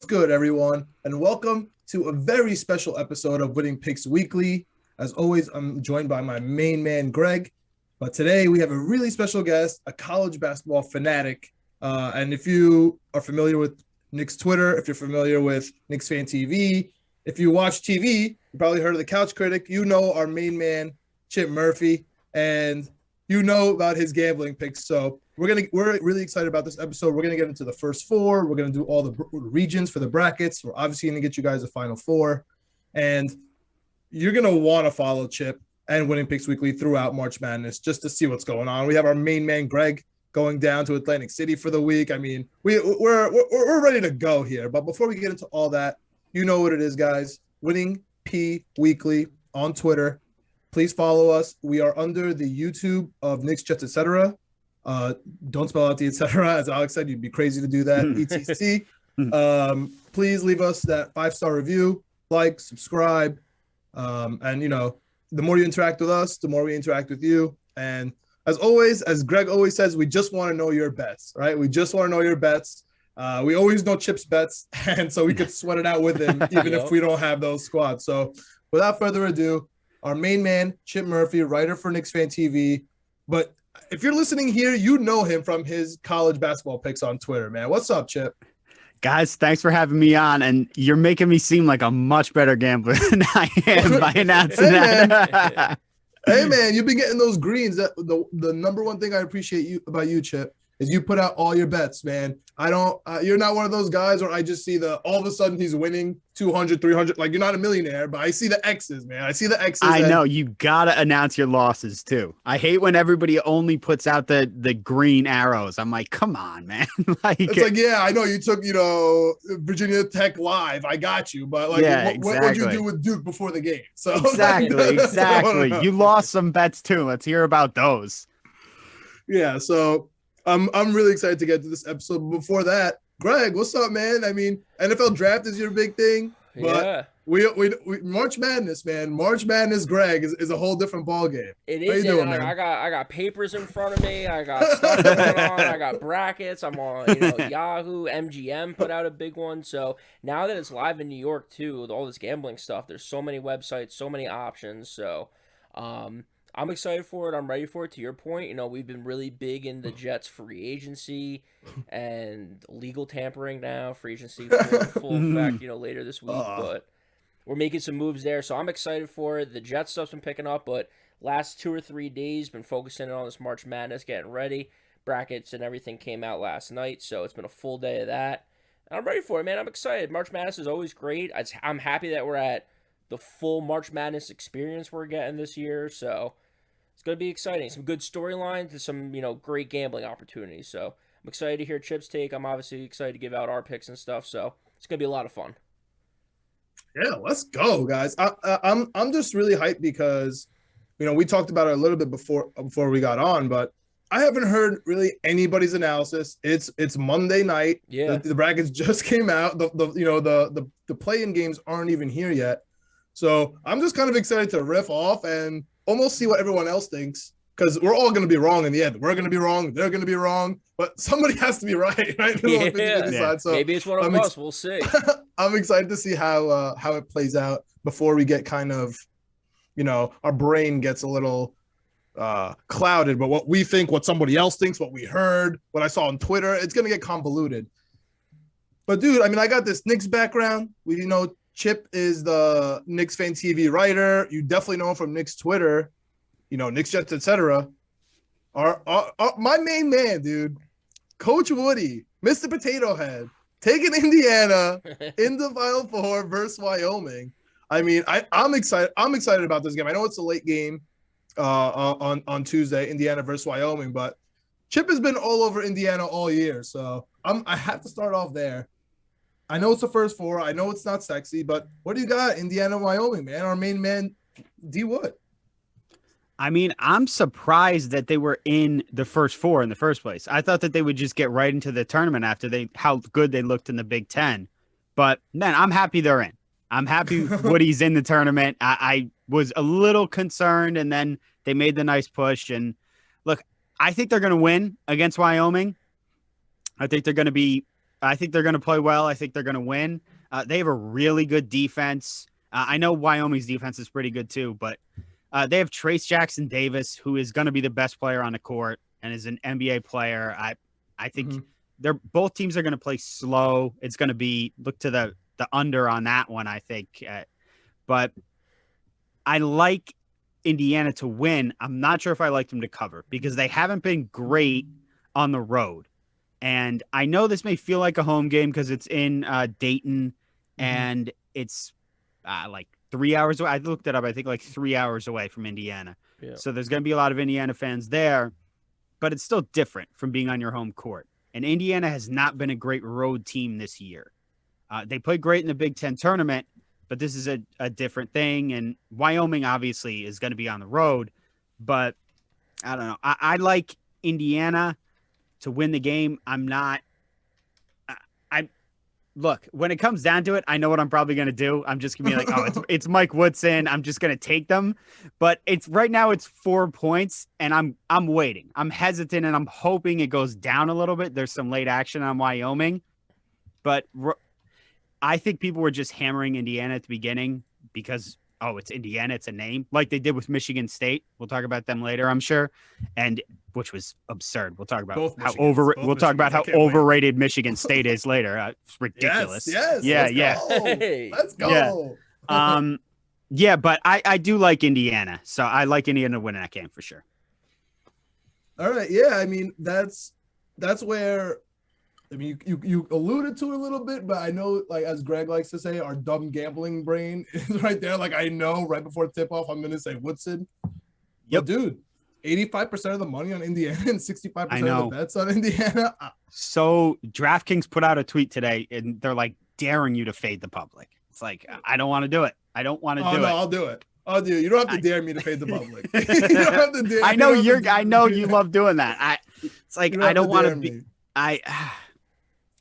good, everyone? And welcome to a very special episode of Winning Picks Weekly. As always, I'm joined by my main man, Greg. But today we have a really special guest, a college basketball fanatic. And if you are familiar with Knicks Twitter, if you're familiar with KnicksFanTV, if you watch TV, you probably heard of the Couch Critic. You know our main man, Chip Murphy, and you know about his gambling picks. So we're really excited about this episode. We're gonna get into the first four. We're gonna do all the regions for the brackets. We're obviously gonna get you guys a final four, and you're gonna want to follow Chip and Winning Picks Weekly throughout March Madness just to see what's going on. We have our main man Greg going down to Atlantic City for the week. I mean, we're ready to go here. But before we get into all that, you know what it is, guys. Winning P Weekly on Twitter. Please follow us. We are under the YouTube of Knicks, Jets, etc. Don't spell out the etc. As Alex said, you'd be crazy to do that. ETC. Please leave us that 5-star review, like, subscribe, and the more you interact with us, the more we interact with you. And as always, as Greg always says, we just want to know your bets, right? We just want to know your bets. We always know Chip's bets, and so we could sweat it out with him, even if we don't have those squads. So without further ado, our main man, Chip Murphy, writer for KnicksFanTV. But if you're listening here, you know him from his college basketball picks on Twitter, man. What's up, Chip? Guys, thanks for having me on, and you're making me seem like a much better gambler than I am by announcing that. Hey, man, you've been getting those greens. The number one thing I appreciate about you, Chip, is you put out all your bets, man. I don't you're not one of those guys where I just see all of a sudden he's winning 200, 300. Like, you're not a millionaire, but I see the X's, man. I see the X's. I know. You got to announce your losses, too. I hate when everybody only puts out the green arrows. I'm like, come on, man. It's like, yeah, I know you took, Virginia Tech live. I got you. But, like, yeah, what would you do with Duke before the game? So Exactly. You lost some bets, too. Let's hear about those. Yeah, so I'm really excited to get to this episode. But before that, Greg, what's up, man? I mean, NFL draft is your big thing, but we March Madness, man. March Madness, Greg, is a whole different ballgame. It is. How you doing, man? I got papers in front of me. I got stuff going on. I got brackets. I'm on Yahoo. MGM put out a big one. So now that it's live in New York too, with all this gambling stuff, there's so many websites, so many options. So I'm excited for it. I'm ready for it. To your point, we've been really big in the Jets free agency and legal tampering now. Free agency full effect, later this week. But we're making some moves there, so I'm excited for it. The Jets stuff's been picking up, but last 2 or 3 days been focusing on this March Madness, getting ready. Brackets and everything came out last night, so it's been a full day of that. And I'm ready for it, man. I'm excited. March Madness is always great. I'm happy that we're at the full March Madness experience we're getting this year, so it's going to be exciting. Some good storylines and some, great gambling opportunities. So I'm excited to hear Chip's take. I'm obviously excited to give out our picks and stuff. So it's going to be a lot of fun. Yeah, let's go, guys. I'm just really hyped because, we talked about it a little bit before we got on, but I haven't heard really anybody's analysis. It's Monday night. Yeah, the brackets just came out. The play-in games aren't even here yet. So I'm just kind of excited to riff off and almost see what everyone else thinks, because we're all going to be wrong in the end. We're going to be wrong. They're going to be wrong. But somebody has to be right, right? Yeah. So maybe it's one of us. We'll see. I'm excited to see how it plays out before we get kind of, our brain gets a little clouded. But what we think, what somebody else thinks, what we heard, what I saw on Twitter, it's going to get convoluted. But, dude, I mean, I got this Knicks background. Chip is the KnicksFanTV writer. You definitely know him from Knicks Twitter, Knicks Jets, etc. My main man, dude, Coach Woody, Mr. Potato Head, taking Indiana in the Final Four versus Wyoming. I mean, I'm excited. I'm excited about this game. I know it's a late game on Tuesday, Indiana versus Wyoming, but Chip has been all over Indiana all year, so I have to start off there. I know it's the first four. I know it's not sexy, but what do you got, Indiana, Wyoming, man? Our main man, D. Wood. I mean, I'm surprised that they were in the first four in the first place. I thought that they would just get right into the tournament after how good they looked in the Big Ten. But, man, I'm happy they're in. I'm happy Woody's in the tournament. I was a little concerned, and then they made the nice push. And, look, I think they're going to win against Wyoming. I think they're going to be I think they're going to play well. I think they're going to win. They have a really good defense. I know Wyoming's defense is pretty good too, but they have Trace Jackson Davis, who is going to be the best player on the court and is an NBA player. I think both teams are going to play slow. It's going to be look to the under on that one, I think. But I like Indiana to win. I'm not sure if I like them to cover because they haven't been great on the road. And I know this may feel like a home game because it's in Dayton and it's like 3 hours away. I looked it up. I think like 3 hours away from Indiana. Yeah. So there's going to be a lot of Indiana fans there, but it's still different from being on your home court. And Indiana has not been a great road team this year. They played great in the Big Ten tournament, but this is a different thing. And Wyoming obviously is going to be on the road, but I don't know. I like Indiana to win the game. I'm not. Look, when it comes down to it, I know what I'm probably going to do. I'm just going to be like, it's Mike Woodson. I'm just going to take them. But right now it's 4 points, and I'm waiting. I'm hesitant, and I'm hoping it goes down a little bit. There's some late action on Wyoming. But I think people were just hammering Indiana at the beginning because, it's Indiana. It's a name, like they did with Michigan State. We'll talk about them later, I'm sure, and which was absurd. We'll talk about how overrated Michigan State is later. It's ridiculous. Yes. Let's go. Yeah, but I do like Indiana, so I like Indiana to win that game for sure. All right, yeah. I mean, that's where. I mean, you alluded to it a little bit, but I know, like, as Greg likes to say, our dumb gambling brain is right there. Like, I know right before tip-off, I'm going to say Woodson. Yep. But dude, 85% of the money on Indiana and 65% of the bets on Indiana. So DraftKings put out a tweet today, and they're, like, daring you to fade the public. It's like, I don't want to do it. I don't want to do it. I'll do it. I'll do it. You don't have to dare me to fade the public. You don't have to dare. I know you love doing that. It's like, I don't want to be.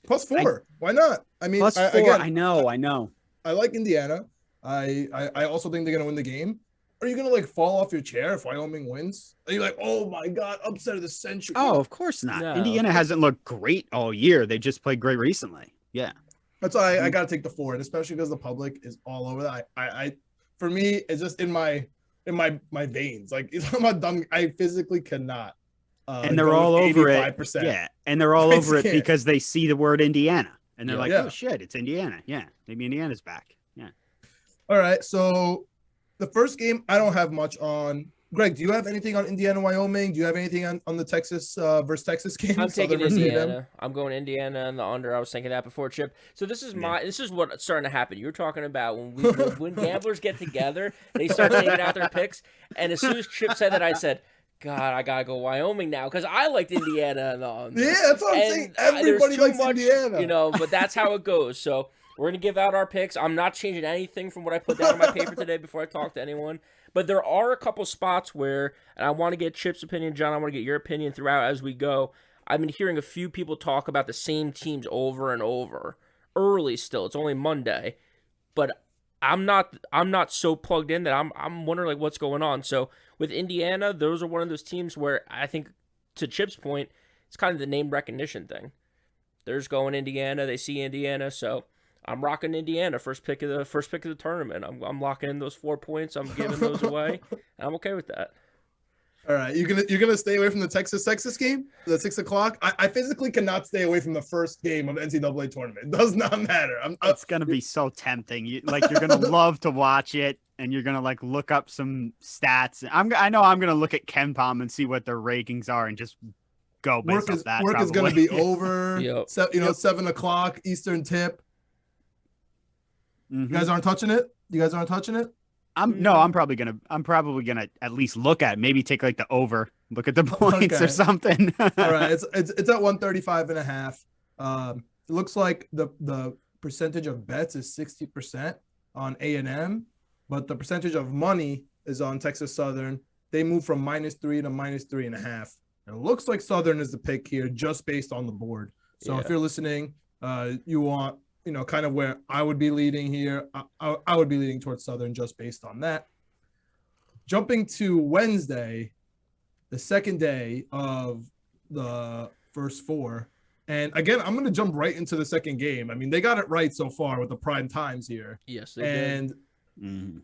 +4. Why not? I mean, +4. Again, I know. I like Indiana. I also think they're gonna win the game. Are you gonna like fall off your chair if Wyoming wins? Are you like, oh my god, upset of the century? Oh, of course not. No. Indiana hasn't looked great all year. They just played great recently. Yeah. That's why I gotta take the 4, and especially because the public is all over that. I for me, it's just in my veins. Like it's not dumb. I physically cannot. And they're all over it. Yeah. And they're all over it because they see the word Indiana and they're like, oh shit, it's Indiana. Yeah. Maybe Indiana's back. Yeah. All right. So the first game, I don't have much on. Greg, do you have anything on Indiana, Wyoming? Do you have anything on the Texas versus Texas game? I'm taking Indiana. I'm going Indiana and the under. I was thinking that before, Chip. So this is what's starting to happen. You were talking about when gamblers get together, they start taking out their picks. And as soon as Chip said that, I said, God, I gotta go Wyoming now because I liked Indiana and the under. Yeah, that's what I'm saying. Everybody likes Indiana, but that's how it goes. So we're gonna give out our picks. I'm not changing anything from what I put down on my paper today before I talk to anyone. But there are a couple spots where, and I want to get Chip's opinion, John. I want to get your opinion throughout as we go. I've been hearing a few people talk about the same teams over and over. Early still, it's only Monday, but I'm not so plugged in that I'm wondering like what's going on. So with Indiana, those are one of those teams where I think, to Chip's point, it's kind of the name recognition thing. They're just going Indiana, they see Indiana, so I'm rocking Indiana first pick of the tournament. I'm locking in those 4 points. I'm giving those away. I'm okay with that. All right, you're gonna stay away from the Texas game, the 6 o'clock. I physically cannot stay away from the first game of the NCAA tournament. It does not matter. It's gonna be so tempting. You're gonna love to watch it, and you're gonna like look up some stats. I know I'm gonna look at KenPom and see what their rankings are, and just go based off that. Work is gonna be over. 7 o'clock Eastern tip. You guys aren't touching it. I'm probably gonna at least look at it. Maybe take like the over, look at the points or something. All right, it's at 135.5. It looks like the percentage of bets is 60% on A&M, but the percentage of money is on Texas Southern. They moved from -3 to -3.5. And it looks like Southern is the pick here, just based on the board. So if you're listening, you want, kind of where I would be leading here. I would be leading towards Southern just based on that. Jumping to Wednesday, the second day of the first 4. And again, I'm going to jump right into the second game. I mean, they got it right so far with the prime times here. Yes, they did. And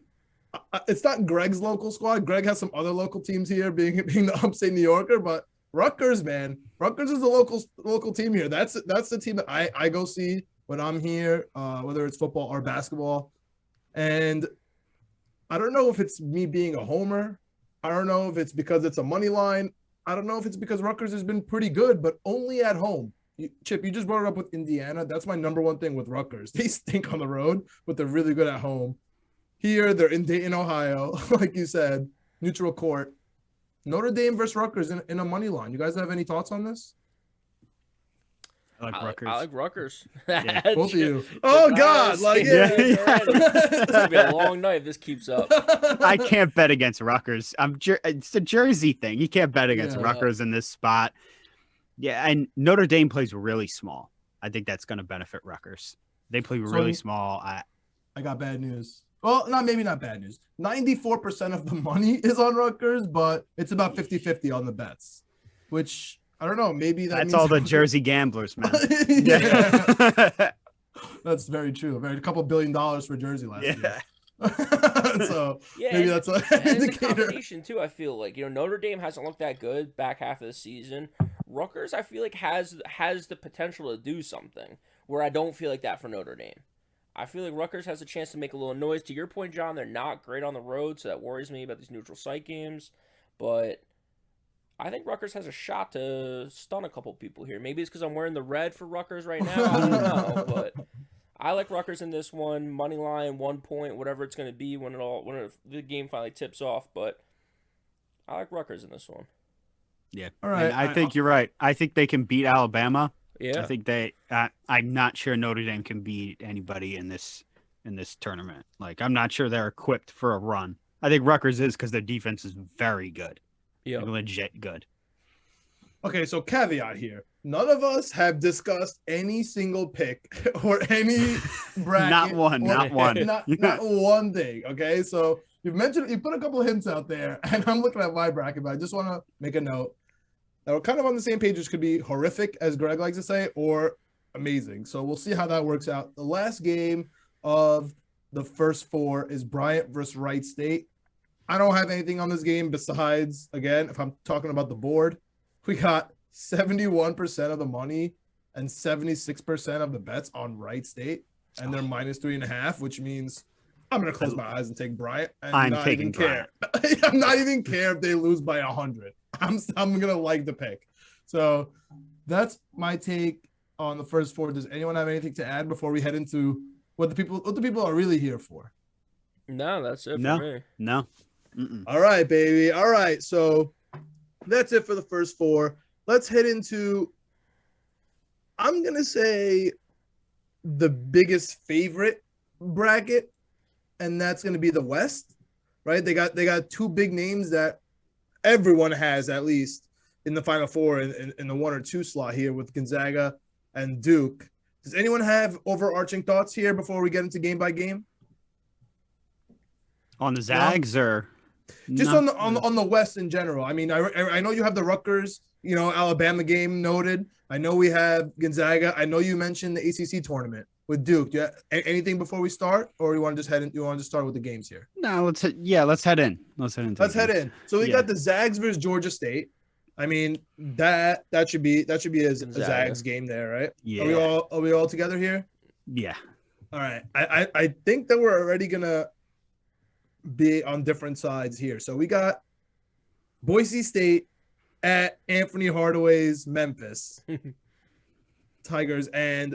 it's not Greg's local squad. Greg has some other local teams here, being the upstate New Yorker, but Rutgers, man, Rutgers is a local team here. That's the team that I go see when I'm here, whether it's football or basketball. And I don't know if it's me being a homer. I don't know if it's because it's a money line. I don't know if it's because Rutgers has been pretty good, but only at home. Chip, you just brought it up with Indiana. That's my number one thing with Rutgers. They stink on the road, but they're really good at home. Here, they're in Dayton, Ohio, like you said, neutral court. Notre Dame versus Rutgers in a money line. You guys have any thoughts on this? I like Rutgers. I like Rutgers. Yeah. Both of you. Oh, God. Like, yeah. It's going to be a long night if this keeps up. I can't bet against Rutgers. It's a Jersey thing. You can't bet against Rutgers in this spot. Yeah, and Notre Dame plays really small. I think that's going to benefit Rutgers. They play really small. I got bad news. Well, maybe not bad news. 94% of the money is on Rutgers, but it's about 50-50 on the bets, which I don't know. Maybe that's all the Jersey gamblers, man. Yeah. That's very true. A couple $1 billion for Jersey last year. So maybe that's an indicator. It's a combination too. I feel like Notre Dame hasn't looked that good back half of the season. Rutgers, I feel like has the potential to do something where I don't feel like that for Notre Dame. I feel like Rutgers has a chance to make a little noise. To your point, John, they're not great on the road, so that worries me about these neutral site games. But I think Rutgers has a shot to stun a couple people here. Maybe it's because I'm wearing the red for Rutgers right now. I don't know, but I like Rutgers in this one. Money line, 1 point, whatever it's going to be when the game finally tips off. But I like Rutgers in this one. Yeah, all right. And I think you're right. I think they can beat Alabama. Yeah, I think I'm not sure Notre Dame can beat anybody in this tournament. Like, I'm not sure they're equipped for a run. I think Rutgers is because their defense is very good. Yeah, legit good. Okay, so caveat here: none of us have discussed any single pick or any bracket. Not one. Not one thing. Okay, so you put a couple of hints out there, and I'm looking at my bracket, but I just want to make a note. Now, we're kind of on the same page, which could be horrific, as Greg likes to say, or amazing. So we'll see how that works out. The last game of the first four is Bryant versus Wright State. I don't have anything on this game besides, again, if I'm talking about the board, we got 71% of the money and 76% of the bets on Wright State, and they're minus 3.5, which means I'm going to close my eyes and take Bryant. And I'm taking Bryant. I'm not even care if they lose by 100. I'm gonna like the pick. So that's my take on the first four. Does anyone have anything to add before we head into what the people are really here for? No, that's it for me. No. All right, baby. All right. So that's it for the first four. Let's head into, I'm gonna say, the biggest favorite bracket, and that's gonna be the West. Right? They got two big names that everyone has, at least in the Final Four in the 1 or 2 slot here with Gonzaga and Duke. Does anyone have overarching thoughts here before we get into game by game? On the Zags or just on the West in general? I mean, I know you have the Rutgers, Alabama game noted. I know we have Gonzaga. I know you mentioned the ACC tournament with Duke. Yeah. Anything before we start, or you want to just head in? You want to just start with the games here? No, let's head in. Let's head in. So we got the Zags versus Georgia State. I mean, that should be a Zags game there, right? Yeah. Are we all together here? Yeah. All right. I think that we're already gonna be on different sides here. So we got Boise State at Anthony Hardaway's Memphis Tigers, and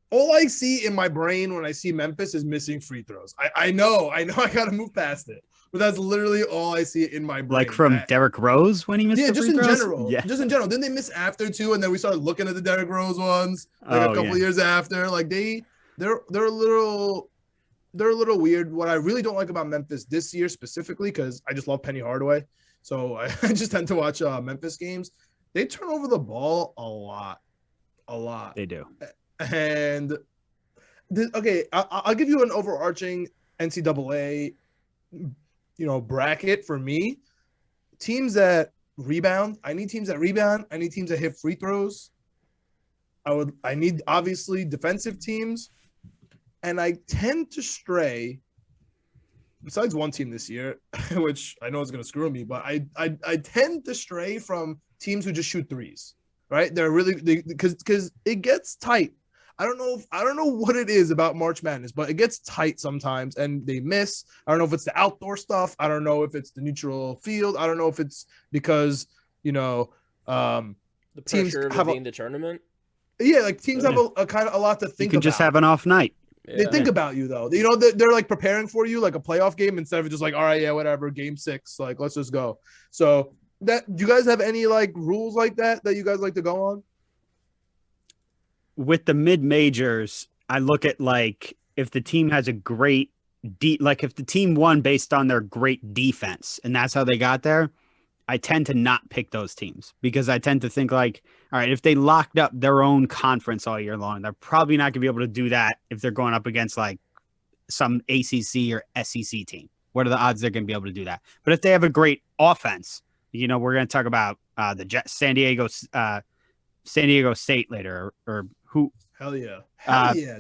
all I see in my brain when I see Memphis is missing free throws. I know I got to move past it, but that's literally all I see in my brain. Like from Derrick Rose when he missed the free throws? Just in general. Didn't they miss after too? And then we started looking at the Derrick Rose ones a couple years after. Like they're a little weird. What I really don't like about Memphis this year specifically, because I just love Penny Hardaway, so I just tend to watch Memphis games. They turn over the ball a lot. They do. And I'll give you an overarching NCAA, bracket for me. Teams that rebound. I need teams that rebound. I need teams that hit free throws. I need obviously defensive teams, and I tend to stray. Besides one team this year, which I know is going to screw me, but I tend to stray from teams who just shoot threes. Right? They're really because it gets tight. I don't know what it is about March Madness, but it gets tight sometimes, and they miss. I don't know if it's the outdoor stuff. I don't know if it's the neutral field. I don't know if it's because the pressure of it being the tournament. Yeah, like teams have a kind of a lot to think about. You can just have an off night. They think about you though. They're like preparing for you like a playoff game instead of just like, all right, yeah, whatever, game 6, like let's just go. So do you guys have any like rules like that you guys like to go on? With the mid majors, I look at like if the team has a great like if the team won based on their great defense and that's how they got there, I tend to not pick those teams because I tend to think like, all right, if they locked up their own conference all year long, they're probably not going to be able to do that if they're going up against like some ACC or SEC team. What are the odds they're going to be able to do that? But if they have a great offense, we're going to talk about the San Diego State later or who? Hell yeah,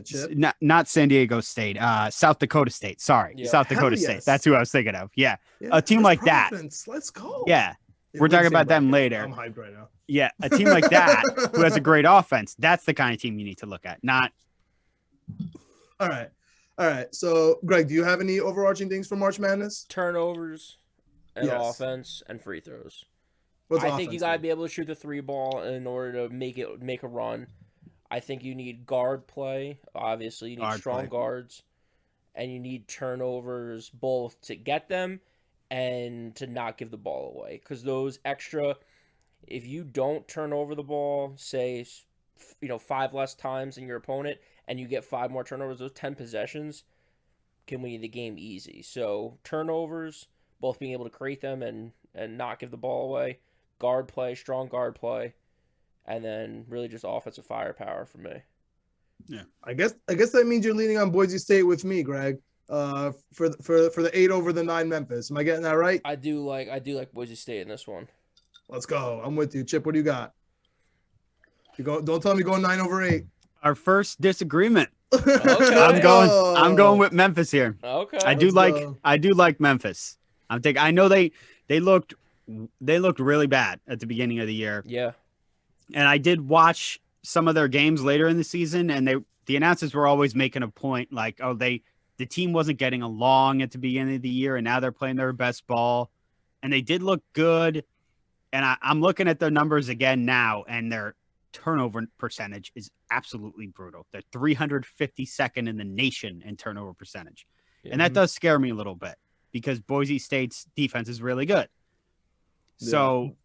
Chip. Not San Diego State, South Dakota State. Sorry, yeah. South Dakota State. Yes. That's who I was thinking of. Yeah, a team like Providence. That. Let's go. Yeah, we're talking about them later. I'm hyped right now. Yeah, a team like that who has a great offense. That's the kind of team you need to look at. Not. All right. So, Greg, do you have any overarching things for March Madness? Turnovers, and offense, and free throws. I think you gotta be able to shoot the 3 ball in order to make a run. I think you need guard play. Obviously, you need strong guards, and you need turnovers both to get them and to not give the ball away. Because those extra, if you don't turn over the ball, say, 5 less times than your opponent, and you get 5 more turnovers, those 10 possessions can win you the game easy. So turnovers, both being able to create them and not give the ball away, guard play, strong guard play. And then really just offensive firepower for me. Yeah, I guess that means you're leaning on Boise State with me, Greg. For the 8 over the 9 Memphis. Am I getting that right? I do like Boise State in this one. Let's go. I'm with you, Chip. What do you got? Don't tell me going 9 over 8. Our first disagreement. Okay. I'm going with Memphis here. Okay. I do like Memphis. I know they looked really bad at the beginning of the year. Yeah. And I did watch some of their games later in the season, and the announcers were always making a point like, oh, the team wasn't getting along at the beginning of the year, and now they're playing their best ball. And they did look good. And I'm looking at their numbers again now, and their turnover percentage is absolutely brutal. They're 352nd in the nation in turnover percentage. Yeah. And that does scare me a little bit because Boise State's defense is really good. Yeah. So,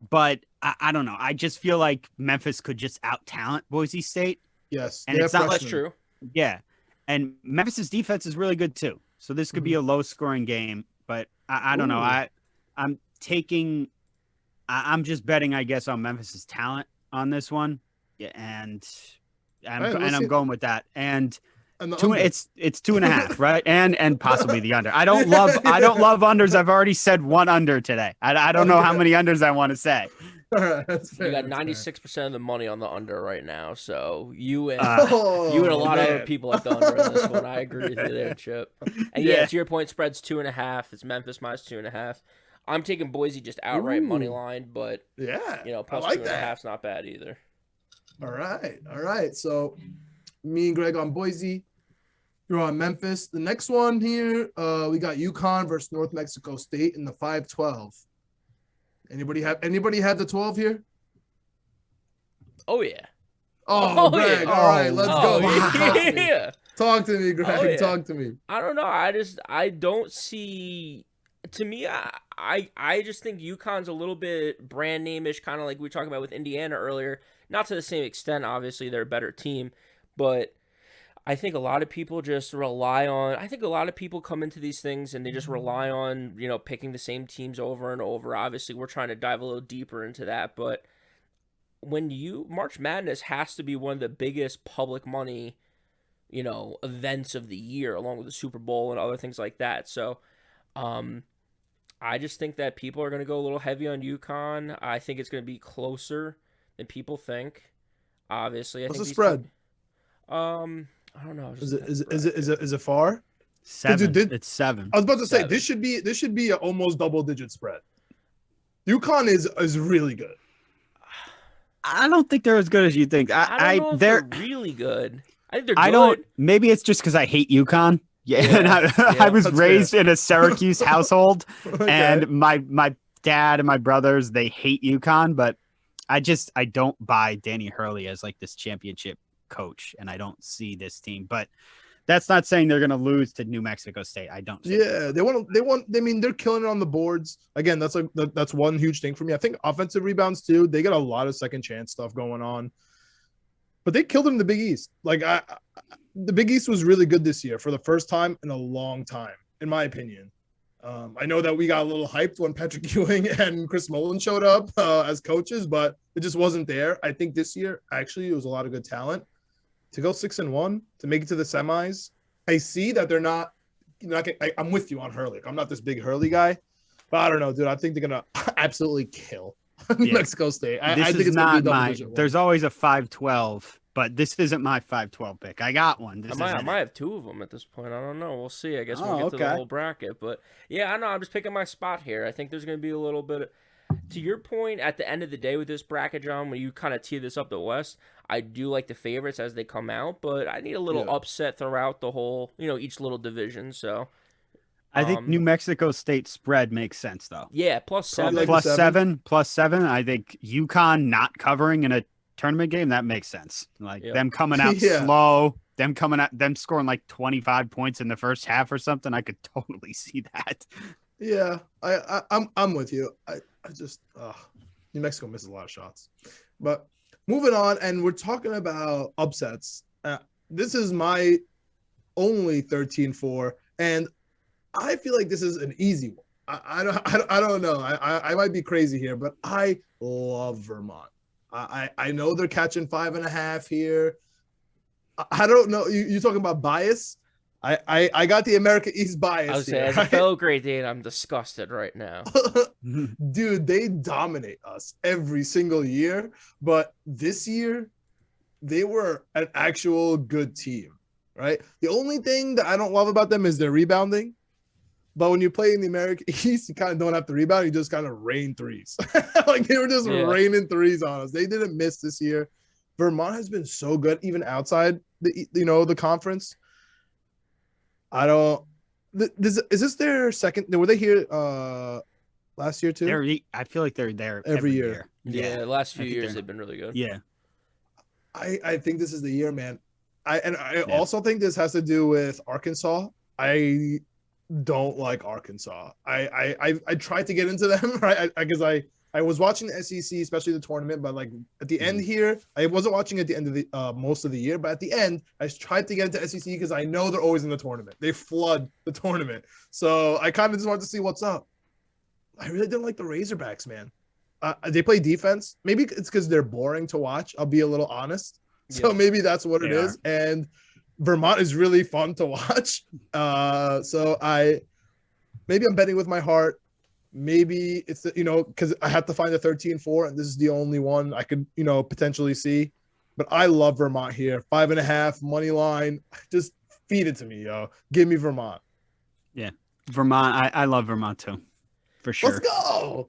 but I don't know. I just feel like Memphis could just out-talent Boise State. Yes. And it's not that's true. Yeah. And Memphis's defense is really good too. So this could be a low-scoring game, but I don't know. I'm just betting, I guess, on Memphis's talent on this one. Yeah, and I'm going with that. And it's 2.5, right? And possibly the under. I don't love unders. I've already said one under today. I don't know how many unders I want to say. All right, that's fair. You got 96% of the money on the under right now, so you and a lot of other people like the under in this one. I agree with you there, Chip. And yeah, to your point, spread's 2.5. It's Memphis minus 2.5. I'm taking Boise just outright money line, but plus like 2.5 is not bad either. All right. So me and Greg on Boise. You're on Memphis. The next one here, we got UConn versus North Mexico State in the 5-12. Anybody have the 12 here? Oh yeah. Oh, Greg. Yeah. All right, let's go. Yeah. Talk to me, Greg. Talk to me. I don't know. I don't see. To me, I just think UConn's a little bit brand name-ish, kind of like we were talking about with Indiana earlier. Not to the same extent, obviously, they're a better team. But I think a lot of people just rely on... I think a lot of people come into these things and they just rely on, picking the same teams over and over. Obviously, we're trying to dive a little deeper into that. But March Madness has to be one of the biggest public money, events of the year, along with the Super Bowl and other things like that. So... I just think that people are going to go a little heavy on UConn. I think it's going to be closer than people think. obviously. I What's think the these spread? I don't know. Is it far? 7. Dude, It's 7. I was about to say 7. this should be an almost double-digit spread. UConn is really good. I don't think they're as good as you think. I don't know if they're they're really good. I think they're good. I don't. Maybe it's just because I hate UConn. Yeah, Yeah, and I yeah, was that's raised fair. in a Syracuse household, Okay. and my dad and my brothers, they hate UConn, but I don't buy Danny Hurley as like this championship coach, and I don't see this team. But that's not saying they're going to lose to New Mexico State. I don't. Yeah, they want. I mean, they're killing it on the boards. Again, that's one huge thing for me. I think offensive rebounds too. They get a lot of second chance stuff going on, but they killed them in the Big East. Like the Big East was really good this year for the first time in a long time, in my opinion. I know that we got a little hyped when Patrick Ewing and Chris Mullen showed up as coaches, but it just wasn't there. I think this year actually it was a lot of good talent. To go 6-1, to make it to the semis, I see that they're not. I'm with you on Hurley. I'm not this big Hurley guy, but I don't know, dude. I think they're gonna absolutely kill New Mexico State. I think it's not gonna be my. double-digit. There's always a 5-12, but this isn't my 5-12 pick. I got one. I might have 2 of them at this point. I don't know. We'll see. I guess we'll get to the okay. whole bracket. But yeah, I know. I'm just picking my spot here. I think there's going to be a little bit. To your point, at the end of the day with this bracket, John, when you kind of tee this up the West, I do like the favorites as they come out, but I need a little upset throughout the whole, each little division. So I think New Mexico State spread makes sense though. yeah, +7. Like +7. I think UConn not covering in a tournament game, that makes sense. Like them coming out slow, them scoring like 25 points in the first half or something. I could totally see that. Yeah, I'm with you. I just New Mexico misses a lot of shots. But moving on, and we're talking about upsets. This is my only 13-4, and I feel like this is an easy one. I don't know. I might be crazy here, but I love Vermont. I know they're catching 5.5 here. I don't know. You talking about bias? I got the America East bias. I would say, here, as a fellow Great Dane, I'm disgusted right now. Dude, they dominate us every single year, but this year they were an actual good team, right? The only thing that I don't love about them is their rebounding. But when you play in the America East, you kind of don't have to rebound. You just kind of rain threes. Like they were just raining threes on us. They didn't miss this year. Vermont has been so good, even outside the conference. I don't. Is this their second? Were they here last year too? I feel like they're there every year. Yeah, the last few years they've been really good. Yeah, I think this is the year, man. I also think this has to do with Arkansas. I don't like Arkansas. I tried to get into them, right? Because I was watching the SEC, especially the tournament, but like at the end here, I wasn't watching at the end of the most of the year, but at the end, I tried to get into SEC because I know they're always in the tournament. They flood the tournament, so I kind of just wanted to see what's up. I really didn't like the Razorbacks, man. They play defense. Maybe it's because they're boring to watch. I'll be a little honest. So maybe that's what it is. And Vermont is really fun to watch. So maybe I'm betting with my heart. Maybe it's because I have to find a 13-4, and this is the only one I could potentially see. But I love Vermont here. 5.5 money line. Just feed it to me, yo. Give me Vermont. Yeah, Vermont. I love Vermont too, for sure.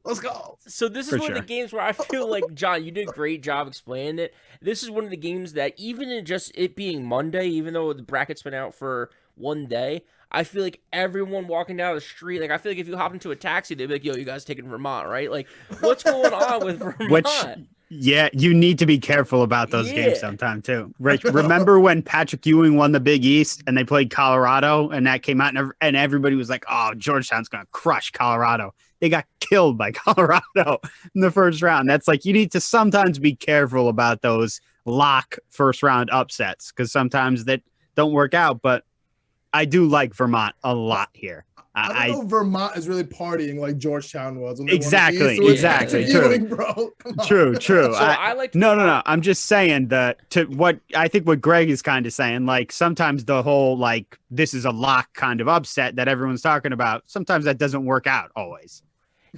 Let's go. So this is one of the games where I feel like, John, you did a great job explaining it. This is one of the games that even in just it being Monday, even though the bracket's been out for one day, I feel like everyone walking down the street, like I feel like if you hop into a taxi, they'd be like, yo, you guys taking Vermont, right? Like, what's going on with Vermont? Yeah, you need to be careful about those games sometime too. Rich, remember when Patrick Ewing won the Big East and they played Colorado and that came out and everybody was like, oh, Georgetown's going to crush Colorado. They got killed by Colorado in the first round. That's like, you need to sometimes be careful about those lock first round upsets because sometimes that don't work out. But I do like Vermont a lot here. I don't know if Vermont is really partying like Georgetown was. Exactly. True. Bro. True. So I like no. I'm just saying what Greg is kind of saying, like sometimes the whole like this is a lock kind of upset that everyone's talking about. Sometimes that doesn't work out always.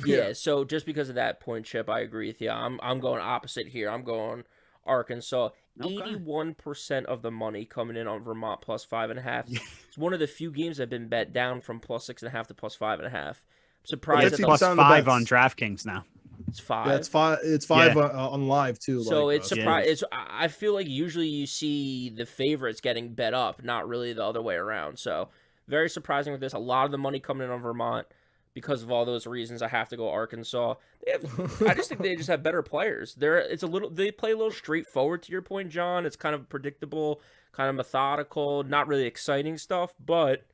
Yeah. So just because of that point, Chip, I agree with you. I'm going opposite here. I'm going Arkansas. Okay. 81% of the money coming in on Vermont plus 5.5. Yeah. It's one of the few games that have been bet down from plus 6.5 to plus 5.5. I'm Yeah, surprised it's that plus on the 5 bets. on DraftKings now. it's 5. Yeah, it's 5. It's 5 Yeah. on live too. So like, it's yeah. surprise. It's I feel like usually you see the favorites getting bet up, not really the other way around. So very surprising with this. A lot of the money coming in on Vermont because of all those reasons. I have to go Arkansas. I just think they just have better players. They play a little straightforward to your point, John. It's kind of predictable, kind of methodical, not really exciting stuff, but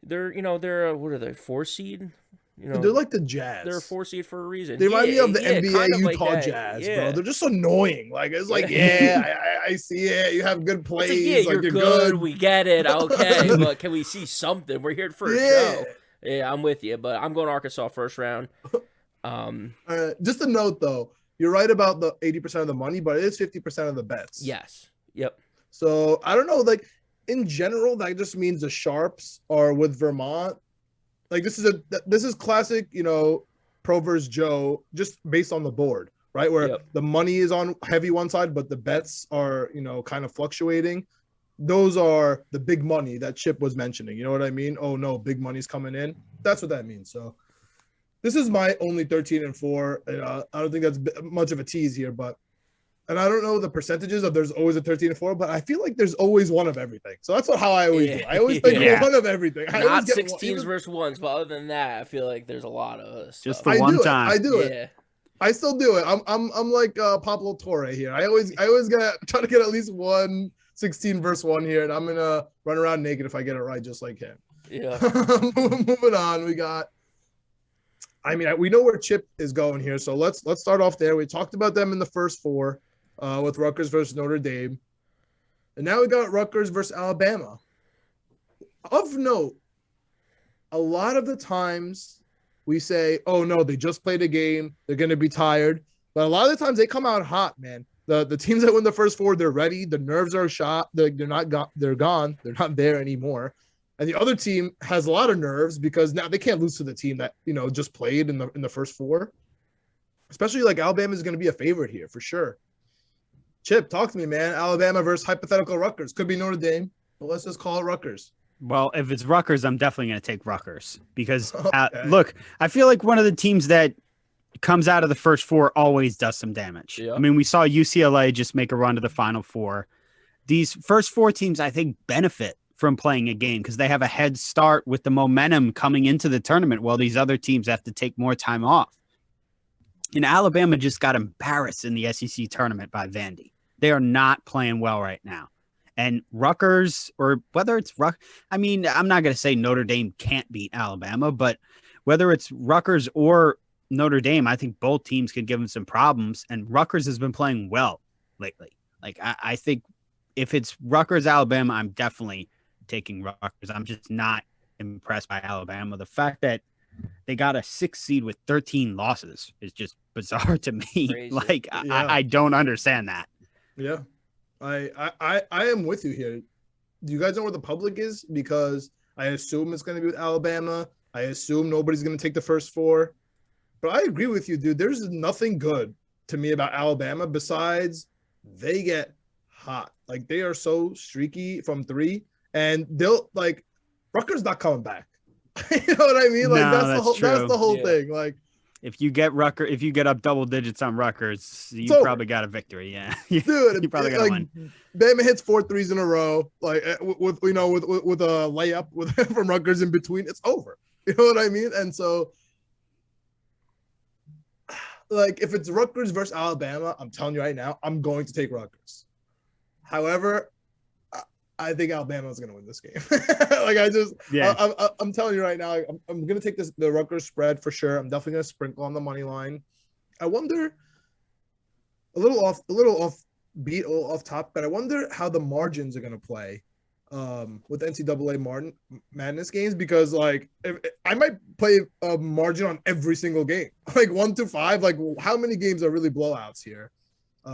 they're what are they, 4 seed? They're like the Jazz. They're a 4 seed for a reason. They remind me of the NBA kind of Utah like that. Jazz, Yeah. bro. They're just annoying. Like it's like, I see it. You have good plays. It's like, you're good. We get it. Okay, but can we see something? We're here for a show. Yeah, I'm with you, but I'm going Arkansas first round. Just a note though, you're right about the 80% of the money, but it is 50% of the bets. Yes. Yep. So I don't know. Like in general, that just means the sharps are with Vermont. Like this is classic, Pro versus Joe, just based on the board, right? Where the money is on heavy one side, but the bets are, kind of fluctuating. Those are the big money that Chip was mentioning. You know what I mean? Oh no, big money's coming in. That's what that means. So this is my only 13-4. I don't think that's much of a tease here, and I don't know the percentages of there's always a 13-4, but I feel like there's always one of everything. So that's how I always do. I always think one of everything. Not 16s versus 1s, but other than that, I feel like there's a lot of stuff. Just the one time. I do it. I still do it. I'm like Pablo Torre here. I always try to get at least one 16 versus 1 here, and I'm gonna run around naked if I get it right, just like him. Yeah. Moving on, we know where Chip is going here, so let's start off there. We talked about them in the first 4 with Rutgers versus Notre Dame, and now we got Rutgers versus Alabama. Of note, a lot of the times we say, "Oh no, they just played a game; they're going to be tired," but a lot of the times they come out hot, man. The teams that win the first 4, they're ready. The nerves are shot. They're gone. They're not there anymore. And the other team has a lot of nerves because now they can't lose to the team that, just played in the first 4. Especially like Alabama is going to be a favorite here for sure. Chip, talk to me, man. Alabama versus hypothetical Rutgers. Could be Notre Dame, but let's just call it Rutgers. Well, if it's Rutgers, I'm definitely going to take Rutgers because, look, I feel like one of the teams that comes out of the first 4 always does some damage. Yeah. I mean, we saw UCLA just make a run to the Final Four. These first 4 teams, I think, benefit from playing a game because they have a head start with the momentum coming into the tournament while these other teams have to take more time off. And Alabama just got embarrassed in the SEC tournament by Vandy. They are not playing well right now. And Rutgers, or whether it's I'm not going to say Notre Dame can't beat Alabama, but whether it's Rutgers or Notre Dame, I think both teams can give them some problems. And Rutgers has been playing well lately. Like, I think if it's Rutgers, Alabama, I'm definitely taking Rutgers. I'm just not impressed by Alabama. The fact that they got a 6 seed with 13 losses is just bizarre to me. Crazy. Like, I don't understand that. Yeah, I am with you here. Do you guys know where the public is? Because I assume it's going to be with Alabama. I assume nobody's going to take the first 4. But I agree with you, dude. There's nothing good to me about Alabama besides they get hot. Like, they are so streaky from 3, and they'll Rutgers not coming back. You know what I mean? Like, No, that's the whole thing. Like, if you get up double digits on Rutgers, you probably got a victory. Yeah, dude, you probably got to win. Bama hits 4 threes in a row, like with a layup from Rutgers in between. It's over. You know what I mean? And so, like, if it's Rutgers versus Alabama, I'm telling you right now, I'm going to take Rutgers. However, I think Alabama is going to win this game. I'm telling you right now, I'm going to take the Rutgers spread for sure. I'm definitely going to sprinkle on the money line. I wonder, a little off top, but I wonder how the margins are going to play with NCAA Madness games, because I might play a margin on every single game, like 1 to 5. Like, how many games are really blowouts here?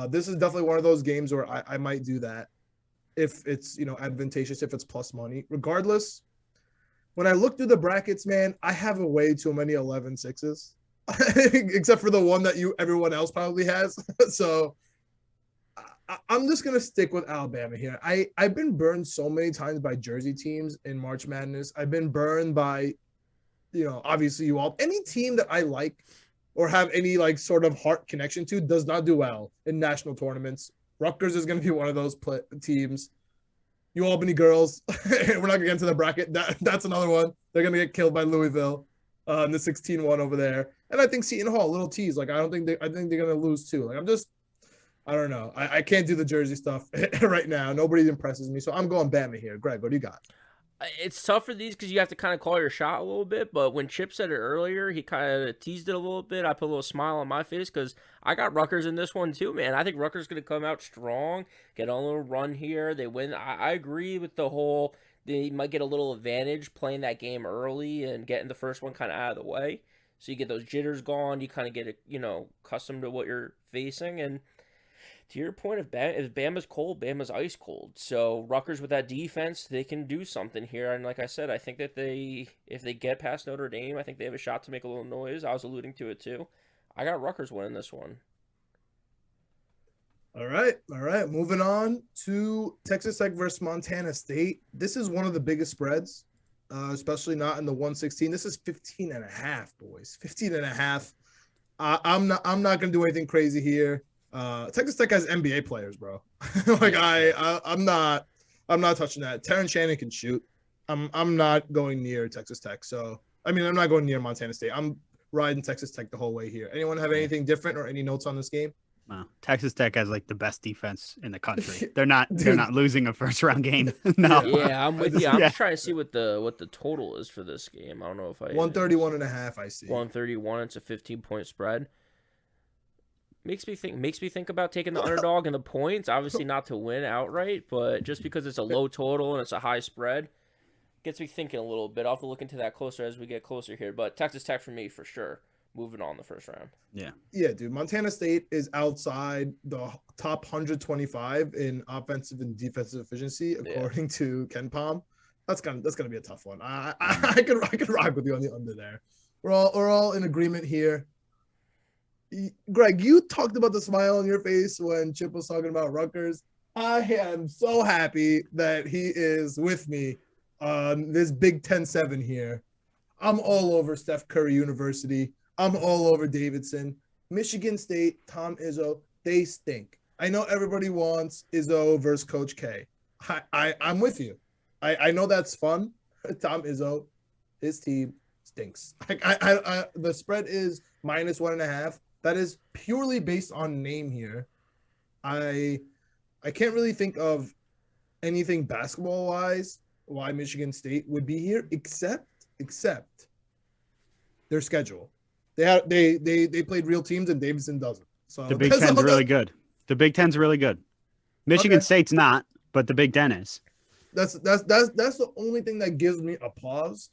This is definitely one of those games where I might do that if it's, advantageous, if it's plus money. Regardless, when I look through the brackets, man, I have a way too many 11-6s, except for the one that everyone else probably has. So I'm just gonna stick with Alabama here. I've been burned so many times by Jersey teams in March Madness. I've been burned by, obviously you all. Any team that I like or have any like sort of heart connection to does not do well in national tournaments. Rutgers is gonna be one of those teams. You Albany girls, we're not gonna get into the bracket. That's another one. They're gonna get killed by Louisville in the 16-1 over there. And I think Seton Hall, little tease. Like I think they're gonna lose too. Like I don't know. I can't do the Jersey stuff right now. Nobody impresses me. So I'm going Bama here. Greg, what do you got? It's tough for these because you have to kind of call your shot a little bit. But when Chip said it earlier, he kind of teased it a little bit. I put a little smile on my face because I got Rutgers in this one too, man. I think Rutgers is going to come out strong, get on a little run here. They win. I agree with the whole, they might get a little advantage playing that game early and getting the first one kind of out of the way. So you get those jitters gone. You kind of get, accustomed to what you're facing. And to your point, if Bama's cold, Bama's ice cold. So Rutgers with that defense, they can do something here. And like I said, I think that if they get past Notre Dame, I think they have a shot to make a little noise. I was alluding to it too. I got Rutgers winning this one. All right. Moving on to Texas Tech versus Montana State. This is one of the biggest spreads, especially not in the 116. This is 15.5, boys. 15.5. I'm not going to do anything crazy here. Texas Tech has NBA players, bro. Like I'm not touching that. Terrence Shannon can shoot. I'm not going near Texas Tech. So I'm not going near Montana State. I'm riding Texas Tech the whole way here. Anyone have anything different or any notes on this game? Wow. Texas Tech has like the best defense in the country. They're not losing a first round game. No. Yeah, I'm with you. I'm just trying to see what the total is for this game. I don't know if 131.5. I see 131. It's a 15-point spread. Makes me think about taking the underdog and the points. Obviously not to win outright, but just because it's a low total and it's a high spread, gets me thinking a little bit. I'll have to look into that closer as we get closer here. But Texas Tech for me for sure. Moving on the first round. Yeah, dude. Montana State is outside the top 125 in offensive and defensive efficiency, according to Ken Palm. That's gonna be a tough one. I could rock with you on the under there. We're all in agreement here. Greg, you talked about the smile on your face when Chip was talking about Rutgers. I am so happy that he is with me on this Big 10-7 here. I'm all over Steph Curry University. I'm all over Davidson. Michigan State, Tom Izzo, they stink. I know everybody wants Izzo versus Coach K. I'm with you. I know that's fun. Tom Izzo, his team stinks. The spread is -1.5. That is purely based on name here. I can't really think of anything basketball-wise why Michigan State would be here, except their schedule. They played real teams and Davidson doesn't. So the Big Ten's really good. The Big Ten's really good. Michigan State's not, but the Big Ten is. That's the only thing that gives me a pause.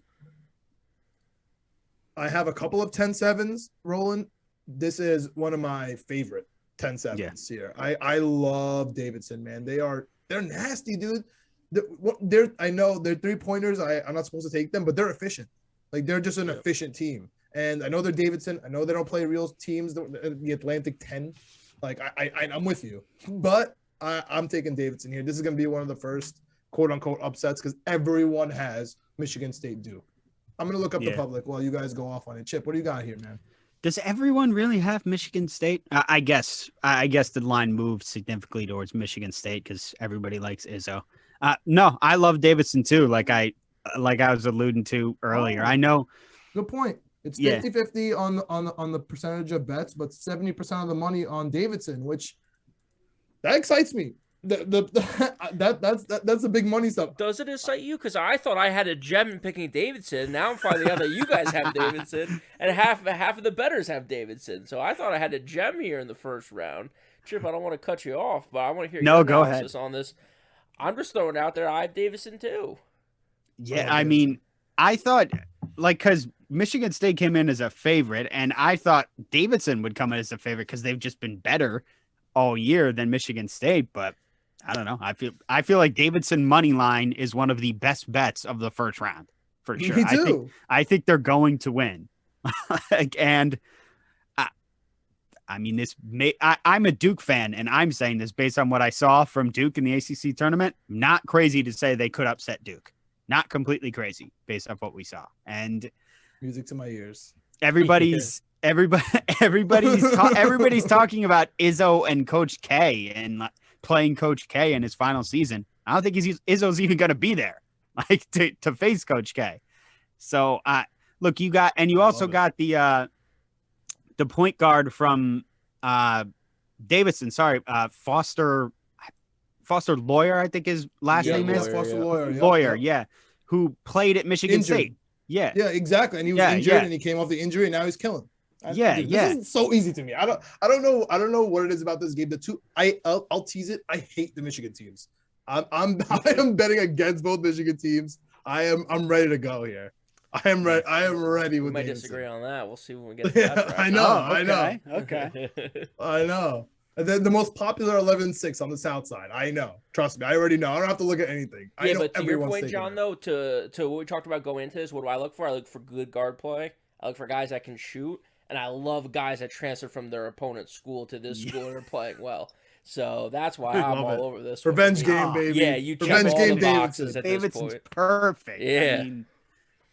I have a couple of 10-7s rolling. This is one of my favorite 10-7s here. I love Davidson, man. They're nasty, dude. I know they're 3-pointers. I'm not supposed to take them, but they're efficient. Like they're just an efficient team. And I know they're Davidson. I know they don't play real teams, the Atlantic 10. Like I'm with you, but I'm taking Davidson here. This is going to be one of the first quote unquote upsets because everyone has Michigan State Duke. I'm going to look up the public while you guys go off on it. Chip, what do you got here, man? Does everyone really have Michigan State? I guess the line moved significantly towards Michigan State because everybody likes Izzo. No, I love Davidson too. Like I was alluding to earlier. I know. Good point. It's 50-50 on the percentage of bets, but 70% of the money on Davidson, which that excites me. That's a big money stuff. Does it excite you? Because I thought I had a gem in picking Davidson. Now I'm finding out that you guys have Davidson, and half of the bettors have Davidson. So I thought I had a gem here in the first round. Chip, I don't want to cut you off, but I want to hear your analysis on this. I'm just throwing it out there. I have Davidson too. Yeah, I mean, I thought because Michigan State came in as a favorite, and I thought Davidson would come in as a favorite because they've just been better all year than Michigan State, but I don't know. I feel like Davidson money line is one of the best bets of the first round for sure. Me too. I think they're going to win, and I mean, I'm a Duke fan, and I'm saying this based on what I saw from Duke in the ACC tournament. Not crazy to say they could upset Duke. Not completely crazy based off what we saw. And music to my ears. Everybody's talking about Izzo and Coach K and playing Coach K in his final season. I don't think Izzo's even going to be there, like to face Coach K. So, look, you also got the point guard from Davidson. Sorry, Foster Lawyer, I think his last name is. Foster Lawyer, yeah, who played at Michigan State. Yeah, exactly. And he was injured, and he came off the injury, and now he's killing. This is so easy to me. I don't know what it is about this game. I'll tease it. I hate the Michigan teams. I am betting against both Michigan teams. I'm ready to go here. I am ready. We might disagree on that. We'll see when we get to that. I know. Okay. I know. And then the most popular 11-6 on the South Side. I know. Trust me. I already know. I don't have to look at anything. Yeah, but to your point, John, though, to what we talked about going into this, what do I look for? I look for good guard play. I look for guys that can shoot. And I love guys that transfer from their opponent's school to this school and are playing well. So that's why I'm all over this. Revenge game, baby. Yeah, you check all the boxes at this point. Perfect. Yeah. I mean,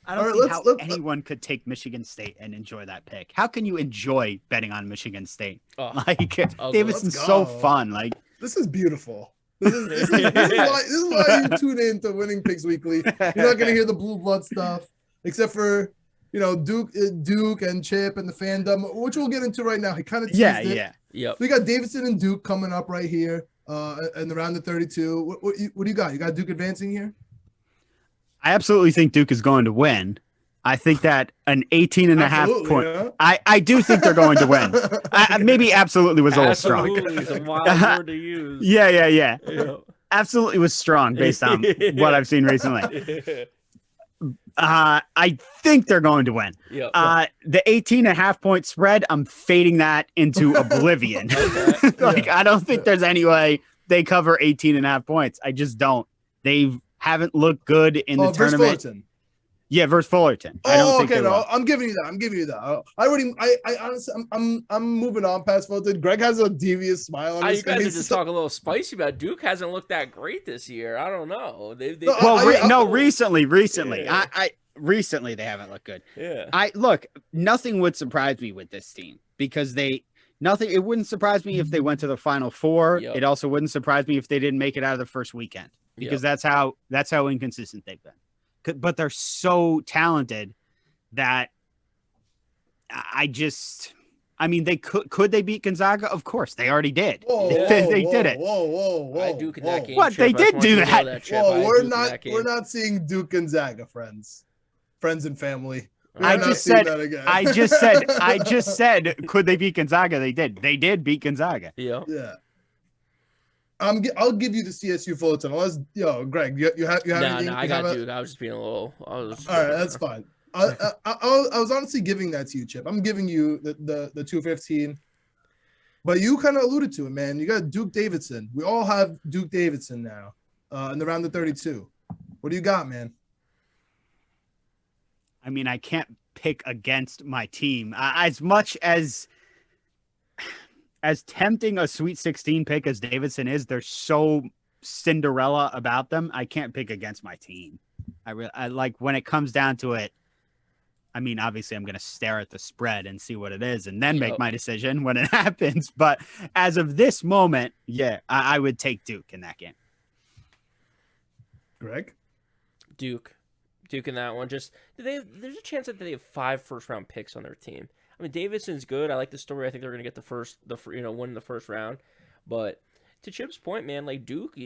I don't see how anyone could take Michigan State and enjoy that pick. How can you enjoy betting on Michigan State? Davidson's so fun. Like, this is beautiful. This is why you tune in to Winning Picks Weekly. You're not gonna hear the blue blood stuff, except for Duke and Chip and the fandom, which we'll get into right now. He kind of teased it. Yep. We got Davidson and Duke coming up right here, in the round of 32. What do you got? You got Duke advancing here? I absolutely think Duke is going to win. I think that an 18.5 point. Yeah. I do think they're going to win. Maybe absolutely was a little strong. Absolutely is a wild word to use. Yeah. Absolutely was strong based on what I've seen recently. I think they're going to win. Yep. The 18.5 point spread, I'm fading that into oblivion. I don't think there's any way they cover 18.5 points. I just don't. They haven't looked good in the tournament. Fullerton. Yeah, versus Fullerton. I'm giving you that. I honestly, I'm moving on past Fullerton. Greg has a devious smile on his face. You guys are just talking a little spicy about Duke. Hasn't looked that great this year. I don't know. Recently. Yeah. Recently they haven't looked good. Yeah. Nothing would surprise me with this team because it wouldn't surprise me if they went to the Final Four. Yep. It also wouldn't surprise me if they didn't make it out of the first weekend because that's how inconsistent they've been. But they're so talented that they could they beat Gonzaga? Of course, they already did. They did it. Whoa. Duke in that game. What? They did do that. We're not seeing Duke Gonzaga, friends and family. I just said, could they beat Gonzaga? They did. They did beat Gonzaga. Yeah. I'll give you the CSU Fullerton. Unless, Greg, you have anything? No, I got Duke. I was just being a little. All right, that's fine. I was honestly giving that to you, Chip. I'm giving you the 215. But you kind of alluded to it, man. You got Duke Davidson. We all have Duke Davidson now in the round of 32. What do you got, man? I mean, I can't pick against my team. As much as tempting a Sweet 16 pick as Davidson is, they're so Cinderella about them. I can't pick against my team. I like when it comes down to it. I mean, obviously, I'm going to stare at the spread and see what it is and then make my decision when it happens. But as of this moment, I would take Duke in that game. Greg? Duke in that one. There's a chance that they have 5 first-round picks on their team. I mean, Davidson's good. I like the story. I think they're going to get win the first round. But to Chip's point, man, like Duke,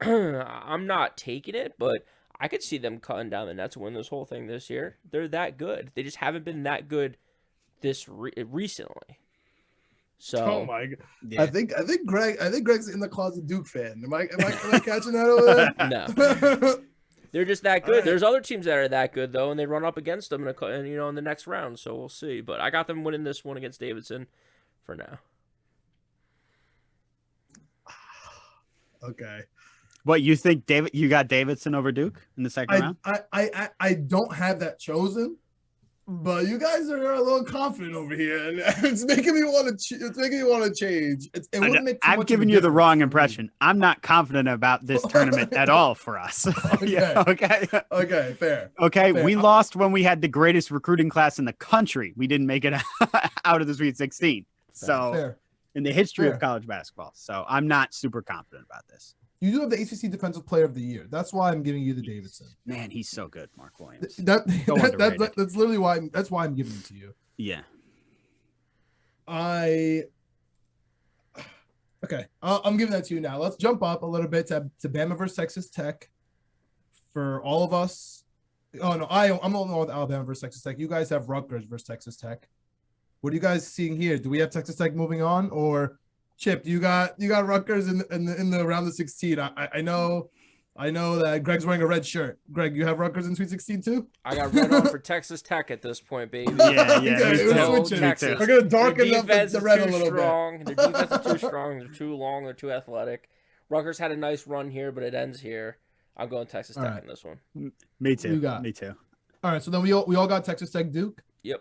I'm not taking it, but I could see them cutting down the nets and win this whole thing this year. They're that good. They just haven't been that good recently. So, oh my god, yeah. I think Greg's in the closet Duke fan. Am I catching that over there? No. They're just that good. Right. There's other teams that are that good though, and they run up against them in the next round. So we'll see. But I got them winning this one against Davidson for now. Okay. What you think, David? You got Davidson over Duke in the second round? I don't have that chosen, But you guys are a little confident over here, and it's making me want to. It's making me want to change. It wouldn't make too I'm much giving of a you the difference wrong for me. impression. I'm not confident about this tournament at all for us. Okay. Okay. Okay, fair. Okay. Fair. We lost when we had the greatest recruiting class in the country. We didn't make it out of the Sweet 16. So Fair. in the history Fair. of college basketball. So I'm not super confident about this. You do have the ACC Defensive Player of the Year. That's why I'm giving you the Davidson. Man, he's so good, Mark Williams. That's underrated. literally why. That's why I'm giving it to you. Yeah. Okay. I'm giving that to you now. Let's jump up a little bit to Bama versus Texas Tech. For all of us. Oh no, I'm only with Alabama versus Texas Tech. You guys have Rutgers versus Texas Tech. What are you guys seeing here? Do we have Texas Tech moving on, or Chip? You got Rutgers in the round of 16. I know that Greg's wearing a red shirt. Greg, you have Rutgers in Sweet 16 too? I got red on for Texas Tech at this point, baby. Yeah. Okay, Me we're too. switching. Me too. We're gonna darken Their up defense the is red a too little strong. bit. Their defense is too strong. They're too long. They're too athletic. Rutgers had a nice run here, but it ends here. I'm going Texas Tech in this one. Me too. You got- Me too. All right, so then we all got Texas Tech Duke. Yep.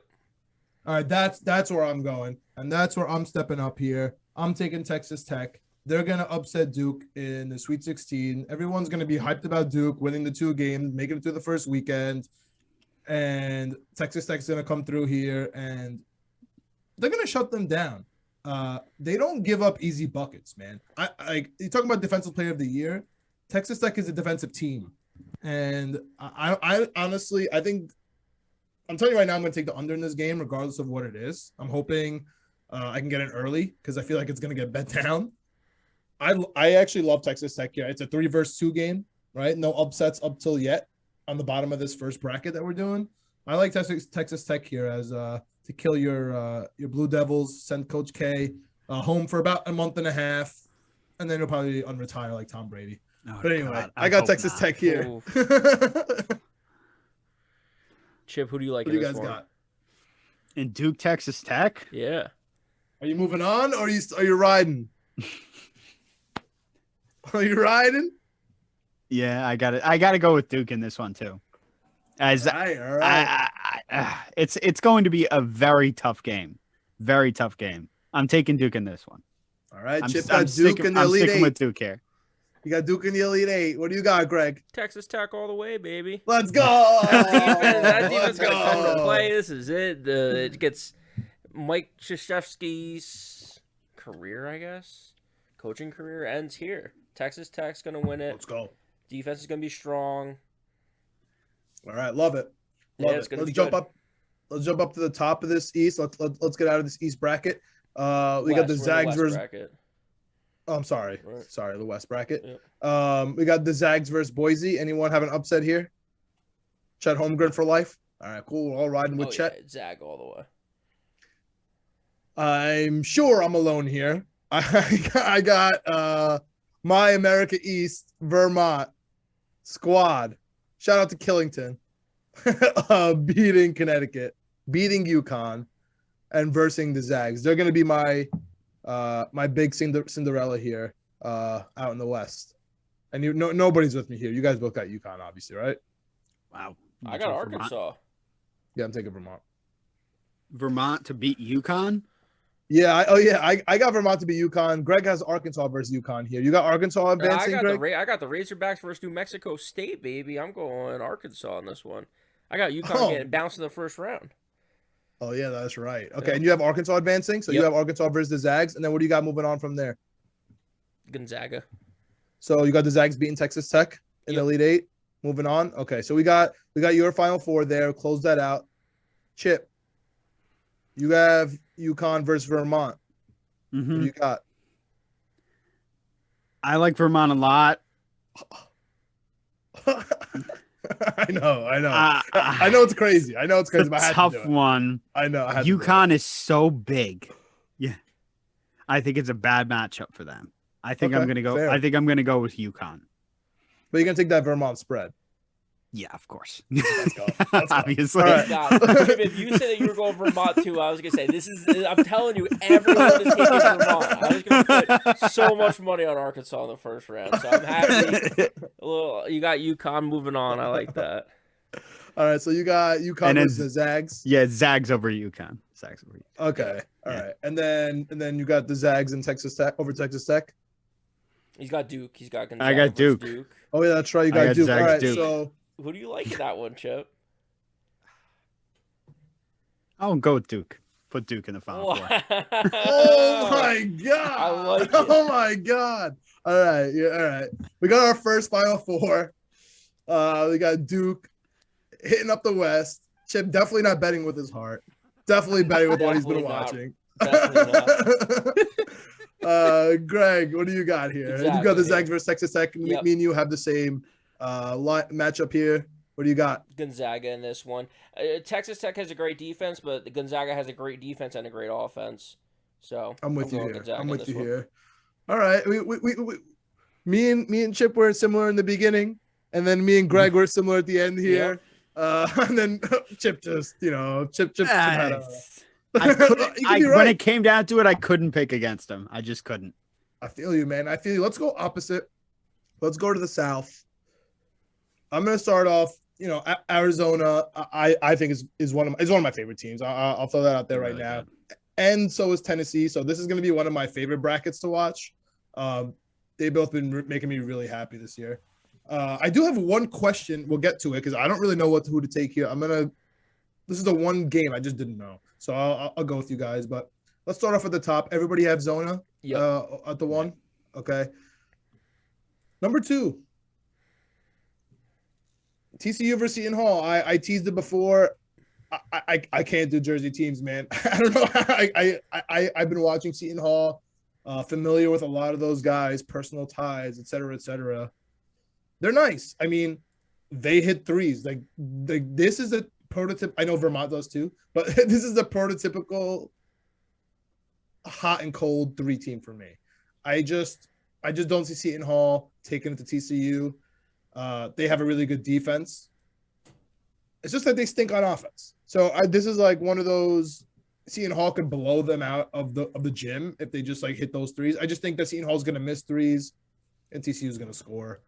All right, that's where I'm going, and that's where I'm stepping up here. I'm taking Texas Tech. They're gonna upset Duke in the Sweet 16. Everyone's gonna be hyped about Duke winning the 2 games, making it through the first weekend, and Texas Tech's gonna come through here and they're gonna shut them down. They don't give up easy buckets, man. You talking about Defensive Player of the Year? Texas Tech is a defensive team, and I honestly think I'm telling you right now I'm gonna take the under in this game, regardless of what it is. I'm hoping I can get it early because I feel like it's gonna get bet down. I actually love Texas Tech here. It's a 3 versus 2 game, right? No upsets up till yet on the bottom of this first bracket that we're doing. I like Texas Tech here as to kill your Blue Devils, send Coach K home for about a month and a half, and then he'll probably unretire like Tom Brady. Oh, But anyway, God, I got hope Texas not. Tech here. Oof. What Chip, who do you like do in you this guys one? got? In Duke, Texas Tech. Yeah. Are you moving on, or are you riding? Are you riding? Yeah, I got it. I got to go with Duke in this one too. As All right. it's going to be a very tough game. Very tough game. I'm taking Duke in this one. All right, I'm, Chip I'm got Duke sticking, in the I'm Elite sticking Eight. with Duke here. You got Duke in the Elite Eight. What do you got, Greg? Texas Tech all the way, baby. Let's go. That defense Let's gonna come to go. play. This is it. It gets Mike Krzyzewski's career, I guess. Coaching career ends here. Texas Tech's gonna win it. Let's go. Defense is gonna be strong. All right, love it. Yeah, Love it's it. gonna Let's be jump good. up. Let's jump up to the top of this East. Let's get out of this East bracket. We got the West, we're in the Zags West versus. bracket. Oh, I'm sorry. Right. Sorry, the West bracket. Yep. We got the Zags versus Boise. Anyone have an upset here? Chet Holmgren for life. All right, cool. We're all riding with Chet. Yeah, Zag all the way. I'm sure I'm alone here. I got my America East Vermont squad. Shout out to Killington. Beating Connecticut, beating UConn, and versing the Zags. They're going to be my my big Cinderella here out in the West. And nobody's with me here. You guys both got UConn, obviously, right? Wow. I got Arkansas. Yeah, I'm taking Vermont. Vermont to beat UConn. Yeah, I got Vermont to be UConn. Greg has Arkansas versus UConn here. You got Arkansas advancing, Greg? I got the Razorbacks versus New Mexico State, baby. I'm going Arkansas on this one. I got UConn getting bounced in the first round. Oh, yeah, that's right. Okay, Yeah. and you have Arkansas advancing? So you Yep. have Arkansas versus the Zags. And then what do you got moving on from there? Gonzaga. So you got the Zags beating Texas Tech in the Yep. Elite Eight. Moving on. Okay, so we got your Final Four there. Close that out. Chip, you have UConn versus Vermont. What do you got? I like Vermont a lot. I know. Uh, I know it's crazy. I know it's crazy. It's But I a had tough to do it. one. I know. I had to do it. UConn is so big. Yeah, I think it's a bad matchup for them. I think I'm Okay, gonna go. fair. I think I'm gonna go with UConn. But you're gonna take that Vermont spread. Yeah, of course. Let's go. Let's go. Obviously. All right. God, if you said that you were going Vermont too, I was gonna say this is. I'm telling you, everyone is taking Vermont. I was gonna put so much money on Arkansas in the first round, so I'm happy. You got UConn moving on. I like that. All right, so you got UConn And then- versus the Zags. Yeah, Zags over UConn. Zags over UConn. Okay, all Yeah. right, and then you got the Zags and Texas Tech over Texas Tech. He's got Duke. He's got Gonzaga. I got versus Duke. Oh yeah, that's right. You I got got Duke. Zags, All right, Duke. so Who do you like in that one, Chip? I'll go with Duke. Put Duke in the Final Four. oh my god, I like it. Oh my god. All right, yeah, all right. We got our first Final Four. We got Duke hitting up the West. Chip definitely not betting with his heart. Definitely betting with what he's been Definitely watching. Definitely Greg, what do you got here? Gonzaga, You got the yeah. Zags versus Texas Tech. Yep. Me and you have the same matchup here. What do you got? Gonzaga in this one. Texas Tech has a great defense, but Gonzaga has a great defense and a great offense. So I'm with you going here. Gonzaga I'm in with this you one. here. All right. Me and Chip were similar in the beginning, and then me and Greg were similar at the end here. And then Chip just, Chip had a. I couldn't, You could be when right. it came down to it, I couldn't pick against him. I just couldn't. I feel you, man. I feel you. Let's go opposite. Let's go to the South. I'm gonna start off. Arizona. I think is one of my favorite teams. I'll throw that out there right Really now. good. And so is Tennessee. So this is gonna be one of my favorite brackets to watch. They've both been making me really happy this year. I do have one question. We'll get to it because I don't really know who to take here. This is the one game I just didn't know. So I'll go with you guys. But let's start off at the top. Everybody have Zona at the one. Okay. Number 2. TCU versus Seton Hall. I teased it before. I can't do Jersey teams, man. I don't know. I've been watching Seton Hall, familiar with a lot of those guys, personal ties, et cetera, et cetera. They're nice. I mean, they hit threes. Like this is a prototype. I know Vermont does too, but this is the prototypical hot and cold 3 team for me. I just don't see Seton Hall taking it to TCU. They have a really good defense. It's just that they stink on offense. So this is like one of those. Seton Hall could blow them out of the gym if they just like hit those threes. I just think that Seton Hall is going to miss threes, and TCU is going to score.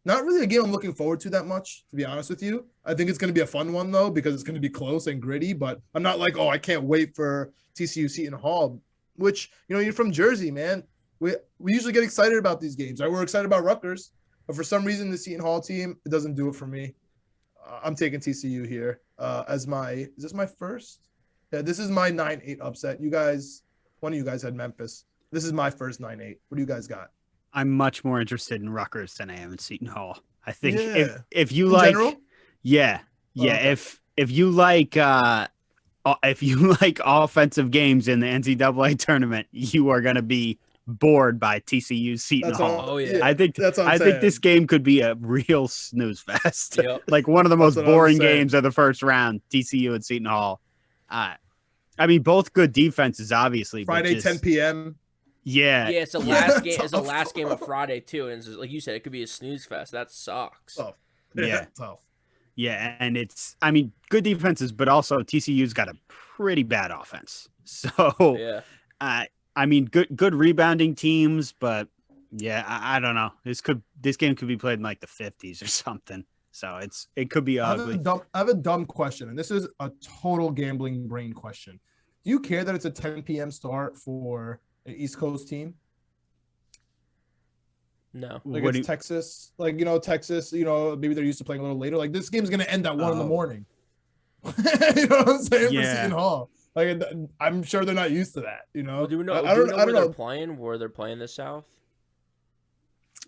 Not really a game I'm looking forward to that much, to be honest with you. I think it's going to be a fun one though because it's going to be close and gritty. But I'm not like, oh, I can't wait for TCU Seton Hall. Which you're from Jersey, man. We usually get excited about these games. We're excited about Rutgers. But for some reason, the Seton Hall team, it doesn't do it for me. I'm taking TCU here as my – is this my first? Yeah, this is my 9-8 upset. You guys – one of you guys had Memphis. This is my first 9-8. What do you guys got? I'm much more interested in Rutgers than I am in Seton Hall. I think Yeah. if you In like general? Yeah. Okay. If you like offensive games in the NCAA tournament, you are going to be bored by TCU Seton That's Hall. all. Oh, yeah. I think That's what I'm I saying. think this game could be a real snooze fest. Yep. Like one of the most That's what I'm boring saying. games of the first round, TCU and Seton Hall. I mean, both good defenses, obviously. but Friday, just- 10 p.m. Yeah. Yeah, it's the Yeah, last game. tough. It's the last game of Friday too, and it's like you said, it could be a snooze fest. That sucks. Tough. Yeah. Tough. Yeah, and I mean, good defenses, but also TCU's got a pretty bad offense. So, Yeah. I mean, good rebounding teams, but yeah, I don't know. This game could be played in like the 50s or something. So it could be I ugly. have a dumb question, and this is a total gambling brain question. Do you care that it's a 10 p.m. start for an East Coast team? No. Like What do it's Texas, Texas, maybe they're used to playing a little later. Like this game's gonna end at 1 in the Oh. morning. You know what I'm saying? For Yeah. Seton Hall. Like I'm sure they're not used to that, Well, do we know? I Do we don't know I where don't they're know. playing? Where they're playing the South?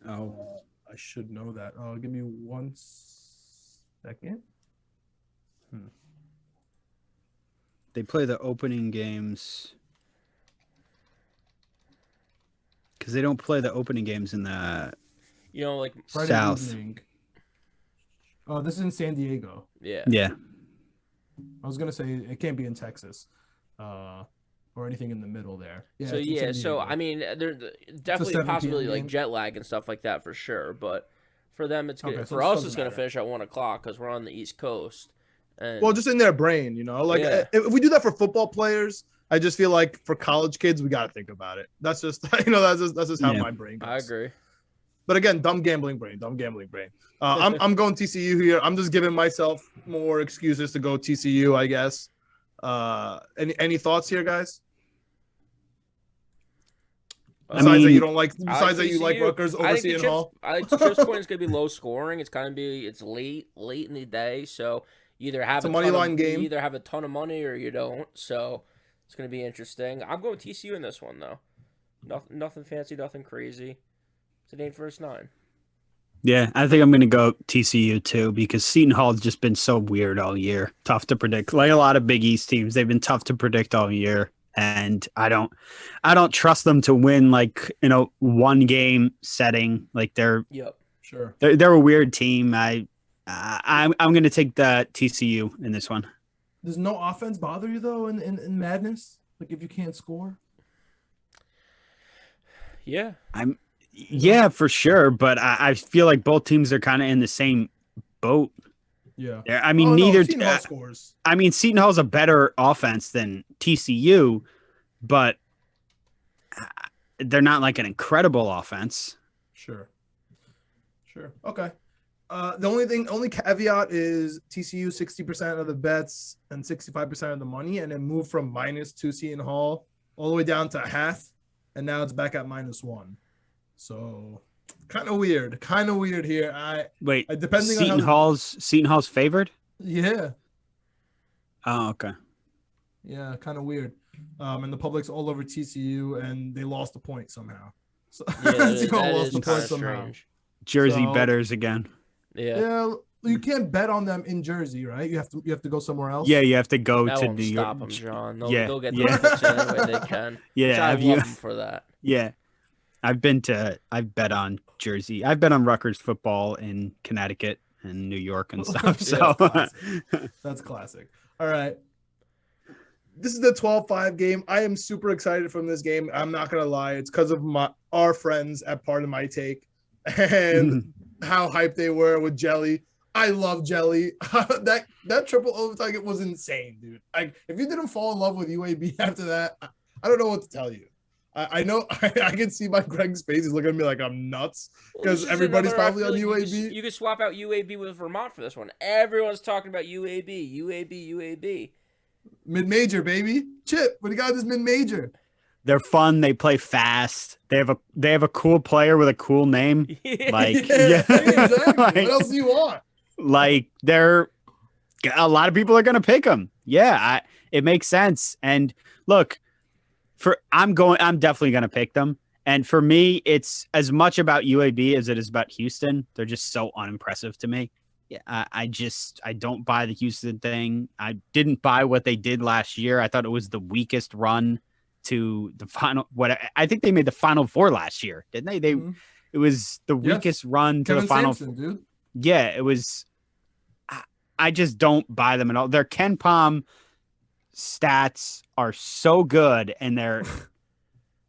Oh, I should know that. Oh, give me 1 second. they play the opening games because they don't play the opening games in the Like Friday South. evening. Oh, this is in San Diego. yeah. Yeah. I was gonna say it can't be in Texas, or anything in the middle there. So it's in yeah, San so Diego. I mean, there's definitely a 7 p.m. possibility like game. jet lag and stuff like that for sure. But for them, it's good. Okay, so For it us, doesn't it's gonna matter. finish at 1 o'clock because we're on the East Coast. And Well, just in their brain, like Yeah. if we do that for football players, I just feel like for college kids, we got to think about it. That's just, that's just how Yeah. my brain goes. I agree. But again, dumb gambling brain. I'm going TCU here. I'm just giving myself more excuses to go TCU, I guess. Any thoughts here, guys? Besides that you don't like. Besides that you like Rutgers over Seton Hall. I think the Chip's point is going to be low scoring. It's going to be late in the day, so you either have a money line game. You either have a ton of money or you don't. So it's going to be interesting. I'm going TCU in this one though. Nothing fancy, nothing crazy. It's an 8 versus 9. Yeah, I think I'm going to go TCU too because Seton Hall's just been so weird all year. Tough to predict. Like a lot of Big East teams, they've been tough to predict all year. And I don't trust them to win like in a one game setting. Like they're a weird team. I'm going to take the TCU in this one. Does no offense bother you though in Madness? Like if you can't score? Yeah, yeah, for sure. But I feel like both teams are kind of in the same boat. Yeah. I mean, neither. Seton Hall scores. I mean, Seton Hall's a better offense than TCU, but they're not like an incredible offense. Sure. Okay. The only caveat is TCU 60% of the bets and 65% of the money, and it moved from -2 Seton Hall all the way down to half, and now it's back at -1. So. Kind of weird here. Depending Seton on Seton Hall's favored. Yeah. Oh, okay. Yeah, kind of weird. And the public's all over TCU, and they lost a point somehow. So strange. Jersey bettors again. Yeah. You can't bet on them in Jersey, right? You have to go somewhere else. Yeah, you have to go that to won't New stop York. Them, John. They'll get yeah. the picks any way they can. Yeah, I love them for that. Yeah. I've bet on Jersey. I've bet on Rutgers football in Connecticut and New York and stuff. So that's classic. All right. This is the 12-5 game. I am super excited from this game. I'm not going to lie. It's because of our friends at Part of My Take and how hyped they were with Jelly. I love Jelly. that triple overtime it was insane, dude. Like if you didn't fall in love with UAB after that, I don't know what to tell you. I know I can see my Greg's face. He's looking at me like I'm nuts because everybody's probably on UAB. You could swap out UAB with Vermont for this one. Everyone's talking about UAB. Mid-major, baby. Chip, what do you got this mid-major? They're fun. They play fast. They have a cool player with a cool name. Like exactly. What else do you want? Like a lot of people are gonna pick them. Yeah, it makes sense. And look. I'm definitely going to pick them. And for me, it's as much about UAB as it is about Houston. They're just so unimpressive to me. Yeah, I don't buy the Houston thing. I didn't buy what they did last year. I thought it was the weakest run to the final. I think they made the Final Four last year, didn't they? It was the weakest run to the Final Four. Dude. Yeah, it was. I just don't buy them at all. Their Ken Pom stats are so good, and they're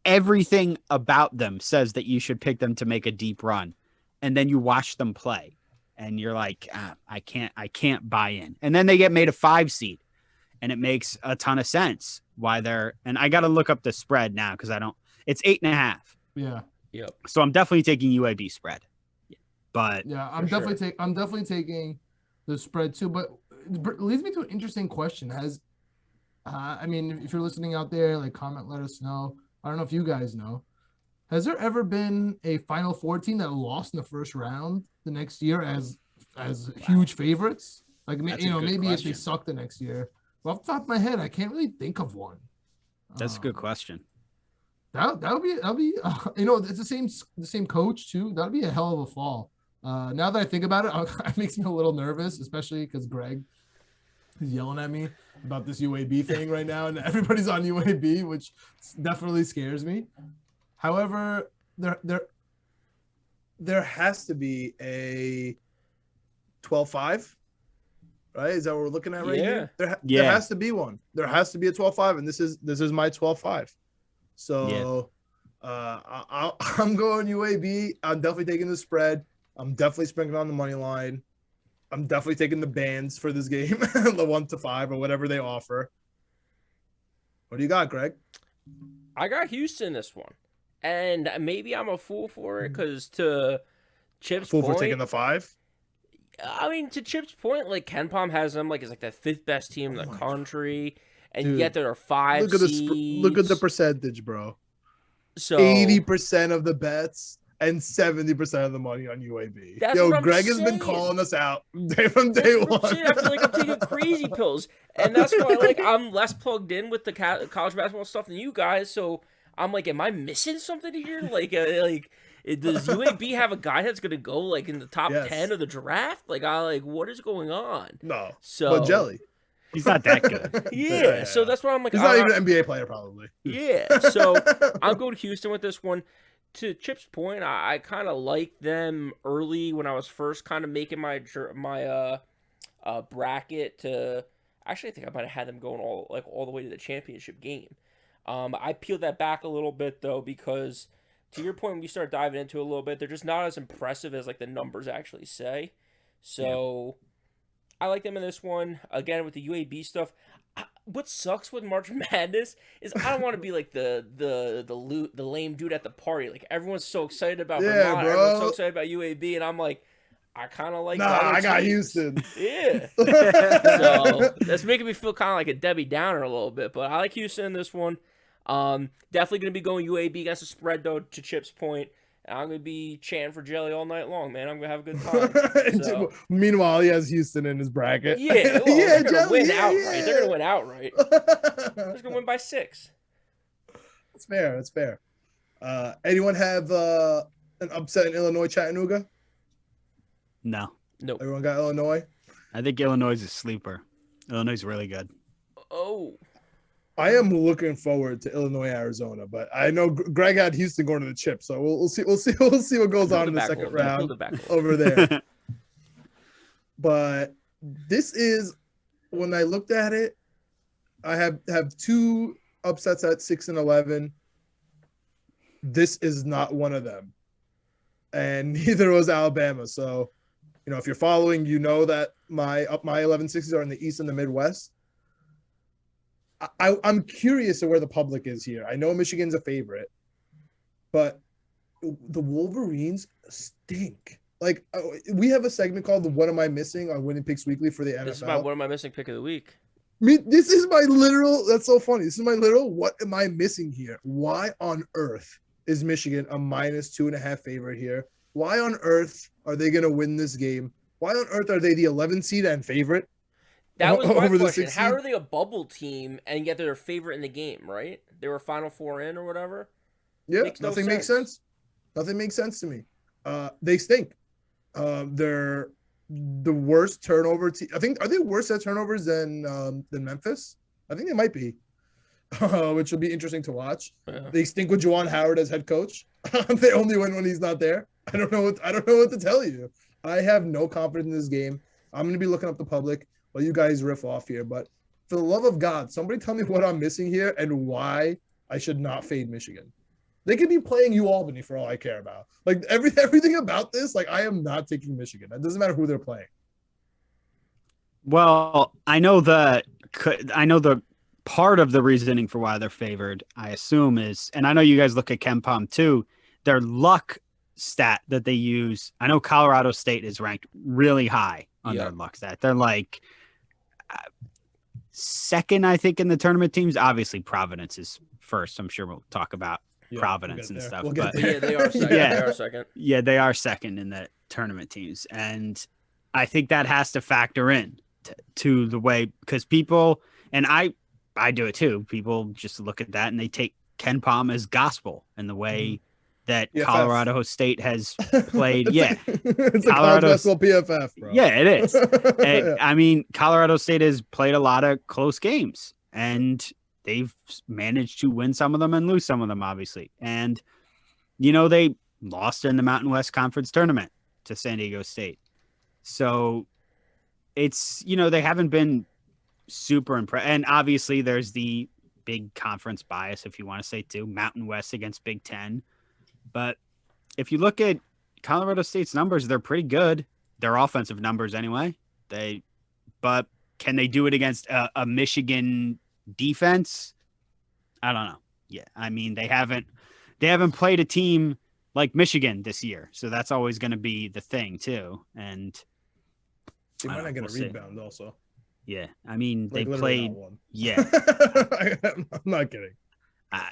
everything about them says that you should pick them to make a deep run, and then you watch them play and you're like, I can't buy in, and then they get made a 5 seed, and it makes a ton of sense why they're. And I got to look up the spread now because it's 8.5. Yeah. Yep. So I'm definitely taking UAB spread, but I'm definitely taking the spread too. But it leads me to an interesting question. I mean, if you're listening out there, like comment, let us know. I don't know if you guys know. Has there ever been a Final Four team that lost in the first round the next year as huge favorites? Like, maybe question. If they suck the next year. Well, off the top of my head, I can't really think of one. That's a good question. That'll be it's the same coach too. That'll be a hell of a fall. Now that I think about it, it makes me a little nervous, especially because Greg is yelling at me about this UAB thing right now, and everybody's on UAB, which definitely scares me. However, there has to be a 12-5, right? Is that what we're looking at right here? There has to be one. There has to be a 12-5, and this is my 12-5. So I'm going UAB. I'm definitely taking the spread. I'm definitely sprinkling on the money line. I'm definitely taking the bands for this game, the 1 to 5 or whatever they offer. What do you got, Greg? I got Houston this one, and maybe I'm a fool for it because to Chip's Fool for point. taking the 5. I mean, to Chip's point, like KenPom has them like as like the 5th best team in the country, and Dude, yet there are 5 look at seeds. look at the percentage, bro. So 80% of the bets and 70% of the money on UAB. That's Yo, what I'm Greg has been saying. calling us out from That's day what I'm one. saying. I feel like I'm taking crazy pills, and that's why like I'm less plugged in with the college basketball stuff than you guys. So I'm like, am I missing something here? Does UAB have a guy that's gonna go like in the top 10 of the draft? What is going on? No, So but Jelly. He's not that good. Yeah, so that's why I'm like, he's not even an NBA player, probably. Yeah, so I'll go to Houston with this one. To Chip's point, I kind of liked them early when I was first kind of making my bracket. Actually, I think I might have had them going all the way to the championship game. I peeled that back a little bit though, because to your point, when you start diving into it a little bit, they're just not as impressive as like the numbers actually say. So I like them in this one. Again, with the UAB stuff. What sucks with March Madness is I don't want to be like the lame dude at the party. Like everyone's so excited about Vermont, bro. everyone's so excited about UAB, and I'm like, I kind of like. Nah, I got Houston. Yeah, so that's making me feel kind of like a Debbie Downer a little bit, but I like Houston in this one. Definitely gonna be going UAB against the spread though. To Chip's point. I'm going to be chanting for Jelly all night long, man. I'm going to have a good time. So. Meanwhile, he has Houston in his bracket. Yeah, well, they're going to win outright. Yeah. They're going to win outright. They're going to win by 6. That's fair. That's fair. Anyone have an upset in Illinois, Chattanooga? No. Nope. Everyone got Illinois? I think Illinois is a sleeper. Illinois is really good. Oh. I am looking forward to Illinois, Arizona, but I know Greg had Houston going to the chip, so we'll see what goes on in the second round over there. But this is, when I looked at it, I have 2 upsets at 6 and 11. This is not one of them, and neither was Alabama. So, if you're following, you know that my 11-6s are in the East and the Midwest. I'm curious of where the public is here. I know Michigan's a favorite, but the Wolverines stink. Like, we have a segment called the "What Am I Missing" on Winning Picks Weekly for the NFL. This is my "What Am I Missing" pick of the week. This is my literal. That's so funny. This is my literal. What am I missing here? Why on earth is Michigan a -2.5 favorite here? Why on earth are they going to win this game? Why on earth are they the 11 seed and favorite? That was my question. How are they a bubble team and yet they're a favorite in the game, right? They were Final Four in or whatever? Yeah, nothing makes sense. Nothing makes sense to me. They stink. They're the worst turnover team. I think, are they worse at turnovers than Memphis? I think they might be, which will be interesting to watch. Yeah. They stink with Juwan Howard as head coach. They only win when he's not there. I don't know what to tell you. I have no confidence in this game. I'm going to be looking up the public. Well, you guys riff off here, but for the love of God, somebody tell me what I'm missing here and why I should not fade Michigan. They could be playing UAlbany for all I care about. Like everything about this, like I am not taking Michigan. It doesn't matter who they're playing. Well, I know the part of the reasoning for why they're favored, I assume is, and I know you guys look at KenPom too, their luck stat that they use. I know Colorado State is ranked really high on their luck stat. They're like second, I think, in the tournament teams. Obviously, Providence is first. I'm sure we'll talk about Providence and stuff. But yeah, they are second. Yeah, they are second. Yeah, they are second in the tournament teams. And I think that has to factor in to the way, because people, and I do it too, people just look at that and they take KenPom as gospel in the way that Colorado State has played. It's Colorado a college PFF, bro. Yeah, it is. And, I mean, Colorado State has played a lot of close games, and they've managed to win some of them and lose some of them, obviously. And, they lost in the Mountain West Conference tournament to San Diego State. So it's, they haven't been super impressed. And obviously there's the big conference bias, if you want to say too, Mountain West against Big Ten. But if you look at Colorado State's numbers, they're pretty good. Their offensive numbers anyway. But can they do it against a Michigan defense? I don't know. Yeah. I mean, they haven't played a team like Michigan this year. So that's always going to be the thing too. And They might not get we'll a see. rebound also. Yeah, I mean Like, they literally played. not one. Yeah, I'm not kidding.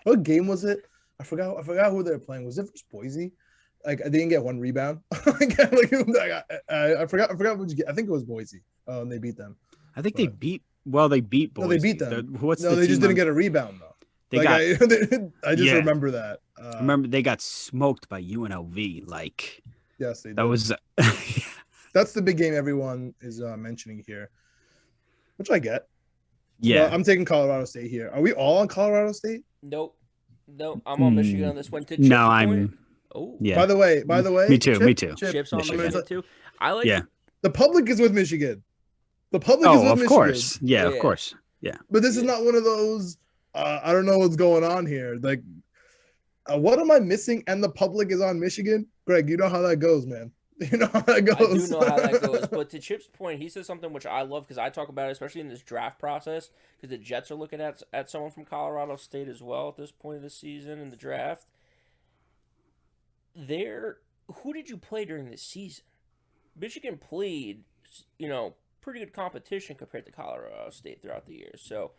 What game was it? I forgot who they were playing. Was it versus Boise? Like I didn't get one rebound. I forgot which game. I think it was Boise. And they beat them. I think they beat. Well, they beat Boise. No, they beat them. What's no, the they team just didn't get a rebound though. They like, got. I just Yeah. remember that. Remember they got smoked by UNLV. Like yes, they did. that was. That's the big game everyone is mentioning here, which I get. Yeah, But I'm taking Colorado State here. Are we all on Colorado State? Nope. I'm on Michigan on this one. To Chip's no, point, I'm. Oh, Yeah. By the way, Me too. Me too. Chips on Michigan. Michigan too. I like. Yeah. the public is with Michigan. The public is with of Michigan. course. Yeah, of Yeah. course. Yeah. But this is not one of those. I don't know what's going on here. Like, what am I missing? And the public is on Michigan. Greg, you know how that goes, man. You know how that goes. I do know how that goes. But to Chip's point, he says something which I love because I talk about it, especially in this draft process, because the Jets are looking at someone from Colorado State as well at this point of the season in the draft. Who did you play during this season? Michigan played, pretty good competition compared to Colorado State throughout the years. So,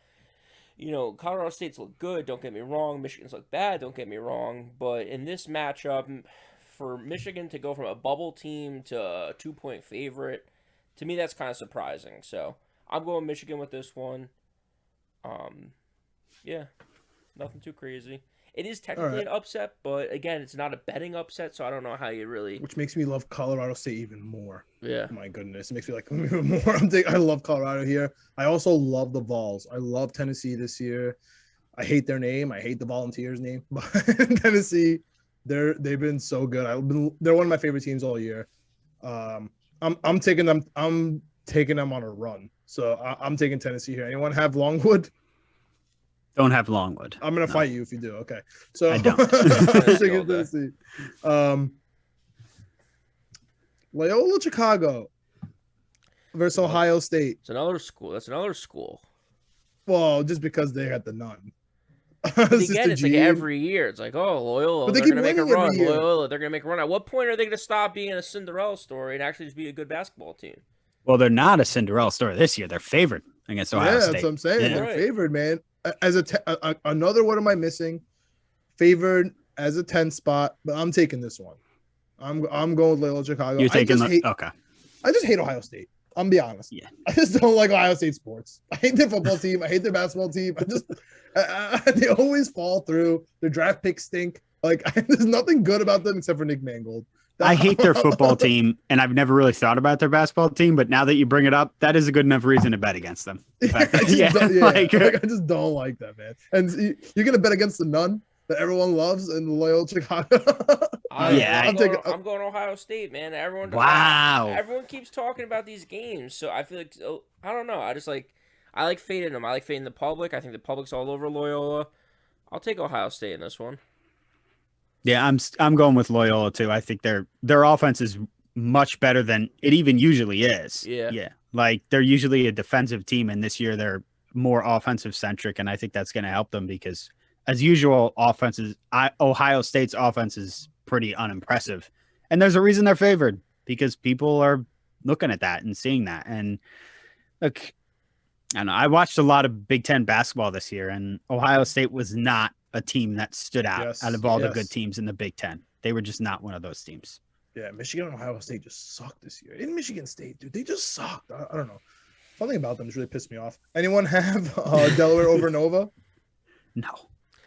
Colorado State's look good, don't get me wrong. Michigan's look bad, don't get me wrong. But in this matchup, for Michigan to go from a bubble team to a 2-point favorite, to me that's kind of surprising. So I'm going Michigan with this one. Yeah, nothing too crazy. It is technically an upset, but again, it's not a betting upset, so I don't know how you really. Which makes me love Colorado State even more. Yeah. Oh my goodness, it makes me like them even more. I love Colorado here. I also love the Vols. I love Tennessee this year. I hate their name. I hate the Volunteers name, but Tennessee. They've been so good. They're one of my favorite teams all year. I'm taking them. I'm taking them on a run. So I'm taking Tennessee here. Anyone have Longwood? Don't have Longwood. I'm gonna fight you if you do. Okay. So I don't. I'm taking Tennessee. Loyola Chicago versus Ohio State. It's another school. That's another school. Well, just because they had the nun. But again, it's like every year. It's like, oh, Loyola, But they they're keep going to make a winning run. every year. Loyola, they're going to make a run. At what point are they going to stop being a Cinderella story and actually just be a good basketball team? Well, they're not a Cinderella story this year. They're favored against Ohio State. That's what I'm saying. Yeah. They're Right. favored, man. As another one am I missing? Favored as a 10 spot, but I'm taking this one. I'm going with Loyola Chicago. You're taking I just hate Ohio State. I'm be honest. Yeah. I just don't like Ohio State sports. I hate their football team. I hate their basketball team. They always fall through. Their draft picks stink. Like there's nothing good about them except for Nick Mangold. I hate their football team, and I've never really thought about their basketball team. But now that you bring it up, that is a good enough reason to bet against them. I just don't like that, man. And you're gonna bet against the nun that everyone loves in Loyola Chicago. I'm going Ohio State, man. Everyone keeps talking about these games, so I feel like I don't know. I like fading them. I like fading the public. I think the public's all over Loyola. I'll take Ohio State in this one. Yeah, I'm going with Loyola too. I think their offense is much better than it even usually is. Yeah. Like they're usually a defensive team, and this year they're more offensive centric, and I think that's going to help them because, as usual, Ohio State's offense is pretty unimpressive, and there's a reason they're favored because people are looking at that and seeing that. And look, I don't know. I watched a lot of Big Ten basketball this year, and Ohio State was not a team that stood out of all the good teams in the Big Ten. They were just not one of those teams. Yeah, Michigan and Ohio State just sucked this year. In Michigan State, dude, they just sucked. I don't know. Something about them just really pissed me off. Anyone have Delaware over Nova? No.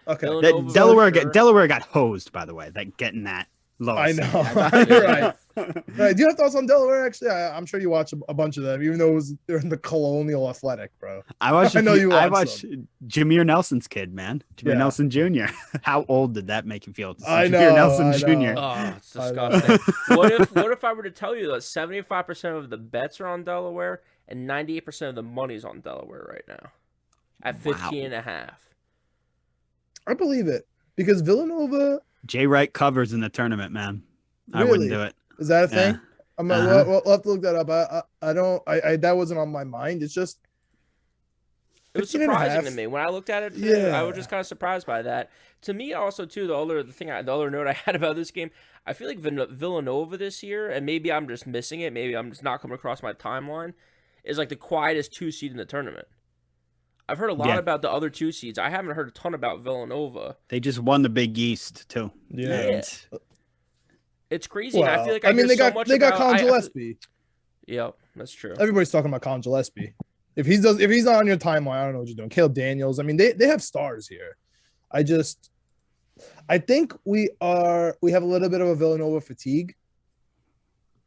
Okay. Delaware got hosed, by the way. Getting that low. I know. You're right. Do you have thoughts on Delaware? Actually, I'm sure you watch a bunch of them, even though they're in the Colonial Athletic, bro. I watched Jameer Nelson's kid, man. Jameer Nelson Jr. How old did that make you feel? I know. Jameer Nelson Jr. Oh, it's disgusting. What if I were to tell you that 75% of the bets are on Delaware and 98% of the money's on Delaware right now at 15.5? I believe it because Villanova. Jay Wright covers in the tournament, man. Really? I wouldn't do it. Is that a thing? We'll have to look that up. I don't. That wasn't on my mind. It's just It was 15 and a surprising to half. me when I looked at it. Yeah. I was just kind of surprised by that. To me, also too, the other note I had about this game, I feel like Villanova this year, and maybe I'm just missing it. Maybe I'm just not coming across my timeline. Is like the quietest 2 seed in the tournament. I've heard a lot about the other 2 seeds. I haven't heard a ton about Villanova. They just won the Big East too. Yeah. It's crazy. Well, And I feel like they got Colin Gillespie. Yep, that's true. Everybody's talking about Colin Gillespie. If he's not on your timeline, I don't know what you're doing. Caleb Daniels. I mean, they have stars here. I think we have a little bit of a Villanova fatigue.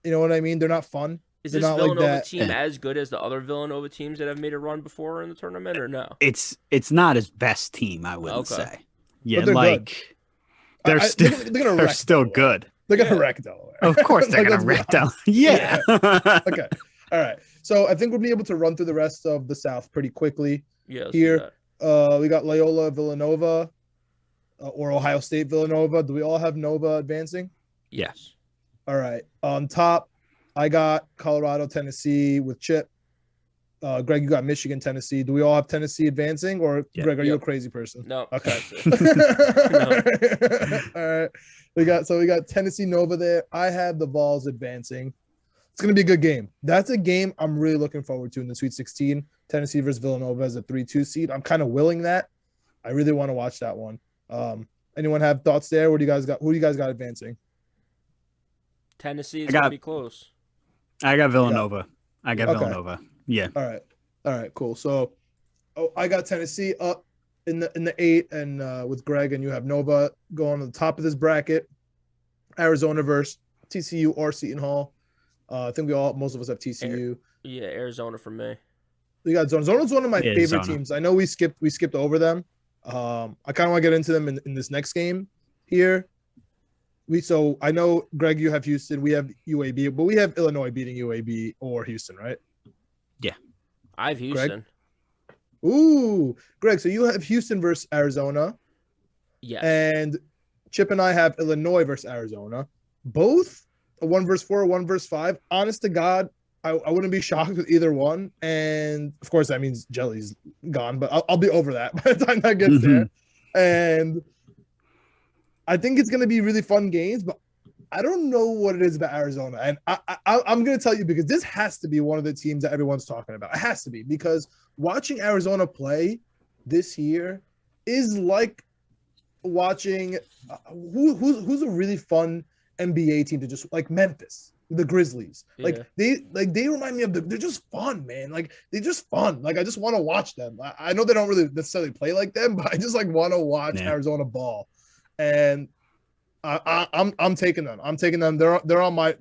You know what I mean? They're not fun. Is They're this not Villanova like that. team as good as the other Villanova teams that have made a run before in the tournament, or no? It's not his best team, I wouldn't say. Yeah, But they're like good. they're still good. They're gonna wreck Delaware. Of course, they're gonna wreck Delaware. Yeah. Okay. All right. So I think we'll be able to run through the rest of the South pretty quickly. Yeah. Here, we got Loyola Villanova, or Ohio State Villanova. Do we all have Nova advancing? Yes. All right. On top, I got Colorado, Tennessee with Chip. Greg, you got Michigan, Tennessee. Do we all have Tennessee advancing, or Greg, are you a crazy person? No. Okay. No. All right. We got Tennessee Nova there. I have the Vols advancing. It's gonna be a good game. That's a game I'm really looking forward to in the Sweet 16. Tennessee versus Villanova as a 3-2 seed. I'm kind of willing that. I really want to watch that one. Anyone have thoughts there? What do you guys got? Who do you guys got advancing? Tennessee is gonna be close. I got Villanova. Villanova. Yeah. All right. Cool. So, I got Tennessee up in the 8, and with Greg, and you have Nova going on the top of this bracket. Arizona versus TCU or Seton Hall. I think most of us have TCU. Arizona for me. We got Zona. Zona's one of my favorite teams. I know we skipped over them. I kind of want to get into them in this next game here. So I know, Greg, you have Houston. We have UAB, but we have Illinois beating UAB or Houston, right? Yeah. I have Houston. Greg? Ooh, Greg, so you have Houston versus Arizona. Yes. And Chip and I have Illinois versus Arizona. Both a 1 versus 4, 1 versus 5. Honest to God, I wouldn't be shocked with either one. And, of course, that means Jelly's gone, but I'll be over that by the time that gets there. And I think it's going to be really fun games, but I don't know what it is about Arizona. And I'm going to tell you, because this has to be one of the teams that everyone's talking about. It has to be, because watching Arizona play this year is like watching who's a really fun NBA team to just like Memphis, the Grizzlies. Yeah. They remind me of they're just fun, man. Like they're just fun. Like I just want to watch them. I know they don't really necessarily play like them, but I just like want to watch Arizona ball. And I'm taking them. They're my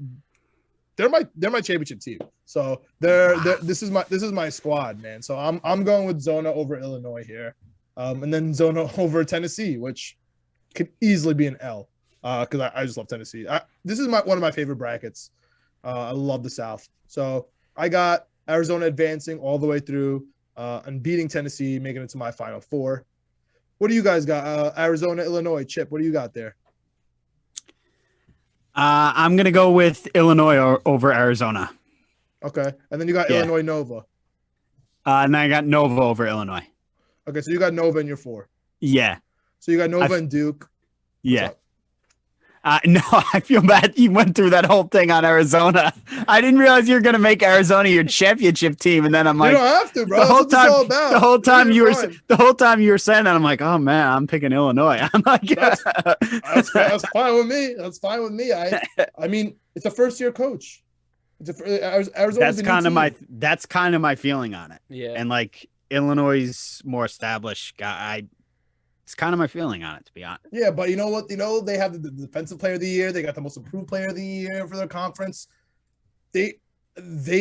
championship team. So this is my squad, man. So I'm going with Zona over Illinois here, and then Zona over Tennessee, which could easily be an L, because I just love Tennessee. This is one of my favorite brackets. I love the South. So I got Arizona advancing all the way through and beating Tennessee, making it to my Final Four. What do you guys got? Arizona, Illinois. Chip, what do you got there? I'm going to go with Illinois over Arizona. Okay. And then you got Illinois Nova. And I got Nova over Illinois. Okay, so you got Nova in your 4. Yeah. So you got Nova and Duke. Yeah. No, I feel bad you went through that whole thing on Arizona. I didn't realize you were going to make Arizona your championship team, and then I'm like, you don't have to, bro. The whole time you were saying that, I'm like, oh man, I'm picking Illinois. I'm like, that's fine with me. That's fine with me. I mean, it's a first-year coach. Arizona. That's kind of my feeling on it. Yeah, and like Illinois' more established guy. It's kind of my feeling on it, to be honest. Yeah, but you know what? They have the defensive player of the year. They got the most improved player of the year for their conference. They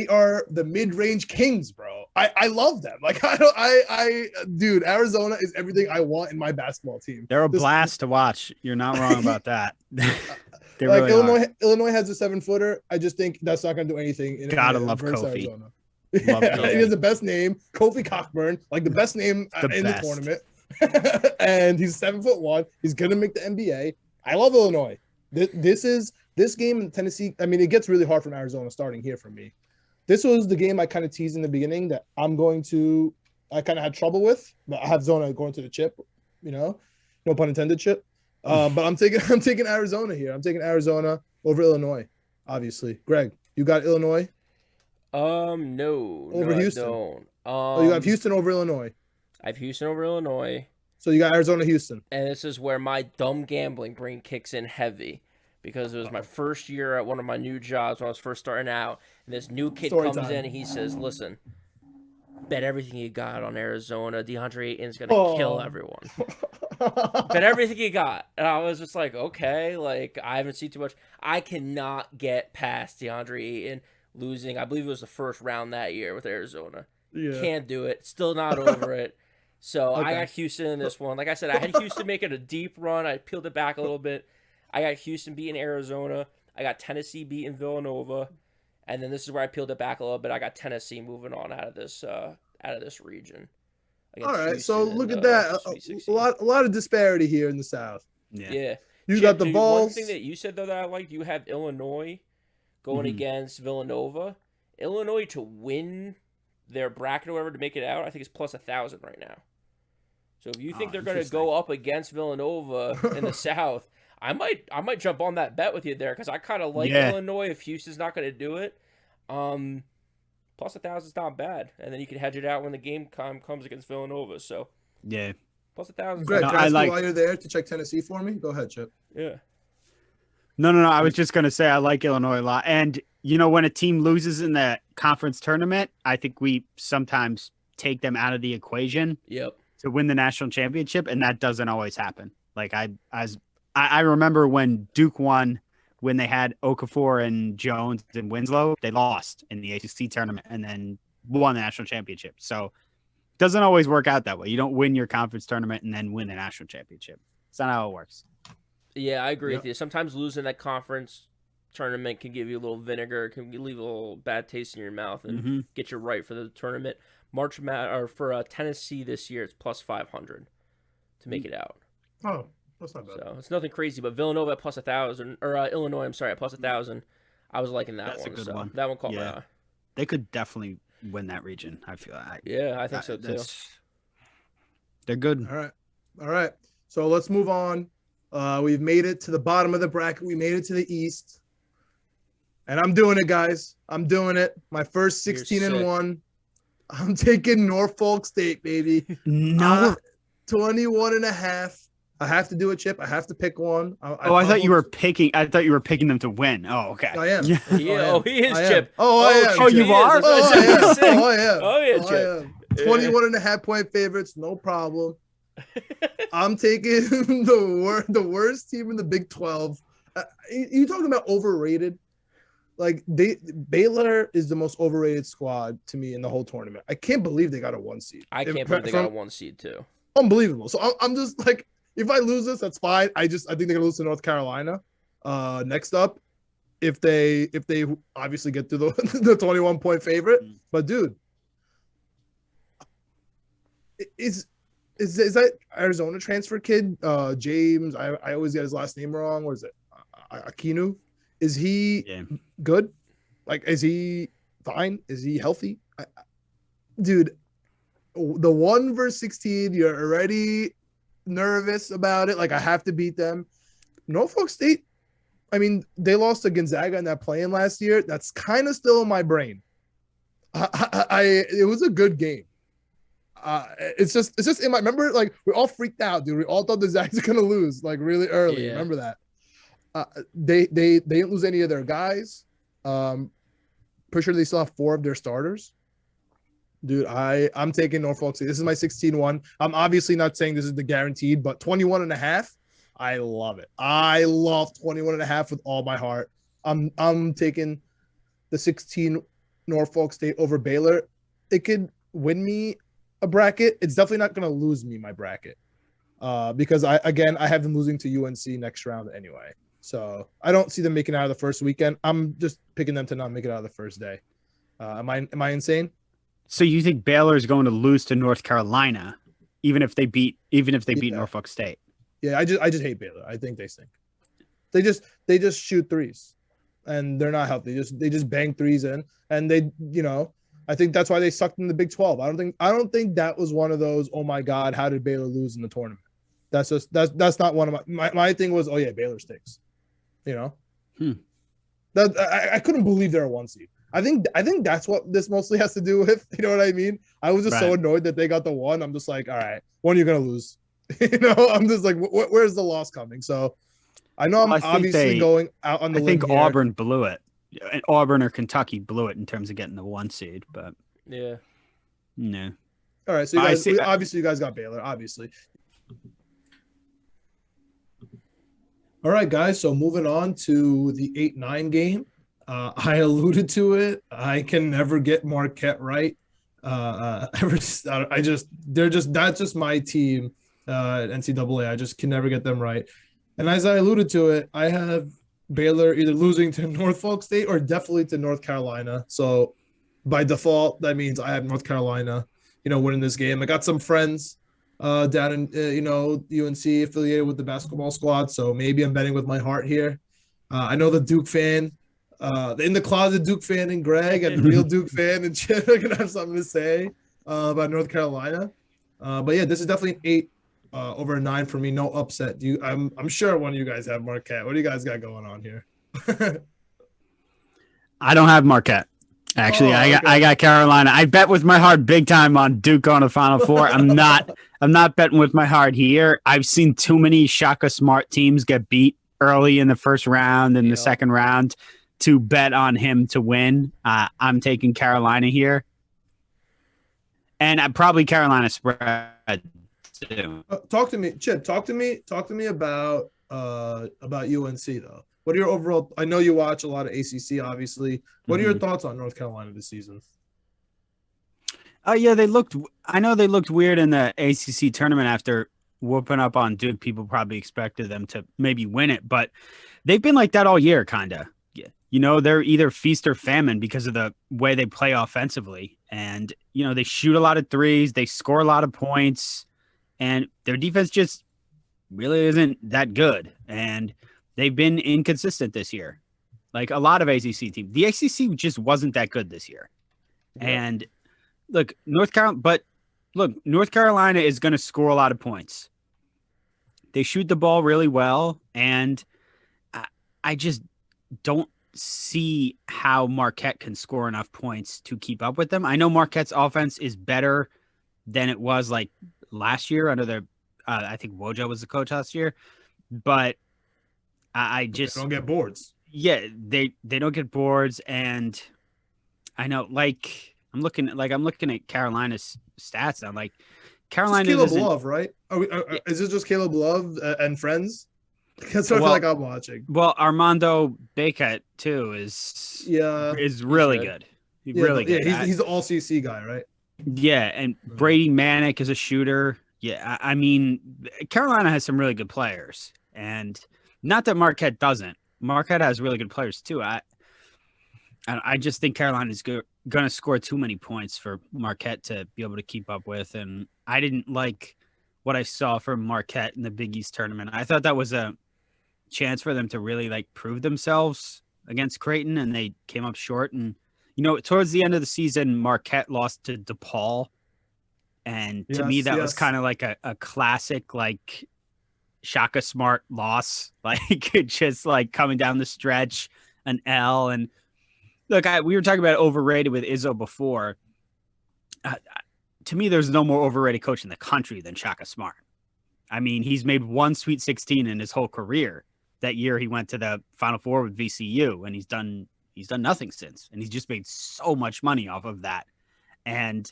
are the mid-range kings, bro. I love them. Like dude, Arizona is everything I want in my basketball team. They're a blast to watch. You're not wrong about that. Like really Illinois has a 7-footer. I just think that's not going to do anything. Gotta love Kofi. Arizona. He has the best name, Kofi Cockburn, like the best name in the tournament. And he's 7'1". He's gonna make the NBA. I love Illinois. This game in Tennessee. I mean, it gets really hard from Arizona starting here for me. This was the game I kind of teased in the beginning that I'm going to I kind of had trouble with, but I have Zona going to the chip, no pun intended, chip. But I'm taking Arizona here. I'm taking Arizona over Illinois, obviously. Greg, you got Illinois? No, Over Houston. I don't. You got Houston over Illinois. I have Houston over Illinois. So you got Arizona, Houston. And this is where my dumb gambling brain kicks in heavy, because it was my first year at one of my new jobs when I was first starting out, and this new kid comes in and he says, "Listen, bet everything you got on Arizona. DeAndre Ayton's gonna kill everyone. Bet everything you got." And I was just like, okay, like I haven't seen too much. I cannot get past DeAndre Ayton losing. I believe it was the first round that year with Arizona. Yeah. Can't do it. Still not over it. So Okay. I got Houston in this one. Like I said, I had Houston making a deep run. I peeled it back a little bit. I got Houston beating Arizona. I got Tennessee beating Villanova. And then this is where I peeled it back a little bit. I got Tennessee moving on out of this region. All right, so look at that. A lot of disparity here in the South. Yeah. You Chip, got the balls. One thing that you said, though, that I liked, you have Illinois going against Villanova. Illinois to win their bracket or whatever to make it out, I think it's plus 1,000 right now. So if you think they're going to go up against Villanova in the South, I might jump on that bet with you there, because I kind of like Illinois if Houston's not going to do it. Plus 1,000 is not bad, and then you can hedge it out when the game comes against Villanova. So plus 1,000. Greg, can I ask you while you're there to check Tennessee for me? Go ahead, Chip. Yeah. No. I was just going to say I like Illinois a lot. And, when a team loses in the conference tournament, I think we sometimes take them out of the equation to win the national championship, and that doesn't always happen. Like, I remember when Duke won, when they had Okafor and Jones and Winslow, they lost in the ACC tournament and then won the national championship. So it doesn't always work out that way. You don't win your conference tournament and then win the national championship. It's not how it works. Yeah, I agree with you. Sometimes losing that conference tournament can give you a little vinegar, can leave a little bad taste in your mouth and get you right for the tournament. March Madness, or for Tennessee this year, it's plus 500 to make it out. Oh, that's not bad. So it's nothing crazy, but Villanova at plus 1,000, or Illinois, I'm sorry, at plus 1,000. I was liking that That's one. a good So one. that one caught my eye. They could definitely win that region. I feel like. Yeah, I think so too. They're good. All right. So let's move on. We've made it to the bottom of the bracket. We made it to the East. And I'm doing it, guys. I'm doing it. My first 16-1. I'm taking Norfolk State, baby. No. 21.5. I have to do a chip. I have to pick one. I thought you were picking. I thought you were picking them to win. Oh, okay. I am. Yeah. He is Chip. I am. Oh, you are? I am. Oh, yeah, Chip. 21.5 point favorites, no problem. I'm taking the worst team in the Big 12. You talking about overrated? Like Baylor is the most overrated squad to me in the whole tournament. I can't believe they got a 1 seed. I can't believe they got a 1 seed too. Unbelievable. So I'm just like, if I lose this, that's fine. I think they're gonna lose to North Carolina. Next up, if they obviously get to the 21 point favorite. But dude, is that Arizona transfer kid? James, I always get his last name wrong. What is it? Akinu? Is he good? Like, is he fine? Is he healthy? Dude, the 1 versus 16, you're already nervous about it. Like, I have to beat them. Norfolk State, I mean, they lost to Gonzaga in that play-in last year. That's kind of still in my brain. It was a good game. It's just in my, remember, like, we all freaked out, dude. We all thought the Zags are gonna lose like really early. Remember that? They didn't lose any of their guys. Pretty sure they still have 4 of their starters. Dude, I'm taking Norfolk State. This is my 16-1. I'm obviously not saying this is the guaranteed, but 21.5, I love it. I love 21.5 with all my heart. I'm taking the 16 Norfolk State over Baylor. It could win me a bracket. It's definitely not going to lose me my bracket because I have them losing to UNC next round anyway. So I don't see them making it out of the first weekend. I'm just picking them to not make it out of the first day. Am I insane? So you think Baylor is going to lose to North Carolina, even if they beat Norfolk State? Yeah, I just hate Baylor. I think they stink. They just shoot threes, and they're not healthy. They just bang threes in, and they I think that's why they sucked in the Big 12. I don't think that was one of those, oh my God, how did Baylor lose in the tournament? That's not one of my thing was, oh yeah, Baylor stinks. You know? That I couldn't believe they're a 1 seed. I think that's what this mostly has to do with. You know what I mean? I was just so annoyed that they got the 1. I'm just like, all right, one you're gonna lose. You know, I'm just like, where's the loss coming? So I know I'm obviously going out on the limb here. Auburn blew it. Auburn or Kentucky blew it in terms of getting the 1 seed, but yeah, no. All right, so obviously you guys got Baylor, obviously. All right, guys. So moving on to the 8-9 game. I alluded to it. I can never get Marquette right. That's just my team. NCAA. I just can never get them right. And as I alluded to it, I have Baylor either losing to Norfolk State or definitely to North Carolina. So by default, that means I have North Carolina, winning this game. I got some friends down in, UNC affiliated with the basketball squad. So maybe I'm betting with my heart here. I know the Duke fan, in the closet Duke fan and Greg and the real Duke fan and Chip are going to have something to say about North Carolina. But yeah, this is definitely an 8 over a 9 for me. No upset. I'm sure one of you guys have Marquette. What do you guys got going on here? I don't have Marquette. Actually, I got Carolina. I bet with my heart big time on Duke on the Final Four. I'm not betting with my heart here. I've seen too many Shaka Smart teams get beat early in the first round and the second round to bet on him to win. I'm taking Carolina here, and probably Carolina spread too. Talk to me, Chip. Talk to me about UNC though. What are your overall? I know you watch a lot of ACC, obviously. What are your thoughts on North Carolina this season? Yeah, I know they looked weird in the ACC tournament after whooping up on Duke. People probably expected them to maybe win it, but they've been like that all year, kind of. Yeah. They're either feast or famine because of the way they play offensively, and they shoot a lot of threes, they score a lot of points, and their defense just really isn't that good. And they've been inconsistent this year, like a lot of ACC teams. The ACC just wasn't that good this year. Yeah. And look, North Carolina is going to score a lot of points. They shoot the ball really well, and I just don't see how Marquette can score enough points to keep up with them. I know Marquette's offense is better than it was like last year under their I think Woj was the coach last year, but I just they don't get boards. Yeah, they don't get boards, and I know I'm looking at Carolina's stats. I'm like, Carolina Caleb Love, right? Is it just Caleb Love and friends? That's what I feel like I'm watching. Well, Armando Bacot too is really good. Really good. He's the all CC guy, right? Yeah, and Brady Manick is a shooter. Yeah, I mean, Carolina has some really good players, and not that Marquette doesn't. Marquette has really good players too. I just think Carolina is going to score too many points for Marquette to be able to keep up with, and I didn't like what I saw from Marquette in the Big East tournament. I thought that was a chance for them to really prove themselves against Creighton, and they came up short. And towards the end of the season, Marquette lost to DePaul, and to me that was kind of like a classic Shaka Smart loss, just coming down the stretch, an L. And look, we were talking about overrated with Izzo before. To me, there's no more overrated coach in the country than Shaka Smart. I mean, he's made one Sweet 16 in his whole career. That year he went to the Final Four with VCU, and he's done nothing since. And he's just made so much money off of that. And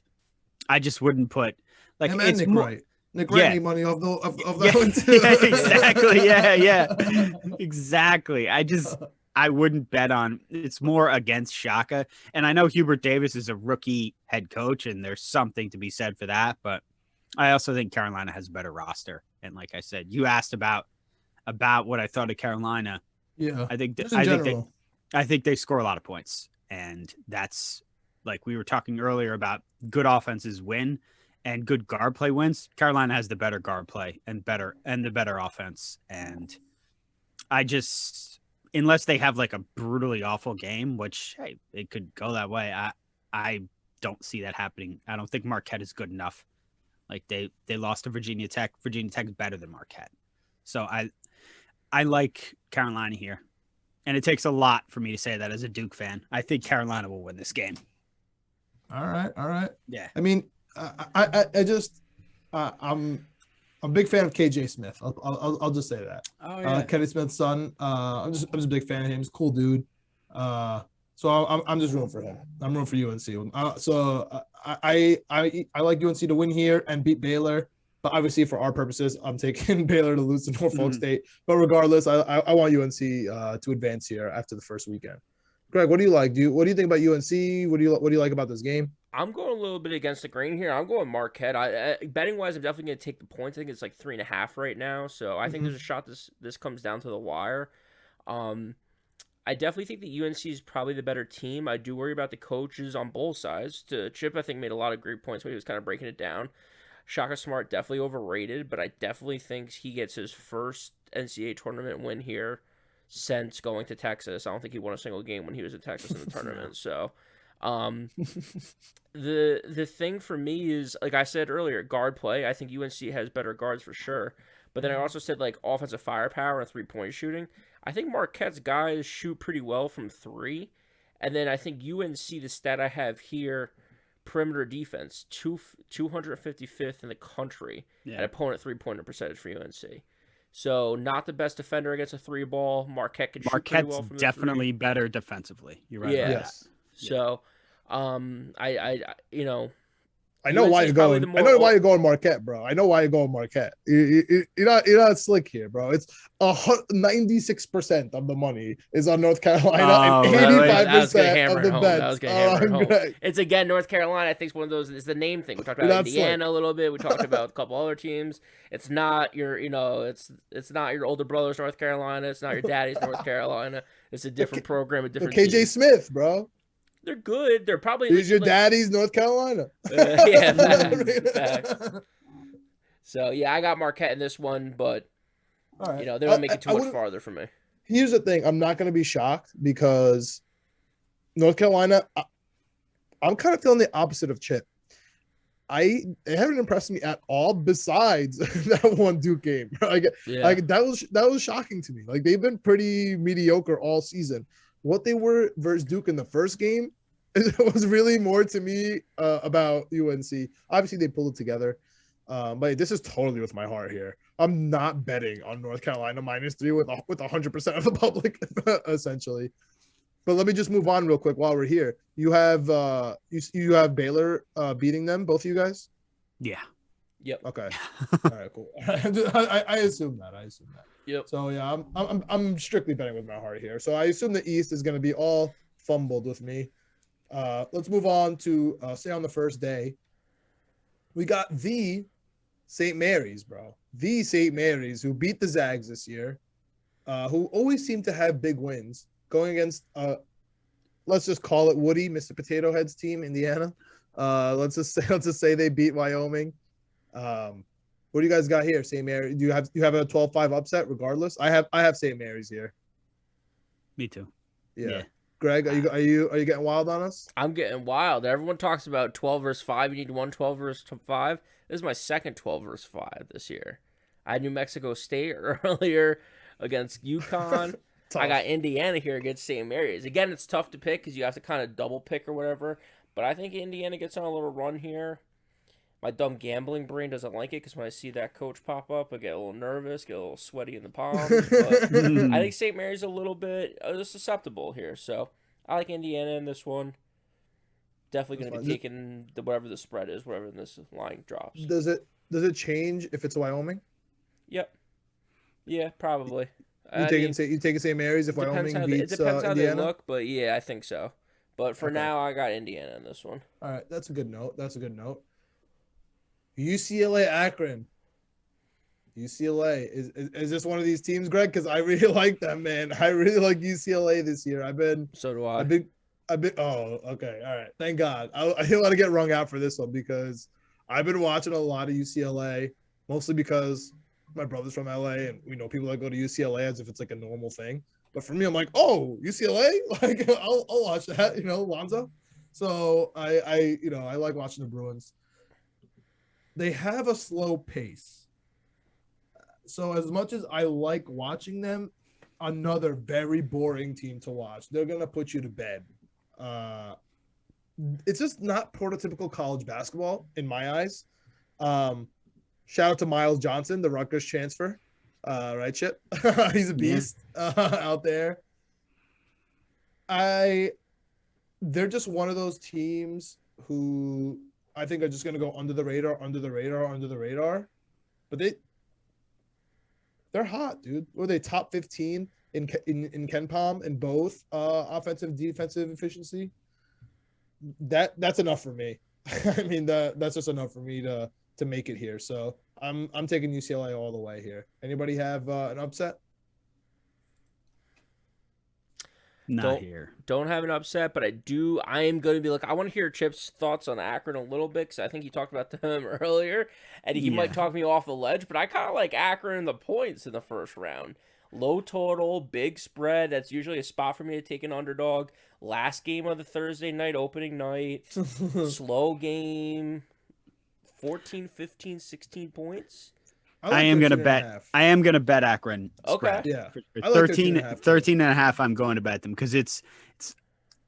I just wouldn't put it's Nick Wright. Nick Wright made money off that one too. Yeah, exactly. Yeah. Exactly. I wouldn't bet on. It's more against Shaka. And I know Hubert Davis is a rookie head coach, and there's something to be said for that. But I also think Carolina has a better roster. And like I said, you asked about what I thought of Carolina. Yeah, I think they score a lot of points, and that's like we were talking earlier about good offenses win and good guard play wins. Carolina has the better guard play and the better offense. And I just, unless they have a brutally awful game, which, hey, it could go that way. I don't see that happening. I don't think Marquette is good enough. Like they lost to Virginia Tech. Virginia Tech is better than Marquette. So I like Carolina here. And it takes a lot for me to say that as a Duke fan. I think Carolina will win this game. All right. Yeah. I mean, I'm a big fan of KJ Smith. I'll just say that. Oh yeah. Kenny Smith's son. I'm just a big fan of him. He's a cool dude. So I'm just rooting for him. I'm rooting for UNC. So I like UNC to win here and beat Baylor. But obviously, for our purposes, I'm taking Baylor to lose to Norfolk State. But regardless, I want UNC to advance here after the first weekend. Greg, what do you like? What do you think about UNC? What do you like about this game? I'm going a little bit against the grain here. I'm going Marquette. Betting wise, I'm definitely going to take the points. I think it's like 3.5 right now. So I think there's a shot this comes down to the wire. I definitely think that UNC is probably the better team. I do worry about the coaches on both sides. Chip, I think, made a lot of great points when he was kind of breaking it down. Shaka Smart definitely overrated, but I definitely think he gets his first NCAA tournament win here since going to Texas. I don't think he won a single game when he was at Texas in the tournament. So the thing for me is, like I said earlier, guard play. I think UNC has better guards for sure. But then I also said like offensive firepower and three-point shooting. I think Marquette's guys shoot pretty well from three. And then I think UNC, the stat I have here, perimeter defense, 255th in the country at opponent three-pointer percentage for UNC. So not the best defender against a three ball. Marquette can shoot pretty well from the definitely three. better defensively. You're right. Yeah. Yes. So, I know why you're going. I know why you're going Marquette, bro. I know why you're going Marquette. You're not slick here, bro. It's 96% of the money is on North Carolina and 85% of the bets. It's again North Carolina. I think it's one of those. It's the name thing. We talked about Indiana a little bit. We talked about a couple other teams. It's not your, it's not your older brother's North Carolina. It's not your daddy's North Carolina. It's a different program, a different. KJ team. Smith, bro. They're good. They're probably. He's your daddy's North Carolina. Yeah, facts. So yeah, I got Marquette in this one, but they don't make it too much farther for me. Here's the thing: I'm not going to be shocked because North Carolina. I'm kind of feeling the opposite of Chip. They haven't impressed me at all. Besides that one Duke game, like that was shocking to me. Like they've been pretty mediocre all season. What they were versus Duke in the first game was really more to me about UNC. Obviously, they pulled it together, but this is totally with my heart here. I'm not betting on North Carolina -3 with 100% of the public, essentially. But let me just move on real quick while we're here. You have you have Baylor beating them, both of you guys? Yeah. Yep. Okay. All right. Cool. I assume that. Yep. So yeah, I'm strictly betting with my heart here. So I assume the East is going to be all fumbled with me. Let's move on to say on the first day. We got the St. Mary's, bro. The St. Mary's who beat the Zags this year, who always seem to have big wins going against let's just call it Woody, Mr. Potato Head's team, Indiana. Let's just say they beat Wyoming. What do you guys got here? St. Mary? Do you have a 12-5 upset regardless? I have St. Mary's here. Me too. Yeah. Greg, are you getting wild on us? I'm getting wild. Everyone talks about 12 versus 5. You need one 12 versus 5. This is my second 12 versus 5 this year. I had New Mexico State earlier against UConn. I got Indiana here against St. Mary's. Again, it's tough to pick because you have to kind of double pick or whatever. But I think Indiana gets on a little run here. My dumb gambling brain doesn't like it because when I see that coach pop up, I get a little nervous, get a little sweaty in the palms. But I think St. Mary's a little bit susceptible here. So I like Indiana in this one. Definitely going to be taking whatever the spread is, wherever this line drops. Does it change if it's Wyoming? Yep. Yeah, probably. You taking St. Mary's if Wyoming beats It depends how Indiana? they look, but yeah, I think so. But for now, I got Indiana in this one. All right, that's a good note. UCLA Akron. UCLA is this one of these teams, Greg? Because I really like them, man. I really like UCLA this year. So do I. Oh, okay, all right. Thank God. I didn't want to get wrung out for this one because I've been watching a lot of UCLA, mostly because my brother's from LA and we know people that go to UCLA as if it's like a normal thing. But for me, I'm like, oh, UCLA? Like, I'll watch that, Lonzo. So I like watching the Bruins. They have a slow pace. So as much as I like watching them, another very boring team to watch. They're gonna put you to bed. It's just not prototypical college basketball in my eyes. Shout out to Miles Johnson, the Rutgers transfer. Right, Chip? He's a beast out there. They're just one of those teams who I think are just going to go under the radar. But they're hot, dude. Were they top 15 in KenPom in both offensive and defensive efficiency? That's enough for me. I mean, that's just enough for me to make it here. So I'm taking UCLA all the way here. Anybody have an upset? Don't have an upset, but I am going to be like, I want to hear Chip's thoughts on Akron a little bit, because I think he talked about them earlier, and he might talk me off the ledge, but I kind of like Akron in the points in the first round. Low total, big spread. That's usually a spot for me to take an underdog. Last game of the Thursday night, opening night. Slow game. 14, 15, 16 points. I am going to bet Akron spread. Okay. Yeah. For 13 and a half, I'm going to bet them, because it's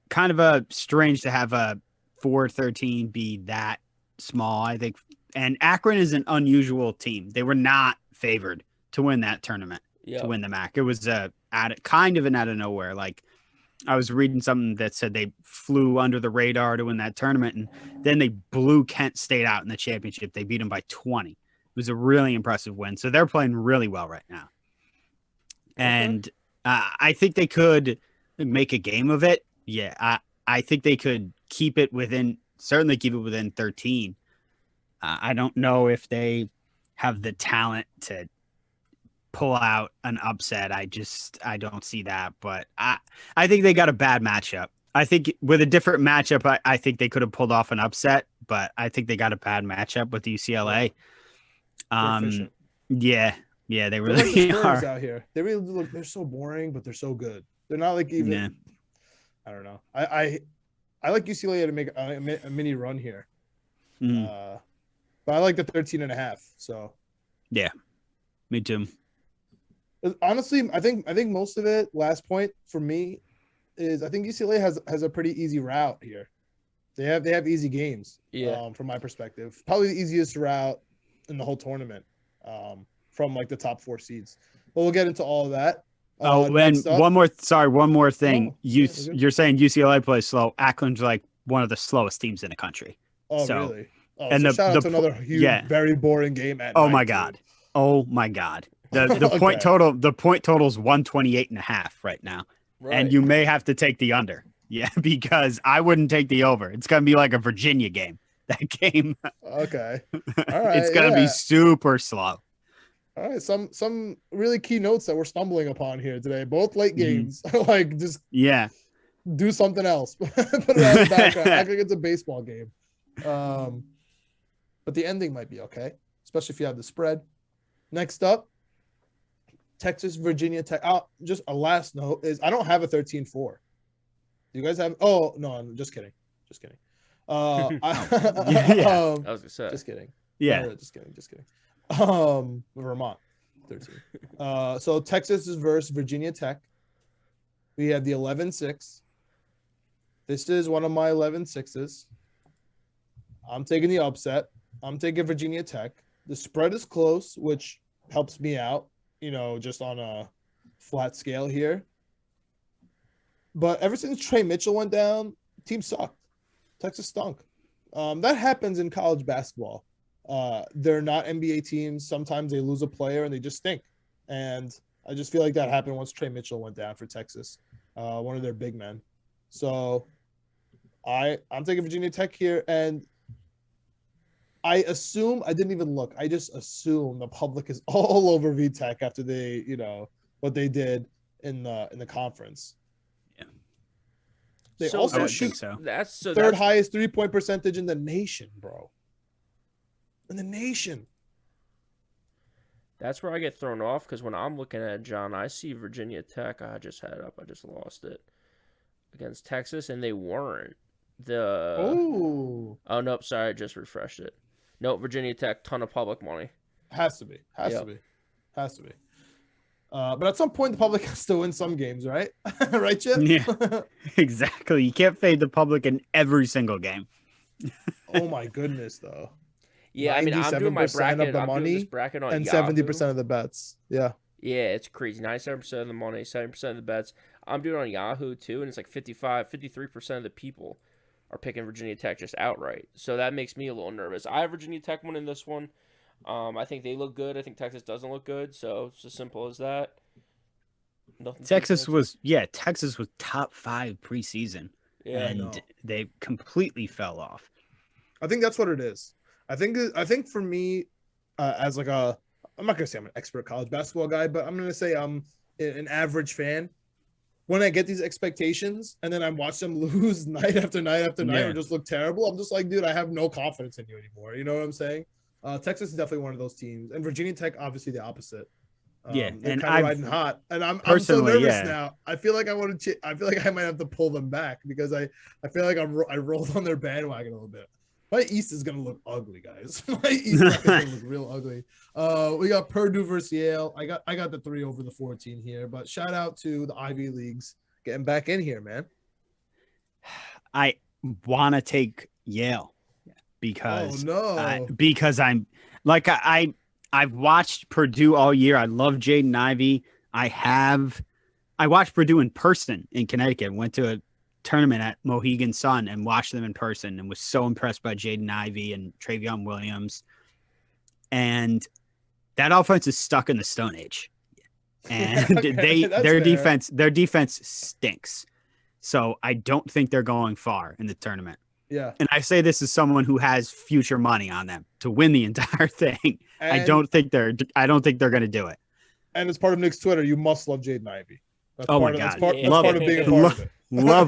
kind of a strange to have a 4-13 be that small, I think. And Akron is an unusual team. They were not favored to win that tournament, to win the MAC. It was kind of an out of nowhere. Like, I was reading something that said they flew under the radar to win that tournament, and then they blew Kent State out in the championship. They beat them by 20. It was a really impressive win. So they're playing really well right now. And I think they could make a game of it. Yeah, I think they could certainly keep it within 13. I don't know if they have the talent to pull out an upset. I don't see that. But I think they got a bad matchup. I think with a different matchup, I think they could have pulled off an upset. But I think they got a bad matchup with UCLA. Yeah, they really are out here. They really look. They're so boring, but they're so good. They're not like even. Yeah. I don't know. I like UCLA to make a mini run here. But I like the 13 and a half. So. Yeah, me too. Honestly, I think most of it. Last point for me is I think UCLA has a pretty easy route here. They have easy games. Yeah. From my perspective, probably the easiest route in the whole tournament, from like the top 4 seeds. But we'll get into all of that. And one more thing. You're saying UCLA plays slow. Akron's like one of the slowest teams in the country. Oh, really? Oh, and shout out to another huge, very boring game at night, my God. Oh my God. The point total, the point total is 128.5 right now. Right. And you may have to take the under. Yeah, because I wouldn't take the over. It's going to be like a Virginia game. That game. Okay. All right. It's going to be super slow. All right. Some really key notes that we're stumbling upon here today. Both late games. Like, just do something else. Put it on the background. Act like it's a baseball game. But the ending might be okay, especially if you have the spread. Next up, Texas, Virginia Tech. Just a last note is I don't have a 13-4. Do you guys have? Oh, no, I'm just kidding. I was gonna say. Just kidding. Yeah. No, just kidding. Vermont, 13. So Texas is versus Virginia Tech. We have the 11-6. This is one of my 11-6s. I'm taking the upset. I'm taking Virginia Tech. The spread is close, which helps me out, just on a flat scale here. But ever since Trey Mitchell went down, team sucked. Texas stunk. That happens in college basketball. They're not NBA teams. Sometimes they lose a player and they just stink. And I just feel like that happened once Trey Mitchell went down for Texas, one of their big men. So I'm taking Virginia Tech here. And I assume, I didn't even look. I just assume the public is all over VTech after they, what they did in the conference. Yeah. They also shoot that's third highest 3-point percentage in the nation, bro. In the nation. That's where I get thrown off, because when I'm looking at John, I see Virginia Tech. I just had it up. I just lost it against Texas, and they weren't. Oh, Nope, sorry, I just refreshed it. Nope, Virginia Tech, ton of public money. has to be. Yep. Has to be. But at some point, the public has to win some games, right? Right, Chip? Yeah, exactly. You can't fade the public in every single game. Oh my goodness, though. Yeah, I mean, I'm doing my 97% bracket. of the I'm doing this money bracket on and Yahoo. 70% of the bets. Yeah. Yeah, it's crazy. 97% of the money, 70% of the bets. I'm doing it on Yahoo too, and it's like 53% of the people are picking Virginia Tech just outright. So that makes me a little nervous. I have Virginia Tech winning this one. I think they look good. I think Texas doesn't look good. So it's as simple as that. Nothing. Texas was top 5 preseason, and they completely fell off. I think that's what it is. I think for me, as like I'm not gonna say I'm an expert college basketball guy, but I'm gonna say I'm an average fan. When I get these expectations and then I watch them lose night after night after night or just look terrible, I'm just like, dude, I have no confidence in you anymore. You know what I'm saying? Texas is definitely one of those teams, and Virginia Tech obviously the opposite. They're and kind of riding hot, and I'm so nervous now. I feel like I feel like I might have to pull them back because I feel like I rolled on their bandwagon a little bit. My East is gonna look ugly, guys. My East is gonna look real ugly. We got Purdue versus Yale. I got the 3 over the 14 here, but shout out to the Ivy Leagues getting back in here, man. I want to take Yale because I'm like I've watched Purdue all year. I love Jaden Ivey. I watched Purdue in person in Connecticut. Went to a tournament at Mohegan Sun and watched them in person and was so impressed by Jaden Ivey and Travion Williams. And that offense is stuck in the Stone Age. And their defense stinks. So I don't think they're going far in the tournament. Yeah. And I say this as someone who has future money on them to win the entire thing. I don't think they're going to do it. And as part of Nick's Twitter, you must love Jaden Ivey. God. That's part of being a part of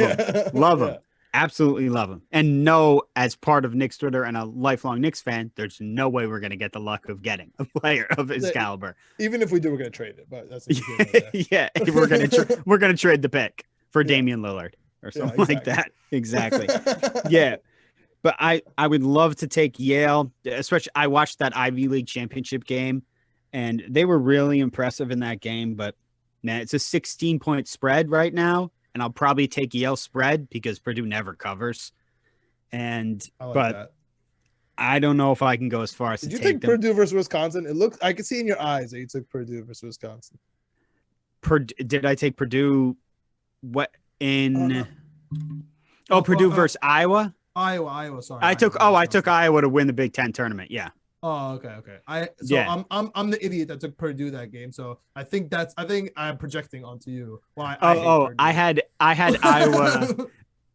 it. Love him. Absolutely love him. And know, as part of Knicks Twitter and a lifelong Knicks fan, there's no way we're going to get the luck of getting a player of his caliber. Even if we do, we're going to trade it. But that's yeah, we're going to trade the pick for Damian Lillard or something like that. Exactly. Yeah. But I would love to take Yale, especially I watched that Ivy League championship game, and they were really impressive in that game. But man, it's a 16-point spread right now. And I'll probably take Yale spread because Purdue never covers. But I don't know if I can go as far as to take them. Did you take Purdue versus Wisconsin? I could see in your eyes that you took Purdue versus Wisconsin. Did I take Purdue? What in? Purdue versus Iowa. Iowa. Sorry. I took Iowa to win the Big Ten tournament. Yeah. Oh, okay. I'm the idiot that took Purdue that game. So I think I'm projecting onto you. Well, I had Iowa.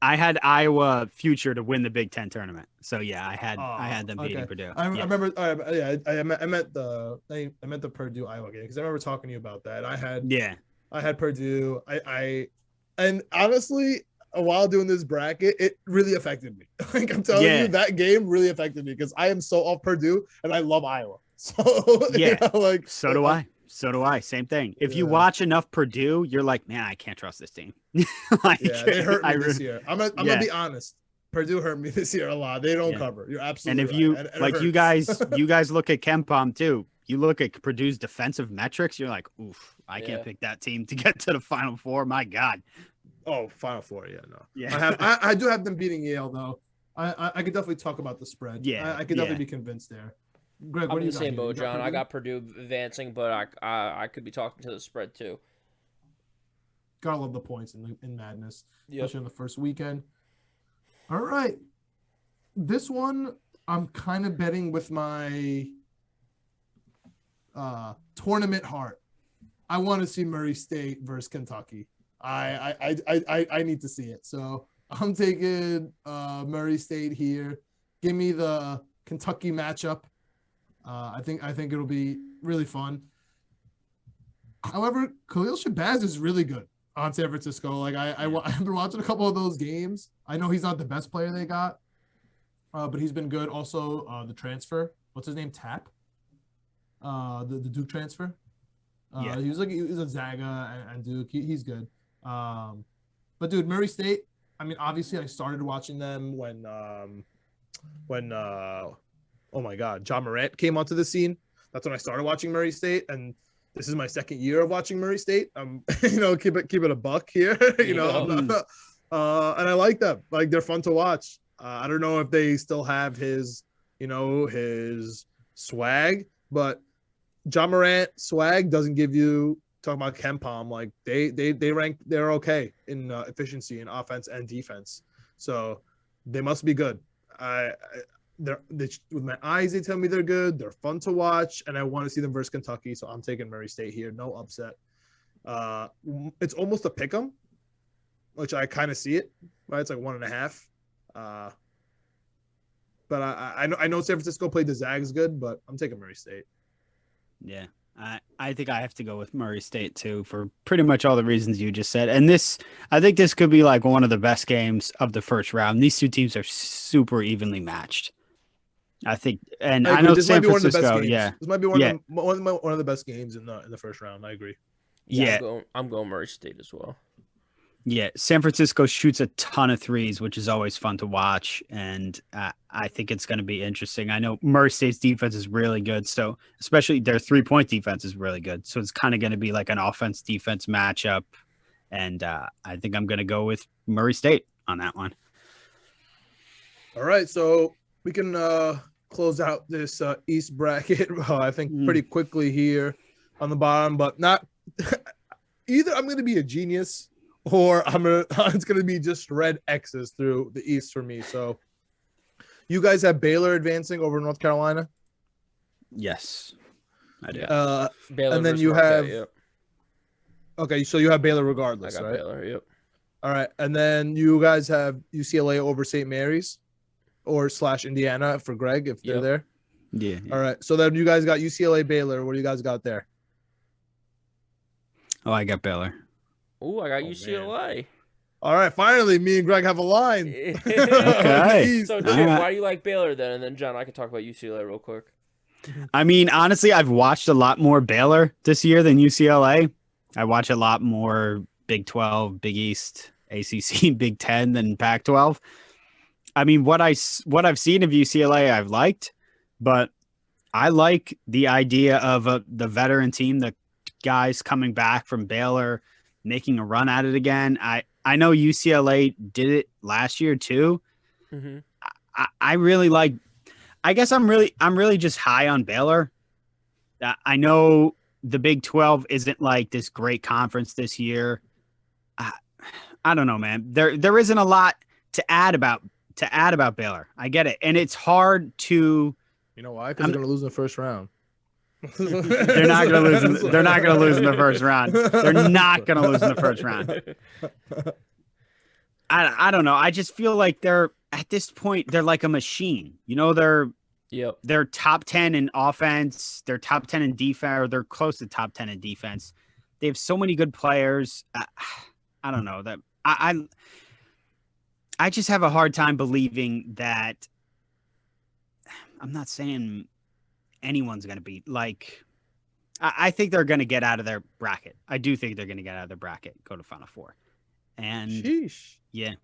I had Iowa future to win the Big Ten tournament. So yeah, I had them beating Purdue. I remember. I meant the Purdue Iowa game because I remember talking to you about that. I had Purdue. And honestly, while doing this bracket, it really affected me. Like I'm telling you, that game really affected me because I am so off Purdue and I love Iowa. So so do I. So do I. Same thing. If you watch enough Purdue, you're like, man, I can't trust this team. They hurt me this year. I'm gonna be honest. Purdue hurt me this year a lot. They don't cover. You're absolutely right. And if you guys look at KenPom too. You look at Purdue's defensive metrics, you're like, oof, I can't pick that team to get to the Final Four. My God. Oh, Final Four, I do have them beating Yale though. I could definitely talk about the spread. Yeah, I could definitely be convinced there. Greg, I'm in the same boat, John. I got Purdue advancing, but I could be talking to the spread too. Gotta love the points in Madness, especially in the first weekend. All right, this one I'm kind of betting with my tournament heart. I want to see Murray State versus Kentucky. I need to see it. So I'm taking Murray State here. Give me the Kentucky matchup. I think it'll be really fun. However, Khalil Shabazz is really good on San Francisco. Like I've been watching a couple of those games. I know he's not the best player they got, but he's been good. Also, the transfer. What's his name? Tap. The Duke transfer. He was a Zaga and Duke. He's good. But dude, Murray State, I mean, obviously, I started watching them when oh my God, John Morant came onto the scene. That's when I started watching Murray State, and this is my second year of watching Murray State. Keep it a buck here. And I like them. Like, they're fun to watch. I don't know if they still have his swag, but John Morant swag doesn't give you, talking about KenPom, like they're okay in efficiency in offense and defense. So they must be good. With my eyes, they tell me they're good. They're fun to watch, and I want to see them versus Kentucky. So I'm taking Murray State here. No upset. It's almost a pick 'em, which I kind of see it. Right, it's like 1.5. But I know San Francisco played the Zags good, but I'm taking Murray State. Yeah, I think I have to go with Murray State too for pretty much all the reasons you just said. And I think this could be like one of the best games of the first round. These two teams are super evenly matched. I think, and I know San Francisco. Yeah, this might be one of the best games in the first round. I agree. Yeah, I'm going Murray State as well. Yeah, San Francisco shoots a ton of threes, which is always fun to watch, and I think it's going to be interesting. I know Murray State's defense is really good, so especially their 3-point defense is really good. So it's kind of going to be like an offense-defense matchup, and I think I'm going to go with Murray State on that one. All right, so we can close out this East bracket, I think, pretty quickly here on the bottom, but not either. I'm going to be a genius, or it's going to be just red X's through the East for me. So you guys have Baylor advancing over North Carolina? Yes, I do. Baylor, and then you have okay, so you have Baylor regardless, I got right? Baylor, yep. All right, and then you guys have UCLA over St. Mary's or / Indiana for Greg if they're there. Yeah. All right, so then you guys got UCLA Baylor. What do you guys got there? Oh, I got Baylor. Oh, I got UCLA. Man. All right, finally, me and Greg have a line. Okay. So, Chip, why do you like Baylor then? And then, John, I can talk about UCLA real quick. I mean, honestly, I've watched a lot more Baylor this year than UCLA. I watch a lot more Big 12, Big East, ACC, Big 10 than Pac-12. I mean, what I've seen of UCLA, I've liked, but I like the idea of the veteran team, the guys coming back from Baylor, making a run at it again. I know UCLA did it last year too. Mm-hmm. I really like. I guess I'm really just high on Baylor. I know the Big 12 isn't like this great conference this year. I don't know, man. There isn't a lot to add about Baylor. I get it, and it's hard to. You know why? Because they're going to lose in the first round. They're not going to lose. They're not going to lose in the first round. They're not going to lose in the first round. I don't know. I just feel like they're at this point. They're like a machine. You know, they're top 10 in offense. They're top 10 in defense, or they're close to top 10 in defense. They have so many good players. I don't know that. I just have a hard time believing that. I'm not saying anyone's going to be like. I think they're going to get out of their bracket. I do think they're going to get out of their bracket, go to Final Four. And sheesh. Yeah.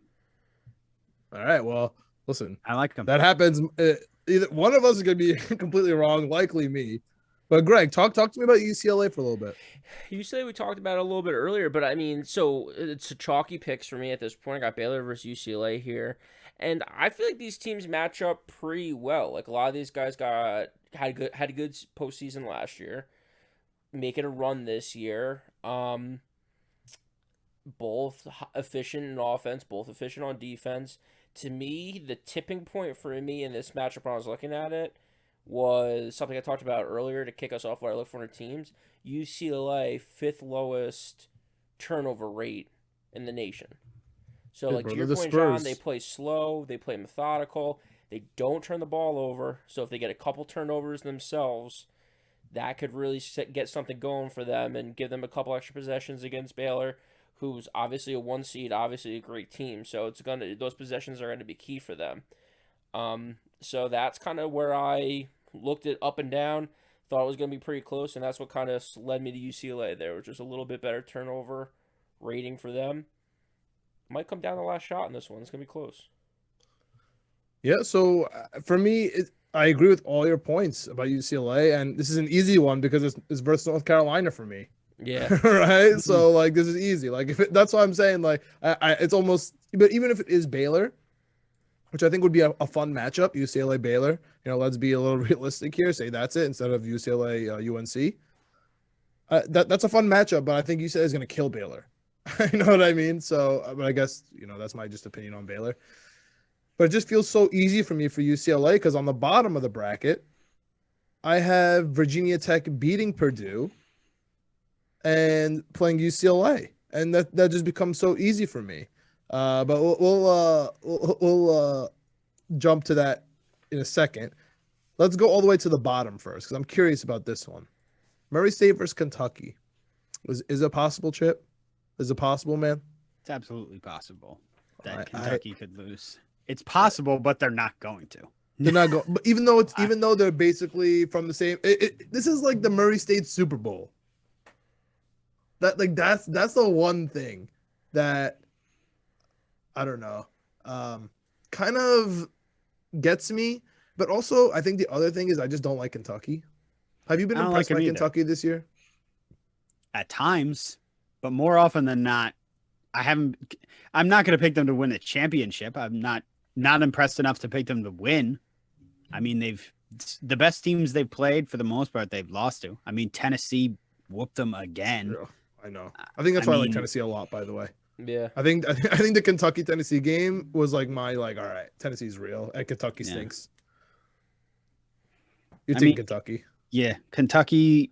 All right. Well, listen. I like them. That happens. Either one of us is going to be completely wrong, likely me. But Greg, talk to me about UCLA for a little bit. UCLA we talked about it a little bit earlier, but I mean, so it's a chalky picks for me at this point. I got Baylor versus UCLA here, and I feel like these teams match up pretty well. Like a lot of these guys had a good postseason last year, making a run this year. Both efficient in offense, both efficient on defense. To me, the tipping point for me in this matchup when I was looking at it was something I talked about earlier to kick us off what I look for in teams. UCLA, 5th lowest turnover rate in the nation. So, like to your point, John, they play slow, they play methodical, they don't turn the ball over. So if they get a couple turnovers themselves, that could really get something going for them and give them a couple extra possessions against Baylor, who's obviously a 1 seed, obviously a great team. So those possessions are going to be key for them. So that's kind of where I looked at up and down, thought it was going to be pretty close, and that's what kind of led me to UCLA there, which is a little bit better turnover rating for them. Might come down the last shot in this one. It's gonna be close. Yeah, so for me, I agree with all your points about UCLA, and this is an easy one because it's versus North Carolina for me. Yeah. Right. So like this is easy. Like that's why I'm saying like it's almost. But even if it is Baylor, which I think would be a fun matchup, UCLA Baylor. Let's be a little realistic here. Say that's it instead of UCLA UNC. That's a fun matchup, but I think UCLA is going to kill Baylor. You know what I mean? So, but I guess that's my just opinion on Baylor. But it just feels so easy for me for UCLA because on the bottom of the bracket, I have Virginia Tech beating Purdue and playing UCLA, and that just becomes so easy for me. But we'll jump to that in a second. Let's go all the way to the bottom first because I'm curious about this one. Murray State versus Kentucky. Is it possible, Chip? Is it possible, man? It's absolutely possible that Kentucky could lose. It's possible, but they're not going to. They're not going. But even though they're basically from the same. This is like the Murray State Super Bowl. That's the one thing that I don't know, kind of gets me. But also, I think the other thing is I just don't like Kentucky. Have you been impressed by Kentucky this year? At times, but more often than not, I'm not going to pick them to win a championship. I'm not impressed enough to pick them to win. I mean, the best teams they've played for the most part, they've lost to. I mean, Tennessee whooped them again. Yeah, I know. I think that's why I like Tennessee a lot, by the way. Yeah. I think the Kentucky-Tennessee game was like all right, Tennessee's real and Kentucky stinks. You're taking Kentucky. Yeah, Kentucky.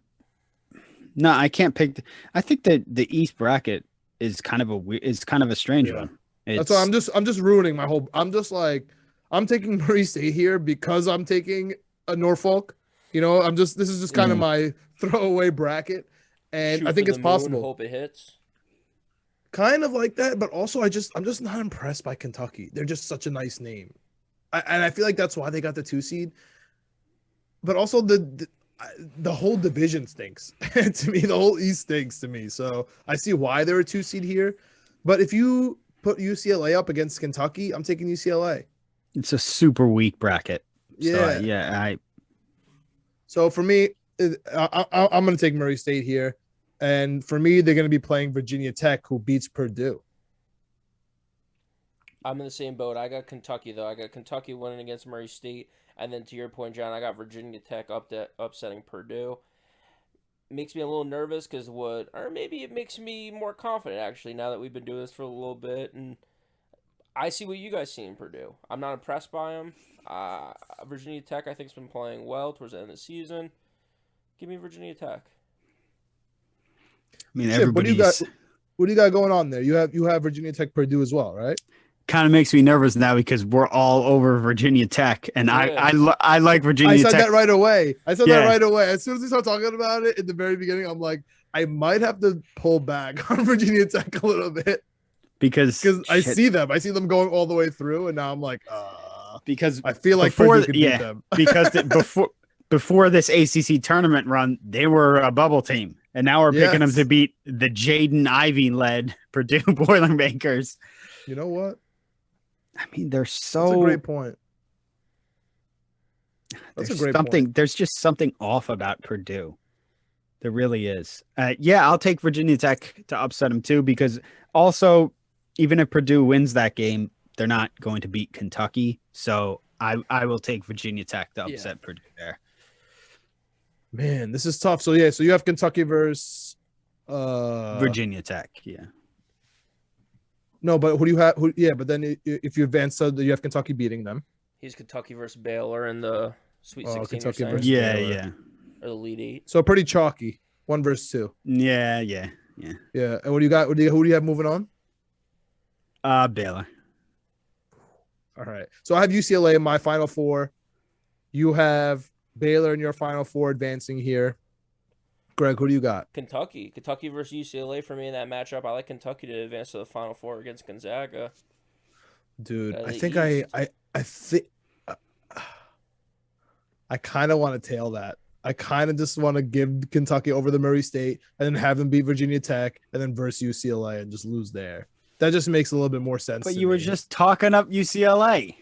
No, I can't pick. I think that the East bracket is kind of a strange one. That's why I'm just ruining my whole. I'm just like I'm taking Murray State here because I'm taking a Norfolk. This is just kind of my throwaway bracket, and Shoot I think it's possible. Hope it hits. Kind of like that, but also I'm just not impressed by Kentucky. They're just such a nice name, and I feel like that's why they got the 2 seed. But also the whole division stinks to me. The whole East stinks to me. So I see why they're a 2 seed here. But if you put UCLA up against Kentucky, I'm taking UCLA. It's a super weak bracket. Yeah. So for me, I'm going to take Murray State here. And for me, they're going to be playing Virginia Tech, who beats Purdue. I'm in the same boat. I got Kentucky, though. I got Kentucky winning against Murray State. And then to your point, John, I got Virginia Tech upsetting Purdue. Makes me a little nervous or maybe it makes me more confident, actually, now that we've been doing this for a little bit. And I see what you guys see in Purdue. I'm not impressed by them. Virginia Tech, I think, has been playing well towards the end of the season. Give me Virginia Tech. I mean, Chip, what do you got going on there? You have Virginia Tech Purdue as well, right? Kind of makes me nervous now because we're all over Virginia Tech, and I like Virginia Tech. I said that right away. As soon as we started talking about it in the very beginning, I'm like, I might have to pull back on Virginia Tech a little bit because I see them going all the way through, and now I'm like, because I feel like Purdue could beat them. Because before this ACC tournament run, they were a bubble team, and now we're picking them to beat the Jaden Ivey-led Purdue Boilermakers. You know what? I mean, that's a great point. That's a great point. There's just something off about Purdue. There really is. I'll take Virginia Tech to upset them too, because also, even if Purdue wins that game, they're not going to beat Kentucky. So I will take Virginia Tech to upset Purdue there. Man, this is tough. So you have Kentucky versus Virginia Tech. Yeah. No, but who do you have? But then if you advance, you have Kentucky beating them. He's Kentucky versus Baylor in the Sweet 16. Kentucky versus Baylor. Or the Elite 8. So pretty chalky. 1 versus 2. Yeah. And what do you got? Who do you have moving on? Baylor. All right. So I have UCLA in my Final Four. You have Baylor in your Final Four advancing here. Greg, who do you got? Kentucky versus UCLA for me in that matchup. I like Kentucky to advance to the Final Four against Gonzaga. Dude, I think I kind of want to tail that. I kind of just want to give Kentucky over the Murray State and then have them beat Virginia Tech and then versus UCLA and just lose there. That just makes a little bit more sense. But to you were me. just talking up UCLA.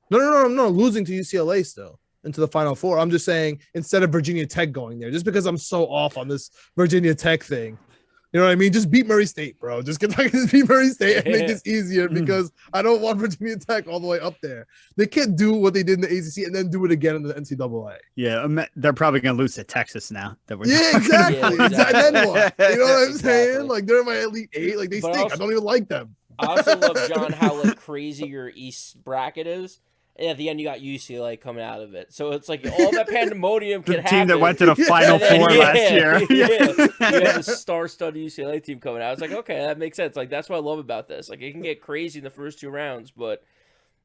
No, losing to UCLA still into the Final Four. I'm just saying instead of Virginia Tech going there, just because I'm so off on this Virginia Tech thing. You know what I mean? Just beat Murray State, bro. Just beat Murray State and make this easier because I don't want Virginia Tech all the way up there. They can't do what they did in the ACC and then do it again in the NCAA. Yeah, they're probably gonna lose to Texas now. Exactly. Yeah, And then what? You know what I'm saying? Exactly. Like they're in my Elite Eight. Like they stink. I don't even like them. I also love, John, how like crazy your East bracket is. And at the end, you got UCLA coming out of it. So it's like all that pandemonium The can team happen. that went to the Final And then, Four last year. Yeah. You have a star-studded UCLA team coming out. It's like, okay, that makes sense. Like, that's what I love about this. Like, it can get crazy in the first 2 rounds, but,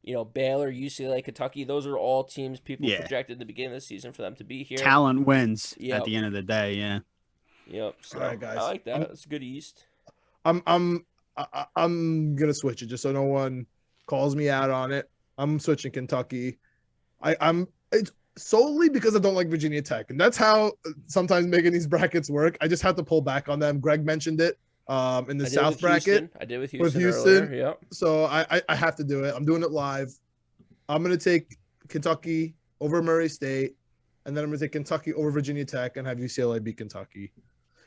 you know, Baylor, UCLA, Kentucky, those are all teams people projected at the beginning of the season for them to be here. Talent wins at the end of the day, yeah. Yep. So, all right, guys. I like that. It's a good East. I'm gonna switch it just so no one calls me out on it. I'm switching Kentucky. It's solely because I don't like Virginia Tech, and that's how sometimes making these brackets work. I just have to pull back on them. Greg mentioned it in the South bracket. I did with Houston. Earlier. Yep. So I have to do it. I'm doing it live. I'm gonna take Kentucky over Murray State, and then I'm gonna take Kentucky over Virginia Tech and have UCLA beat Kentucky.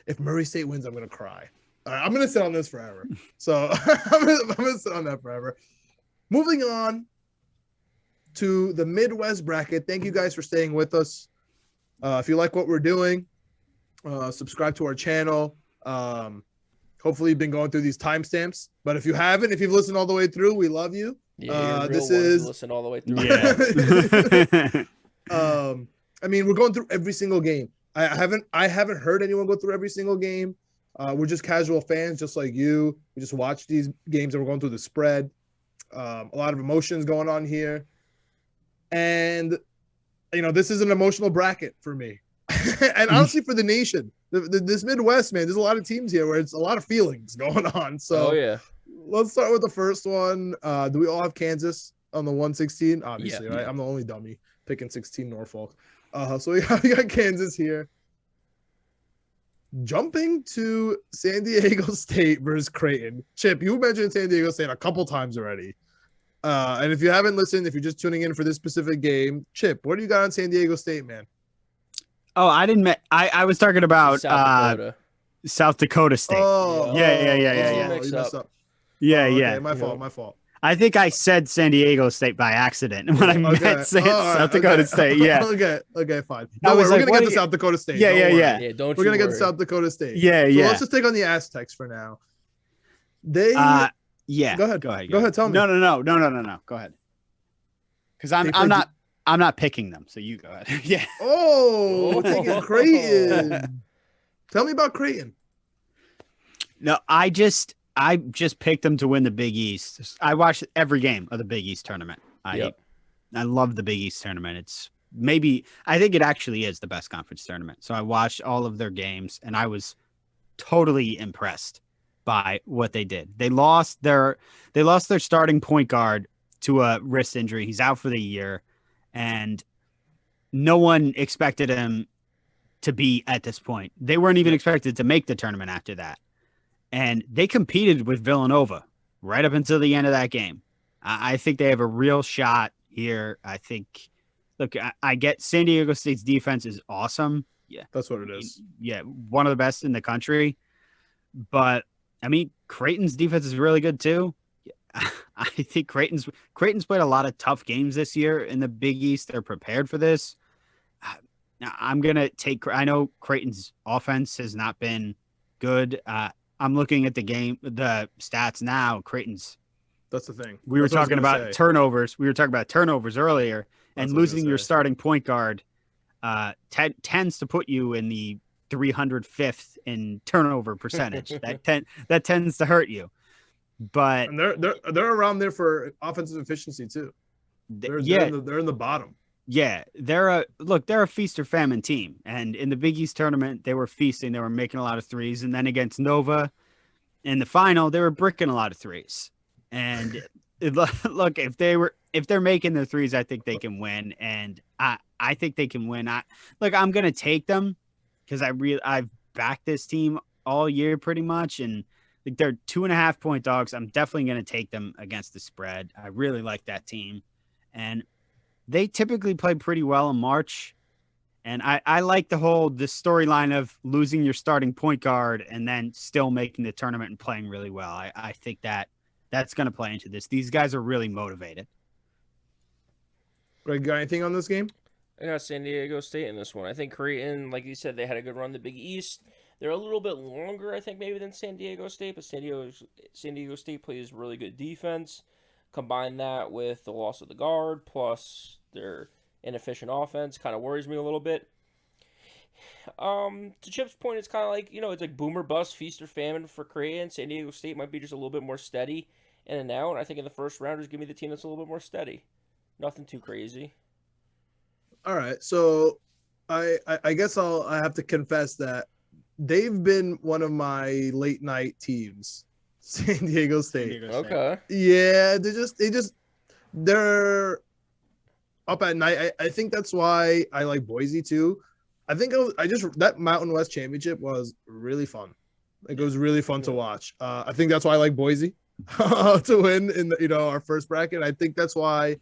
If Murray State wins, I'm gonna cry. All right, I'm gonna sit on this forever. So I'm gonna sit on that forever. Moving on to the Midwest bracket. Thank you guys for staying with us. If you like what we're doing, subscribe to our channel. Hopefully you've been going through these timestamps, but if you haven't, if you've listened all the way through, we love you. Yeah, this is listen all the way through. Yeah. I mean, we're going through every single game. I haven't heard anyone go through every single game. We're just casual fans, just like you. We just watch these games and we're going through the spread. A lot of emotions going on here. And, you know, this is an emotional bracket for me. And honestly, for the nation. This Midwest, man, there's a lot of teams here where it's a lot of feelings going on. So let's start with the first one. Do we all have Kansas on the 116? Obviously, right? I'm the only dummy picking 16 Norfolk. So we got Kansas here. Jumping to San Diego State versus Creighton. Chip, you mentioned San Diego State a couple times already. And if you haven't listened, if you're just tuning in for this specific game, Chip, what do you got on San Diego State, man? Oh, I was talking about South Dakota State. Oh, yeah. Yeah. My fault. I think I said San Diego State by accident when I meant South Dakota State. Yeah. Okay, fine. No, we're gonna get to South Dakota State. Yeah. We're gonna get to South Dakota State. Yeah. So let's just take on the Aztecs for now. Yeah. Go ahead. Tell me. No. Go ahead. Because I'm not picking them. So you go ahead. Yeah. Oh, we're taking Creighton. Tell me about Creighton. No, I just picked them to win the Big East. I watched every game of the Big East tournament. I love the Big East tournament. I think it actually is the best conference tournament. So I watched all of their games and I was totally impressed by what they did. They lost their starting point guard to a wrist injury. He's out for the year, and no one expected him to be at this point. They weren't even expected to make the tournament after that. And they competed with Villanova right up until the end of that game. I think they have a real shot here. I think, look, I get San Diego State's defense is awesome. Yeah. That's what it is. Yeah. One of the best in the country. But I mean, Creighton's defense is really good too. I think Creighton's played a lot of tough games this year in the Big East. They're prepared for this. Now I'm going to I know Creighton's offense has not been good. I'm looking at the stats now. Creighton's. That's the thing. We were talking about turnovers. We were talking about turnovers earlier, and losing your starting point guard tends to put you in the 305th in turnover percentage. that tends to hurt you. But and they're around there for offensive efficiency too. They're in the bottom. Yeah, they're a feast or famine team, and in the Big East tournament they were feasting. They were making a lot of threes, and then against Nova in the final they were bricking a lot of threes. And look, if they're making their threes, I think they can win, and I think they can win. I'm gonna take them because I've backed this team all year pretty much, and Like they're 2.5-point dogs. I'm definitely going to take them against the spread. I really like that team. And they typically play pretty well in March. And I like the storyline of losing your starting point guard and then still making the tournament and playing really well. I think that's going to play into this. These guys are really motivated. Greg, got anything on this game? I got San Diego State in this one. I think Creighton, like you said, they had a good run in the Big East. They're a little bit longer, I think, maybe than San Diego State, but San Diego State plays really good defense. Combine that with the loss of the guard, plus their inefficient offense, kind of worries me a little bit. To Chip's point, it's kind of like, it's like boomer bust, feast or famine for Creighton. San Diego State might be just a little bit more steady in and out. And I think in the first round, just give me the team that's a little bit more steady. Nothing too crazy. All right, so I guess I have to confess that they've been one of my late night teams, San Diego State. Okay. Yeah, they're up at night. I think that's why I like Boise too. I think that Mountain West Championship was really fun. Like, it was really fun to watch. I think that's why I like Boise to win in our first bracket. I think that's why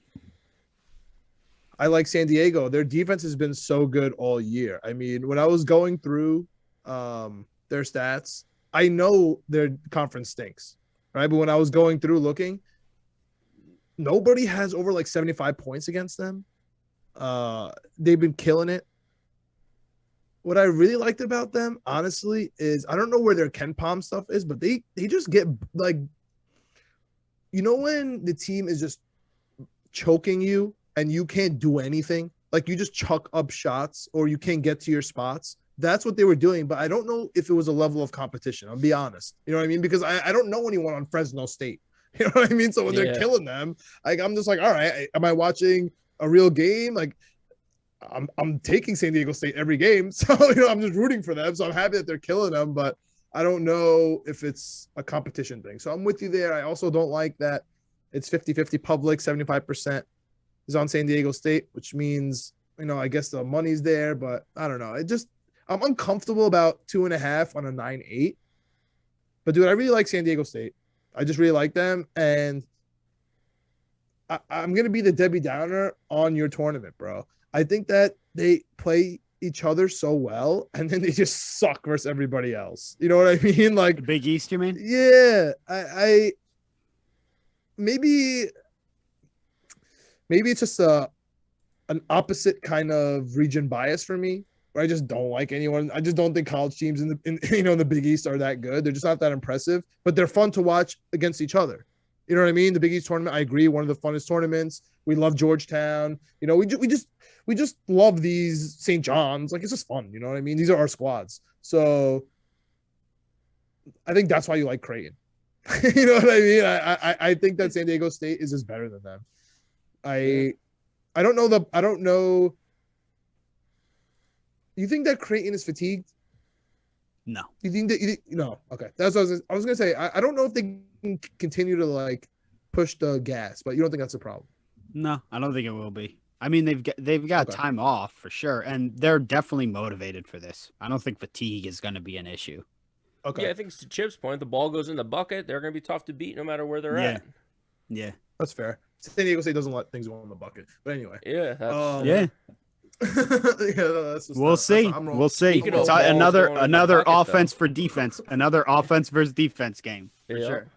I like San Diego. Their defense has been so good all year. I mean, when I was going through their stats, I know their conference stinks, right? But when I was going through looking, nobody has over like 75 points against them. They've been killing it. What I really liked about them, honestly, is I don't know where their Ken Palm stuff is, but they just get like, when the team is just choking you and you can't do anything, like you just chuck up shots or you can't get to your spots. That's what they were doing, but I don't know if it was a level of competition. I'll be honest. You know what I mean? Because I don't know anyone on Fresno State. You know what I mean? So when they're killing them, like, I'm just like, all right, am I watching a real game? Like, I'm taking San Diego State every game. So, I'm just rooting for them. So I'm happy that they're killing them, but I don't know if it's a competition thing. So I'm with you there. I also don't like that it's 50-50 public, 75% is on San Diego State, which means, I guess the money's there, but I don't know. I'm uncomfortable about 2.5 on a 9-8. But dude, I really like San Diego State. I just really like them. And I'm going to be the Debbie Downer on your tournament, bro. I think that they play each other so well, and then they just suck versus everybody else. You know what I mean? Like the Big East, you mean? Yeah. I maybe it's just an opposite kind of region bias for me, where I just don't like anyone. I just don't think college teams in the Big East are that good. They're just not that impressive, but they're fun to watch against each other. You know what I mean? The Big East tournament, I agree, one of the funnest tournaments. We love Georgetown. We just love these St. John's. Like, it's just fun. You know what I mean? These are our squads. So I think that's why you like Creighton. You know what I mean? I think that San Diego State is just better than them. I don't know. You think that Creighton is fatigued? No. You think that no? Okay, that's what I was gonna say. I don't know if they can continue to like push the gas, but you don't think that's a problem? No, I don't think it will be. I mean, they've got time off for sure, and they're definitely motivated for this. I don't think fatigue is going to be an issue. Okay. Yeah, I think it's to Chip's point. The ball goes in the bucket. They're going to be tough to beat no matter where they're at. Yeah, that's fair. San Diego State doesn't let things go in the bucket, but anyway. Yeah. We'll see. We'll see. It's another offense for defense. Another offense versus defense game for sure.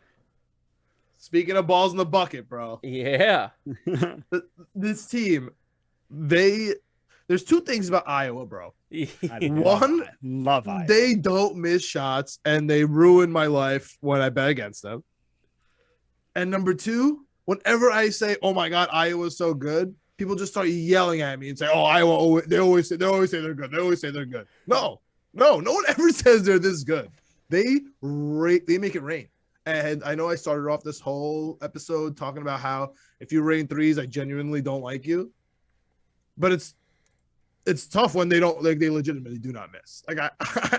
Speaking of balls in the bucket, bro. Yeah. This team, there's two things about Iowa, bro. One, love Iowa. They don't miss shots, and they ruin my life when I bet against them. And number two, whenever I say, "Oh my God, Iowa's so good," people just start yelling at me and say, "Oh, Iowa!" They always say they're good. They always say they're good. No one ever says they're this good. They make it rain. And I know I started off this whole episode talking about how if you rain threes, I genuinely don't like you. But it's tough when they don't, like, they legitimately do not miss. Like,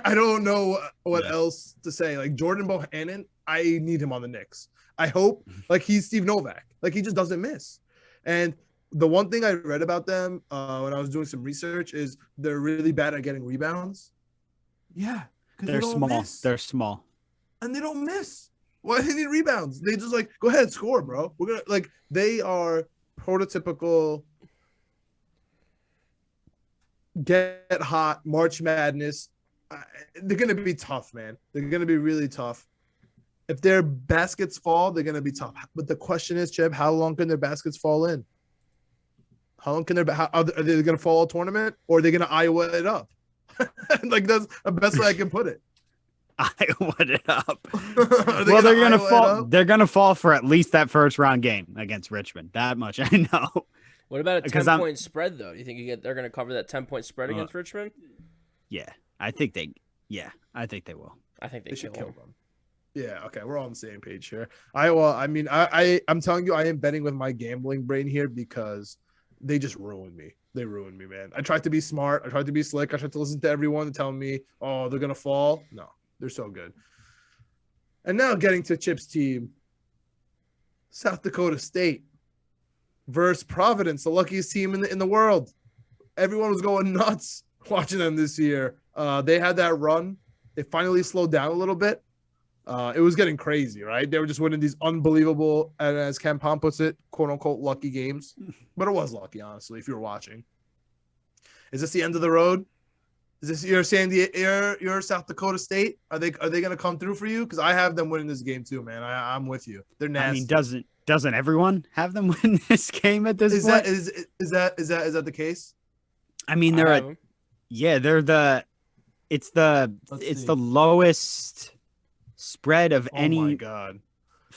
I don't know what else to say. Like, Jordan Bohannon, I need him on the Knicks. I hope, like, he's Steve Novak. Like, he just doesn't miss. And the one thing I read about them when I was doing some research is they're really bad at getting rebounds. Yeah. They're small. They're small. and they don't miss. Why do they need rebounds? They just like, go ahead, score, bro. We're gonna like they are prototypical get hot March Madness. They're gonna be tough, man. They're gonna be really tough. If their baskets fall, they're gonna be tough. But the question is, Chip, how long can their baskets fall in? How long can are they gonna fall all tournament, or are they gonna Iowa it up? Like that's the best way I can put it. Iowa it up. Well, They're gonna fall. They're gonna fall for at least that first round game against Richmond. That much I know. What about a 10-point spread though? Do you think they're gonna cover that 10-point spread against Richmond? Yeah, I think they. Yeah, I think they will. I think they should kill them. Yeah, okay, we're all on the same page here. Iowa. I mean, I'm telling you, I am betting with my gambling brain here because they just ruined me. They ruined me, man. I tried to be smart. I tried to be slick. I tried to listen to everyone telling me, oh, they're gonna fall. No. They're so good. And now getting to Chip's team, South Dakota State versus Providence, the luckiest team in the world. Everyone was going nuts watching them this year. They had that run. They finally slowed down a little bit. It was getting crazy, right? They were just winning these unbelievable, and as Ken Pom puts it, quote unquote, lucky games. But it was lucky, honestly, if you were watching. Is this the end of the road? Is this your South Dakota State? Are they going to come through for you? Because I have them winning this game too, man. I'm with you. They're nasty. I mean, doesn't everyone have them win this game at this point? Is that the case? I mean, it's the lowest spread of any. Oh my God.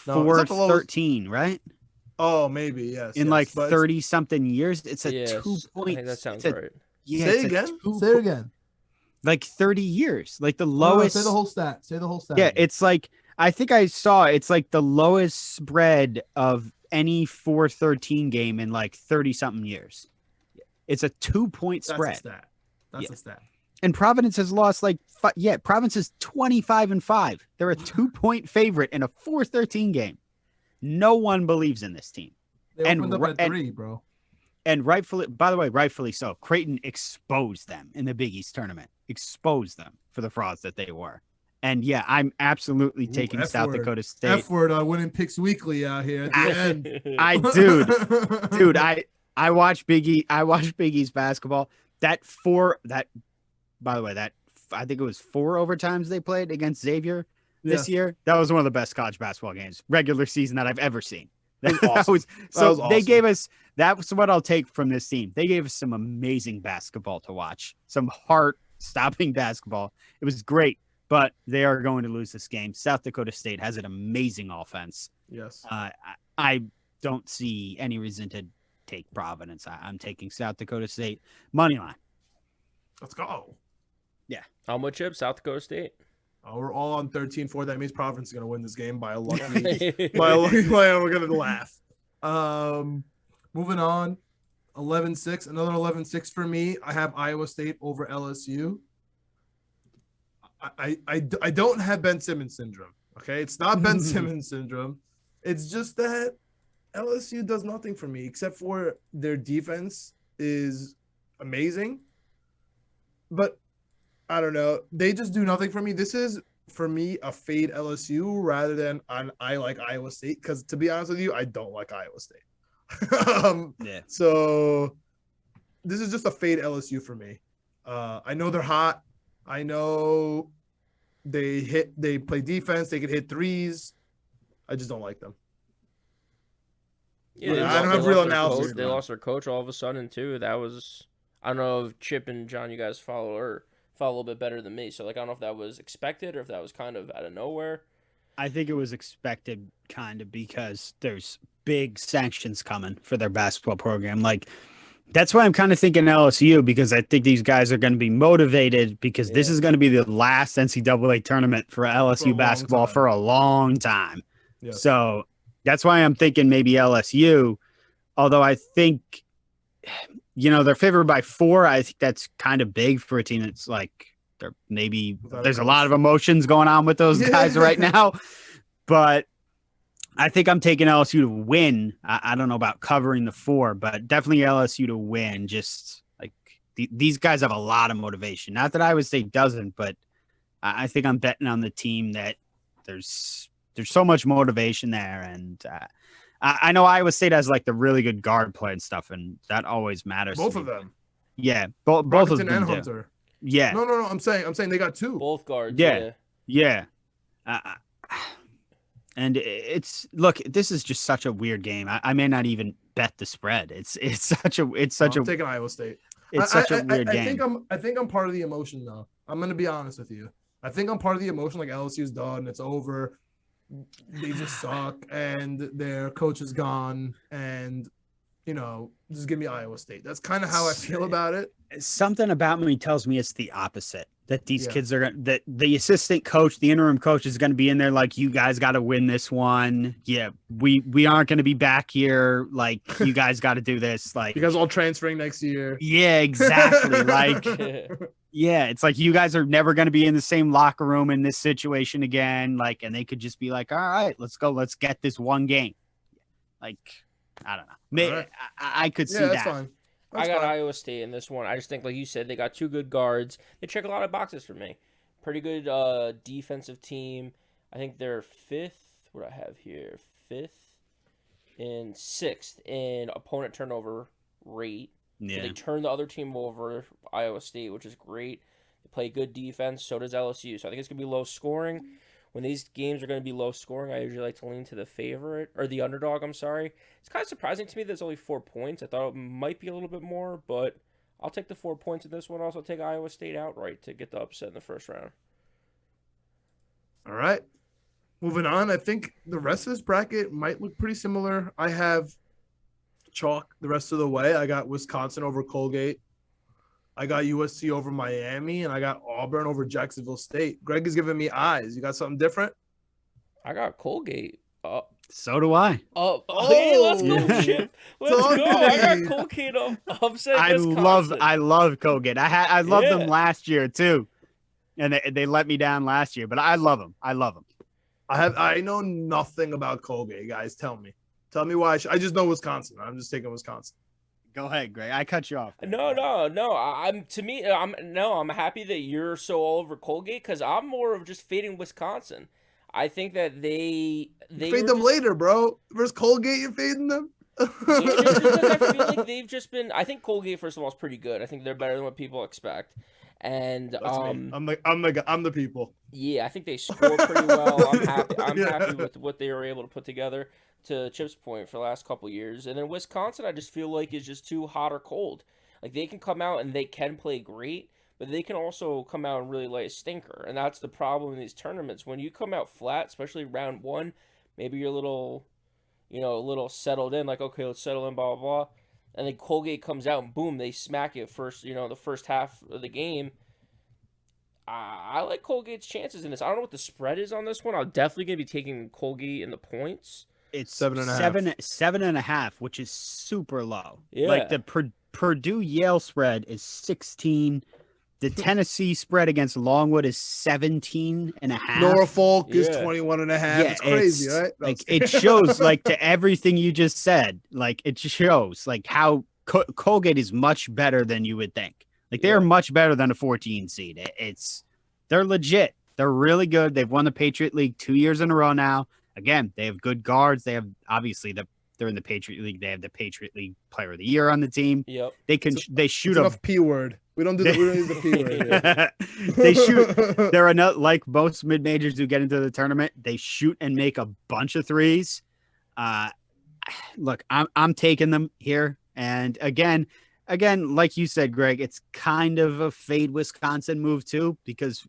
No, 4-13, right? Oh, maybe yes. In like 30 something years, it's a 2 point. I think that sounds right. Yeah, say it again. Like 30 years, like the lowest. No, say the whole stat. Yeah, it's like I think I saw it's like the lowest spread of any 4-13 game in like 30 something years. It's a 2 point spread. That's a stat. And Providence has lost Providence is 25-5. They're a 2 point favorite in a 4-13 game. No one believes in this team. They opened up at 3, bro. And rightfully so. Creighton exposed them in the Big East tournament. Exposed them for the frauds that they were. And yeah, I'm absolutely taking South Dakota State. F-word winning picks weekly out here at the end. Dude, I watch Big East basketball. By the way, I think it was 4 overtimes they played against Xavier this year. That was one of the best college basketball games, regular season that I've ever seen. That was awesome. They gave us, that's what I'll take from this team. They gave us some amazing basketball to watch, some heart-stopping basketball. It was great, but they are going to lose this game. South Dakota State has an amazing offense. Yes. I don't see any reason to take Providence. I'm taking South Dakota State money line. Let's go. Yeah. How much, Chip? South Dakota State? We're all on 13-4. That means Providence is going to win this game by a lucky play. We're going to laugh. Moving on, 11-6. Another 11-6 for me. I have Iowa State over LSU. I don't have Ben Simmons syndrome. Okay, it's not Ben Simmons syndrome. It's just that LSU does nothing for me except for their defense is amazing, but I don't know. They just do nothing for me. This is, for me, a fade LSU rather than I like Iowa State, because to be honest with you, I don't like Iowa State. So this is just a fade LSU for me. I know they're hot. I know they play defense. They can hit threes. I just don't like them. Yeah, I don't have real analysis. They lost their coach all of a sudden too. That was, I don't know if Chip and John, you guys follow a little bit better than me. So like, I don't know if that was expected or if that was kind of out of nowhere. I think it was expected kind of because there's big sanctions coming for their basketball program. Like, that's why I'm kind of thinking LSU, because I think these guys are going to be motivated because this is going to be the last NCAA tournament for LSU basketball for a long time. Yes. So that's why I'm thinking maybe LSU, although I think, they're favored by 4. I think that's kind of big for a team that's like, there's a lot of emotions going on with those guys right now. But I think I'm taking LSU to win. I don't know about covering the 4, but definitely LSU to win. Just like these guys have a lot of motivation. Not that Iowa State doesn't, but I think I'm betting on the team that There's so much motivation there, and I know Iowa State has like the really good guard play and stuff, and that always matters. Both of them. Yeah, both of them and do. Hunter. Yeah. No. I'm saying they got two. Both guards. Yeah. And look, this is just such a weird game. I may not even bet the spread. It's such a I'm taking Iowa State. It's such a weird game. I think I'm part of the emotion though. I'm gonna be honest with you. I think I'm part of the emotion. Like LSU's done. It's over. They just suck, and their coach is gone, and just give me Iowa State. That's kind of how I feel about it. Something about me tells me it's the opposite. That these kids are that the assistant coach, the interim coach, is going to be in there like, you guys got to win this one. Yeah, we aren't going to be back here. Like, you guys got to do this. Like, you guys all transferring next year. Yeah, exactly. Like, yeah, it's like you guys are never going to be in the same locker room in this situation again. Like, and they could just be like, all right, let's go. Let's get this one game. Like, I don't know. Maybe right. I could see that's that. fine. I got Iowa State in this one. I just think, like you said, they got two good guards. They check a lot of boxes for me. Pretty good defensive team. I think they're fifth. What do I have here? Fifth and sixth in opponent turnover rate. Yeah. So they turn the other team over, Iowa State, which is great. They play good defense. So does LSU. So I think it's going to be low scoring. When these games are going to be low scoring, I usually like to lean to the favorite, or the underdog, I'm sorry. It's kind of surprising to me that it's only 4 points. I thought it might be a little bit more, but I'll take the 4 points in this one. I'll also take Iowa State outright to get the upset in the first round. All right. Moving on, I think the rest of this bracket might look pretty similar. I have chalk the rest of the way. I got Wisconsin over Colgate. I got USC over Miami, and I got Auburn over Jacksonville State. Greg is giving me eyes. You got something different? I got Colgate. So do I. Hey, let's go, Chip. Let's go. I got good. Colgate upset I Wisconsin. love Colgate. I loved them last year too, and they let me down last year. But I love them. I know nothing about Colgate, guys. Tell me why. I just know Wisconsin. I'm just taking Wisconsin. Go ahead, Greg. I cut you off. No. I'm happy that you're so all over Colgate because I'm more of just fading Wisconsin. I think that they fade them later, bro. Versus Colgate, you're fading them. Just because I feel like they've just been. I think Colgate, first of all, is pretty good. I think they're better than what people expect. And I'm the people. Yeah, I think they score pretty well. I'm happy with what they were able to put together. To Chip's point, for the last couple years. And then Wisconsin, I just feel like is just too hot or cold. Like, they can come out and they can play great, but they can also come out and really lay a stinker. And that's the problem in these tournaments. When you come out flat, especially round one, maybe you're a little settled in, like, okay, let's settle in, blah, blah, blah. And then Colgate comes out and boom, they smack you first, the first half of the game. I like Colgate's chances in this. I don't know what the spread is on this one. I'm definitely going to be taking Colgate in the points. It's 7.5. 7.5, which is super low. Yeah. Like the Purdue Yale spread is 16. The Tennessee spread against Longwood is 17.5. Norfolk is 21.5. Yeah, it's crazy, right? Like it shows, like, to everything you just said. Like, it shows like how Colgate is much better than you would think. Like, they're much better than a 14 seed. They're legit. They're really good. They've won the Patriot League 2 years in a row now. Again, they have good guards. They have they're in the Patriot League. They have the Patriot League Player of the Year on the team. Yep. They shoot enough P word. We don't use the P word. They shoot. They're enough, like most mid majors who get into the tournament. They shoot and make a bunch of threes. Look, I'm taking them here. And again, like you said, Greg, it's kind of a fade Wisconsin move too, because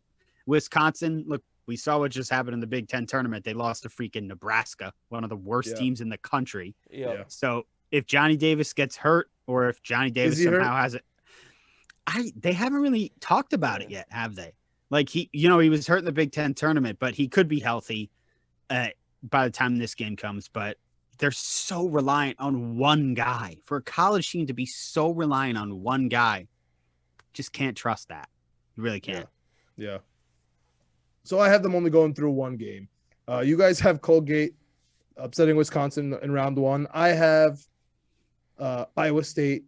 Wisconsin, look, we saw what just happened in the Big Ten tournament. They lost to freaking Nebraska, one of the worst teams in the country. Yeah. So if Johnny Davis gets hurt, or if Johnny Davis somehow has it, they haven't really talked about it yet, have they? Like, he was hurt in the Big Ten tournament, but he could be healthy by the time this game comes. But they're so reliant on one guy. For a college team to be so reliant on one guy, just can't trust that. You really can't. Yeah. So I have them only going through one game. You guys have Colgate upsetting Wisconsin in round one. I have Iowa State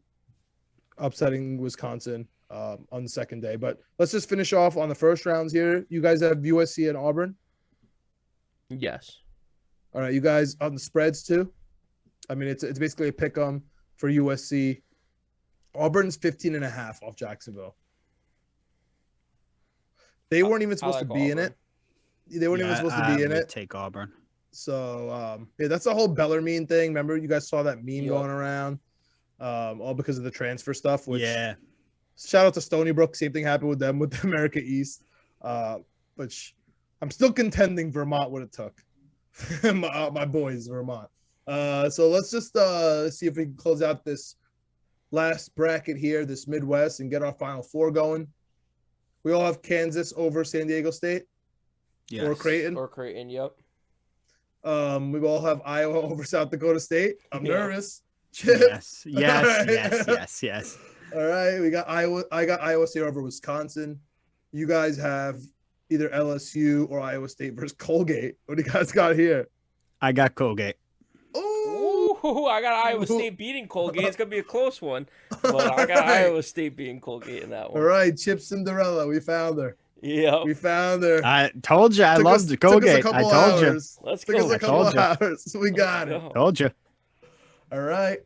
upsetting Wisconsin on the second day. But let's just finish off on the first rounds here. You guys have USC and Auburn? Yes. All right, you guys on the spreads too? I mean, it's basically a pick 'em for USC. Auburn's 15.5 off Jacksonville. They weren't even supposed to be in it. They weren't even supposed to be in it. Take Auburn. So yeah, that's the whole Bellarmine thing. Remember, you guys saw that meme going around, all because of the transfer stuff. Which shout out to Stony Brook. Same thing happened with them with the America East. But I'm still contending Vermont would have took my boys Vermont. So let's just see if we can close out this last bracket here, this Midwest, and get our Final Four going. We all have Kansas over San Diego State. Yes. Or Creighton. Yep. We all have Iowa over South Dakota State. I'm nervous. Chip. Yes. All right, we got Iowa. I got Iowa State over Wisconsin. You guys have either LSU or Iowa State versus Colgate. What do you guys got here? I got Colgate. Ooh, I got Iowa State beating Colgate. It's gonna be a close one, but I got Iowa State beating Colgate in that one. All right, Chip Cinderella, we found her. Yeah, we found her. I told you I loved the Colgate. I told you. Let's go. Took us a couple hours. We got it. Told you. All right.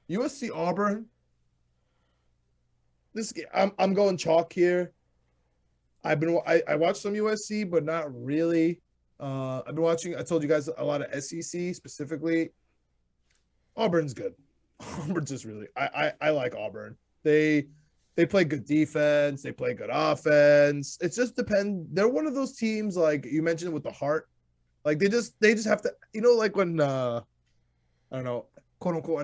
USC Auburn. This I'm going chalk here. I watched some USC, but not really. I've been watching. I told you guys a lot of SEC specifically. Auburn's good. Auburn's just really. I like Auburn. They play good defense. They play good offense. It just depends. They're one of those teams like you mentioned with the heart. Like they just have to. You know, like when I don't know, quote unquote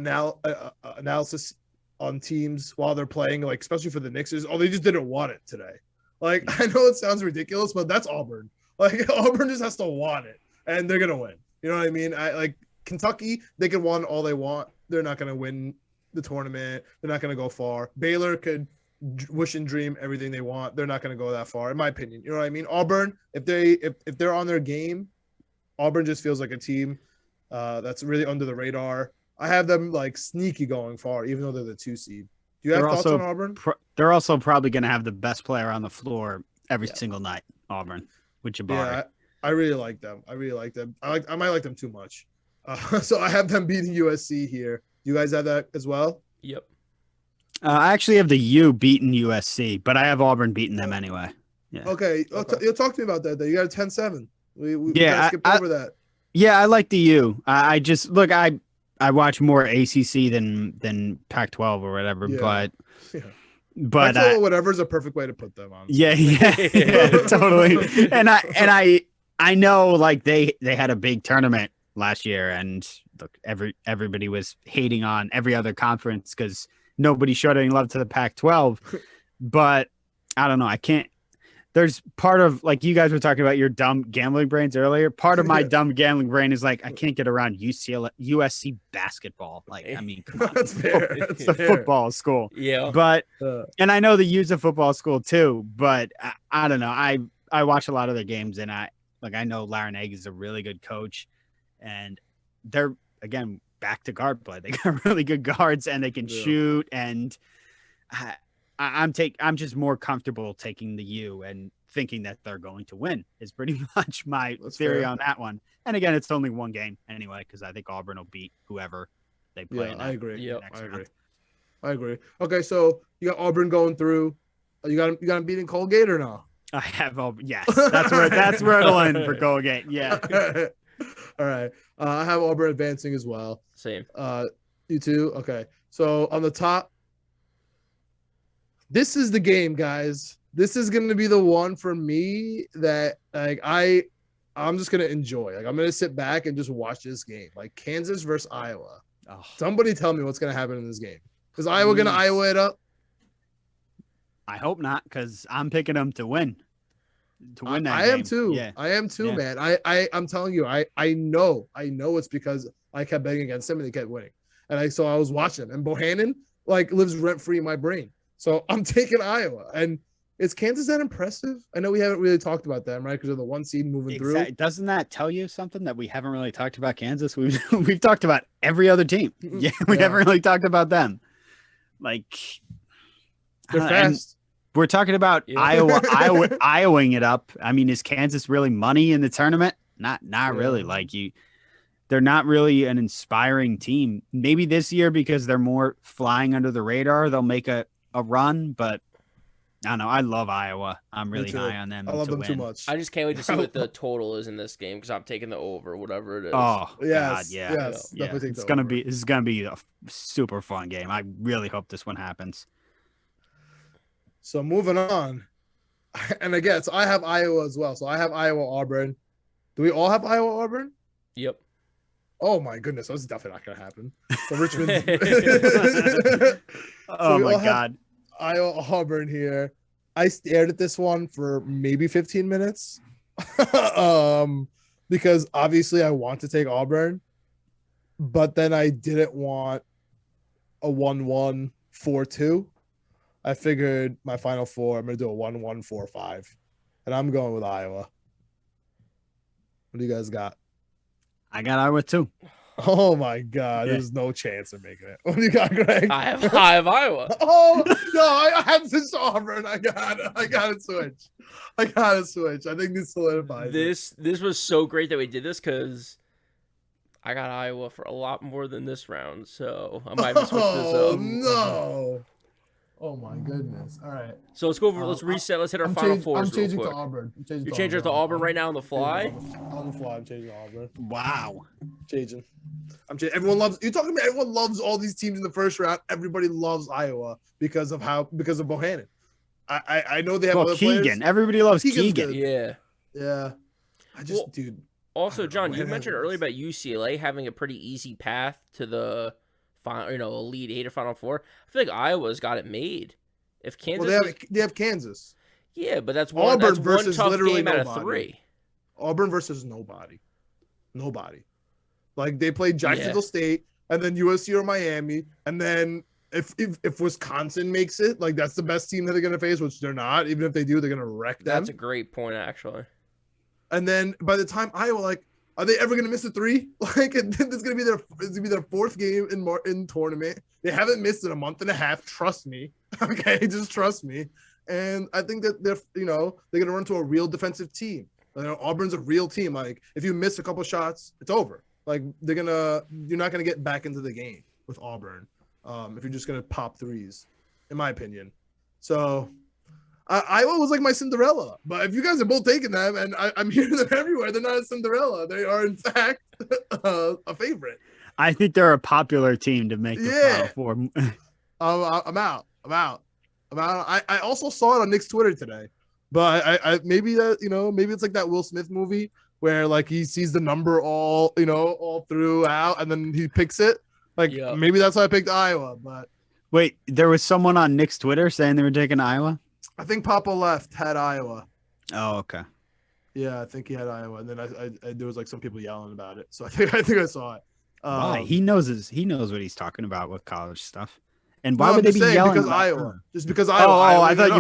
analysis on teams while they're playing, like especially for the Knicks is, they just didn't want it today. Like I know it sounds ridiculous, but that's Auburn. Like Auburn just has to want it, and they're gonna win. You know what I mean? Like Kentucky, they can want all they want. They're not gonna win the tournament. They're not gonna go far. Baylor could wish and dream everything they want. They're not gonna go that far, in my opinion. You know what I mean? Auburn, if they're on their game, Auburn just feels like a team that's really under the radar. I have them like sneaky going far, even though they're the 2 seed. Do you have thoughts on Auburn? They're also probably gonna have the best player on the floor every single night. Auburn. With Jabari. Yeah, I really like them. I might like them too much. So I have them beating USC here. You guys have that as well? Yep. I actually have the U beating USC, but I have Auburn beating them anyway. Yeah. Okay. You'll talk to me about that. Though. You got a 10-7. We skipped over that. Yeah, I like the U. I just look. I watch more ACC than Pac-12 or whatever, but. But whatever is a perfect way to put them on. Yeah, totally. And I know like they had a big tournament last year, and look, everybody was hating on every other conference because nobody showed any love to the Pac-12. But I don't know. I can't. There's part of like you guys were talking about your dumb gambling brains earlier. Part of my dumb gambling brain is like I can't get around USC basketball. Like I mean, come on, that's fair. It's a football school. Yeah, but and I know the U's a football school too. But I don't know. I watch a lot of their games, and I know Larinaga is a really good coach, and they're again back to guard play. They got really good guards, and they can shoot and. I'm just more comfortable taking the U and thinking that they're going to win is pretty much my theory on that one. And again, it's only one game anyway, because I think Auburn will beat whoever they play. Yeah, I agree. Yeah, I agree. Okay, so you got Auburn going through. You got them beating Colgate or no? I have Auburn. Yes, that's where it'll end for Colgate. Yeah. All right. I have Auburn advancing as well. Same. You too. Okay. So on the top. This is the game, guys. This is going to be the one for me that like I'm just going to enjoy. Like I'm going to sit back and just watch this game. Like Kansas versus Iowa. Oh. Somebody tell me what's going to happen in this game. Is Iowa going to Iowa it up? I hope not, because I'm picking them to win. To win that I game. am too. Yeah. I am too, man. I'm telling you, I know it's because I kept betting against them and they kept winning. And I was watching them. And Bohannon like lives rent free in my brain. So I'm taking Iowa. And is Kansas that impressive? I know we haven't really talked about them, right? Because they're the 1 seed moving through. Doesn't that tell you something that we haven't really talked about Kansas? We've talked about every other team. Yeah, we haven't really talked about them. Like they're fast. we're talking about Yeah. Iowaing it up. I mean, is Kansas really money in the tournament? Not really. Like they're not really an inspiring team. Maybe this year because they're more flying under the radar, they'll make a run. But I don't know. I love Iowa. I'm really high on them. I love to them win. too much. I just can't wait to see what the total is in this game because I'm taking the over, whatever it is. Oh Yes, God, yeah, yes, yeah. definitely take It's the gonna over. be. This is gonna be a super fun game. I really hope this one happens. So moving on, and again, so I have Iowa as well. So I have Iowa Auburn. Do we all have Iowa Auburn? Yep. Oh my goodness, that's definitely not gonna happen. So Richmond. Oh we my all have God. Iowa Auburn here. I stared at this one for maybe 15 minutes. Because obviously I want to take Auburn, but then I didn't want a 1-1, 4-2. I figured my final four, I'm gonna do a 1-1, 4-5. And I'm going with Iowa. What do you guys got? I got Iowa too. Oh my God, Yeah. there's no chance of making it. What do you got, Greg? I have Iowa. Oh no, I have this Auburn. I gotta switch. I think this solidifies it. This was so great that we did this because I got Iowa for a lot more than this round, so I might have switched this Oh up. no. Oh my goodness. All right. So let's go over. Let's reset. Let's hit our final fours. I'm changing real to quick. Auburn. You're changing it to Auburn right now on the fly. On the fly. I'm changing to Auburn. Wow. Changing. Everyone loves. You're talking about everyone loves all these teams in the first round. Everybody loves Iowa because of Bohannon. I know they have Well, other Keegan. players. Keegan loves Keegan's Keegan. good. Yeah. Yeah. Well, dude. Also, John, you Bohannon mentioned is- earlier about UCLA having a pretty easy path to the final, Elite Eight or Final Four. I feel like Iowa's got it made. If Kansas, Well, they have Kansas. yeah, but that's one. Auburn That's one versus tough literally game out of nobody. 3. Auburn versus nobody. Like they played Jacksonville State and then USC or Miami, and then if Wisconsin makes it, like that's the best team that they're gonna face, which they're not. Even if they do, they're gonna wreck them. That's a great point, actually. And then by the time Iowa, like, are they ever gonna miss a 3? Like it's gonna be their fourth game in tournament. They haven't missed in a month and a half. Trust me. Okay, just trust me. And I think that they're gonna run to a real defensive team. Auburn's a real team. Like if you miss a couple shots, it's over. Like you're not gonna get back into the game with Auburn if you're just gonna pop threes, in my opinion. So Iowa was like my Cinderella, but if you guys are both taking them, and I'm hearing them everywhere, they're not a Cinderella. They are in fact a favorite. I think they're a popular team to make the Final Four. I'm out. I also saw it on Nick's Twitter today, but I maybe maybe it's like that Will Smith movie where like he sees the number all throughout and then he picks it. Like maybe that's why I picked Iowa. But wait, there was someone on Nick's Twitter saying they were taking Iowa. I think Papa Left had Iowa. Oh, okay. Yeah, I think he had Iowa, and then I there was like some people yelling about it, so I think I saw it. Why? He knows what he's talking about with college stuff. And why No, would I'm they be just saying yelling because about Iowa? Just because Oh, Iowa. I thought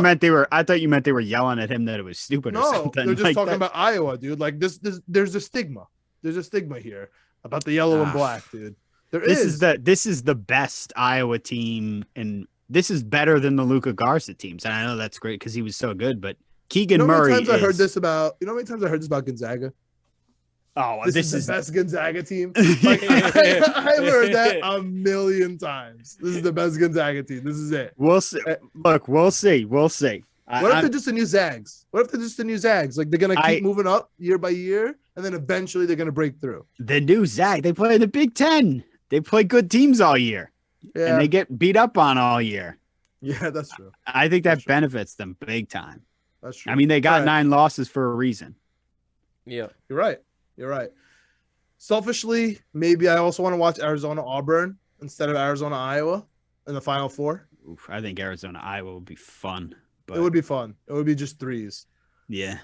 you meant they were yelling at him that it was stupid or No, something. they're just like talking that. about Iowa, dude. Like this, there's a stigma. There's a stigma here about the yellow and black, dude. This is the best Iowa team, and this is better than the Luka Garza teams. And I know that's great because he was so good, but Keegan Murray. You know how many times I heard this about Gonzaga? Oh, this is the best Gonzaga team. Like, I've heard that a million times. This is the best Gonzaga team. This is it. We'll see. Look, we'll see. What if they're just the new Zags? Like they're gonna keep moving up year by year, and then eventually they're gonna break through. The new Zag. They play the Big Ten. They play good teams all year, and they get beat up on all year. Yeah, that's true. I think that benefits them big time. That's true. I mean, they got 9 losses for a reason. Yeah, You're right. Selfishly, maybe I also want to watch Arizona Auburn instead of Arizona Iowa in the Final Four. Oof, I think Arizona Iowa would be fun. But it would be fun. It would be just threes. Yeah.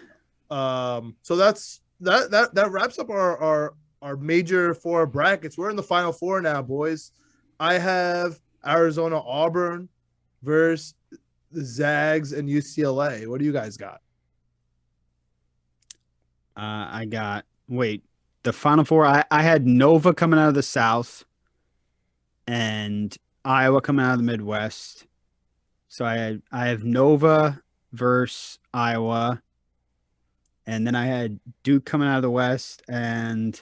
So that wraps up our major 4 brackets. We're in the Final Four now, boys. I have Arizona Auburn versus the Zags and UCLA. What do you guys got? I got the Final Four. I had Nova coming out of the South and Iowa coming out of the Midwest. So I have Nova versus Iowa, and then I had Duke coming out of the West and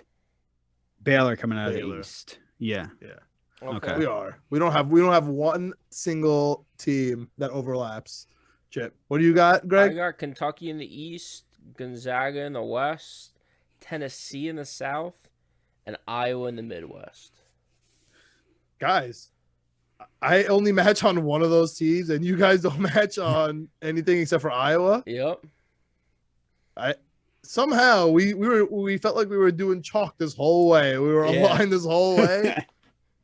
Baylor coming out of the East. Yeah. Okay. We don't have one single team that overlaps. Chip, what do you got, Greg? I got Kentucky in the East, Gonzaga in the West, Tennessee in the South, and Iowa in the Midwest. Guys, I only match on one of those teams, and you guys don't match on anything except for Iowa. Yep. Somehow we felt like we were doing chalk this whole way. We were aligned this whole way.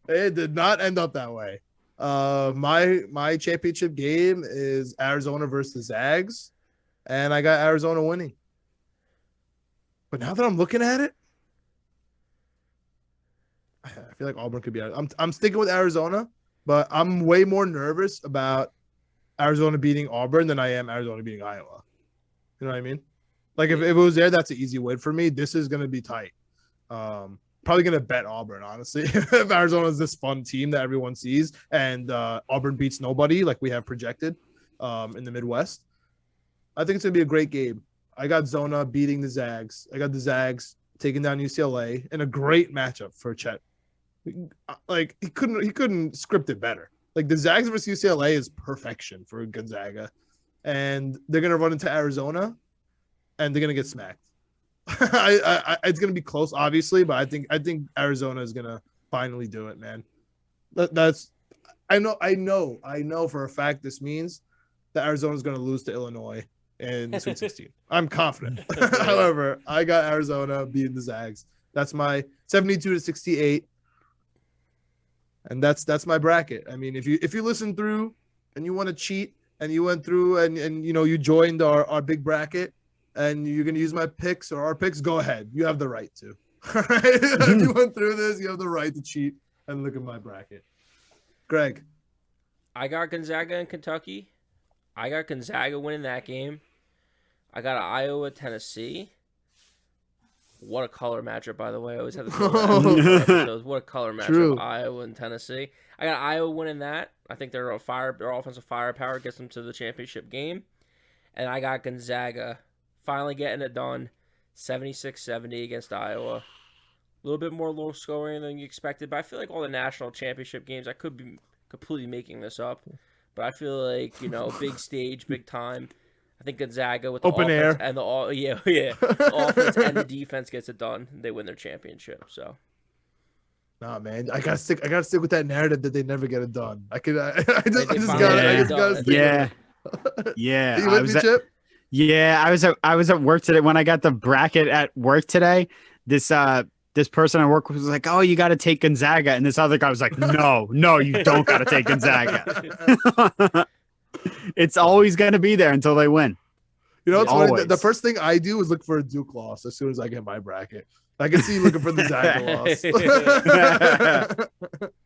It did not end up that way. My championship game is Arizona versus the Zags, and I got Arizona winning. But now that I'm looking at it, I feel like Auburn could be out. I'm sticking with Arizona, but I'm way more nervous about Arizona beating Auburn than I am Arizona beating Iowa. You know what I mean? Like if it was there, that's an easy win for me. This is gonna be tight. Probably gonna bet Auburn, honestly. If Arizona is this fun team that everyone sees, and Auburn beats nobody like we have projected in the Midwest, I think it's gonna be a great game. I got Zona beating the Zags. I got the Zags taking down UCLA in a great matchup for Chet. Like he couldn't script it better. Like the Zags versus UCLA is perfection for Gonzaga, and they're gonna run into Arizona, and they're gonna get smacked. It's gonna be close, obviously, but I think Arizona is gonna finally do it, man. I know for a fact this means that Arizona is gonna lose to Illinois in the Sweet 16. I'm confident. However, I got Arizona beating the Zags. That's my 72-68, and that's my bracket. I mean, if you listen through and you want to cheat and you went through and you joined our big bracket, and you're going to use my picks or our picks, go ahead. You have the right to. All right? If you went through this, you have the right to cheat and look at my bracket. Greg. I got Gonzaga and Kentucky. I got Gonzaga winning that game. I got Iowa, Tennessee. What a color matchup, by the way. I always have the episodes. What a color matchup, True. Iowa and Tennessee. I got Iowa winning that. I think their offensive firepower gets them to the championship game. And I got Gonzaga finally getting it done, 76-70 against Iowa. A little bit more low scoring than you expected, but I feel like all the national championship games, I could be completely making this up, but I feel like, big stage, big time. I think Gonzaga with the open offense air and the offense and the defense gets it done. They win their championship. So, nah, man, I gotta stick with that narrative that they never get it done. I just gotta stick. Yeah. Yeah. You with me, Chip? Yeah, I was at work today. When I got the bracket at work today, this person I work with was like, "Oh, you got to take Gonzaga," and this other guy was like, "No, you don't got to take Gonzaga." It's always going to be there until they win. You know, it's funny. The first thing I do is look for a Duke loss as soon as I get my bracket. I can see you looking for the Zaga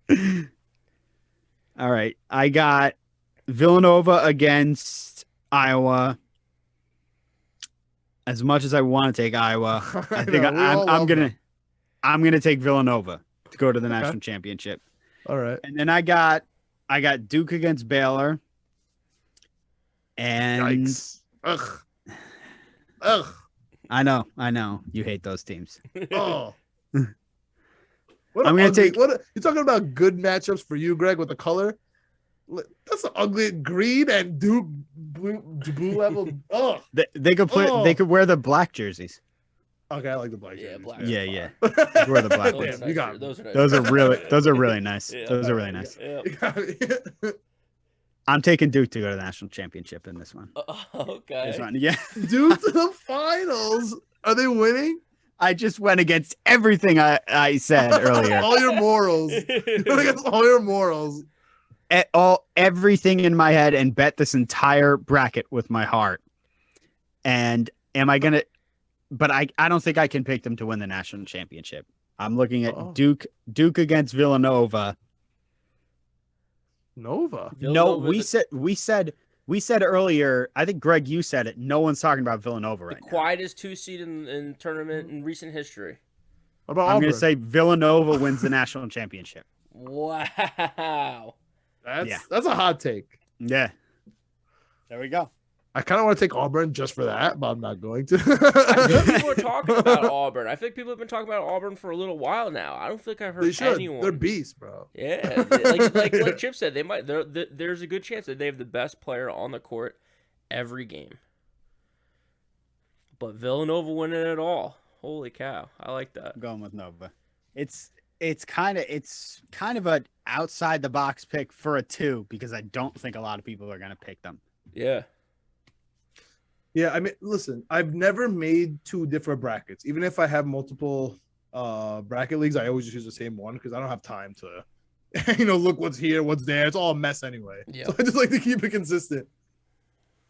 loss. All right, I got Villanova against Iowa. As much as I want to take Iowa, I think I'm gonna take Villanova to go to the national championship. All right. And then I got Duke against Baylor. And yikes. Ugh. I know. You hate those teams. Oh. You're talking about good matchups for you, Greg, with the color. That's an ugly green and Duke blue level. Oh, they could play. They could wear the black jerseys. Okay, I like the black jerseys. Yeah, black. Yeah. Wear the black ones. You got those. Those are really nice. Yeah. Those are really nice. Yeah. I'm taking Duke to go to the national championship in this one. Okay. This one, yeah. Duke to the finals. Are they winning? I just went against everything I said earlier. All your morals. You went against all your morals. Everything in my head and bet this entire bracket with my heart. And am I gonna? But I don't think I can pick them to win the national championship. I'm looking at Duke against Villanova. Nova. No, we said earlier. I think Greg, you said it. No one's talking about Villanova right now. The quietest 2 seed in tournament in recent history. What about I'm going to say Villanova wins the national championship. Wow. That's a hot take. Yeah. There we go. I kind of want to take Auburn just for that, but I'm not going to. I feel people are talking about Auburn. I think people have been talking about Auburn for a little while now. I don't think I've heard They should. anyone. They're beasts, bro. Yeah, like Chip said, they might. There's a good chance that they have the best player on the court every game. But Villanova winning it all. Holy cow! I like that. I'm going with Nova. It's kind of an outside the box pick for a 2 because I don't think a lot of people are going to pick them. Yeah. Yeah, I mean, listen, I've never made 2 different brackets. Even if I have multiple bracket leagues, I always just use the same one because I don't have time to, look what's here, what's there. It's all a mess anyway. Yeah. So I just like to keep it consistent.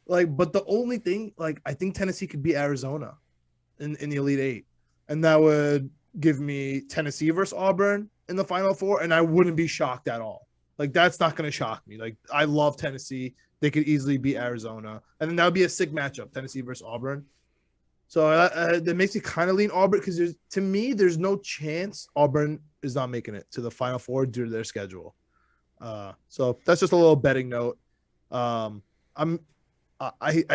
But the only thing, I think Tennessee could beat Arizona in the Elite Eight, and that would give me Tennessee versus Auburn in the Final Four, and I wouldn't be shocked at all. That's not going to shock me. I love Tennessee. They could easily beat Arizona. And then that would be a sick matchup, Tennessee versus Auburn. So that makes me kind of lean Auburn because to me, there's no chance Auburn is not making it to the Final Four due to their schedule. So that's just a little betting note. I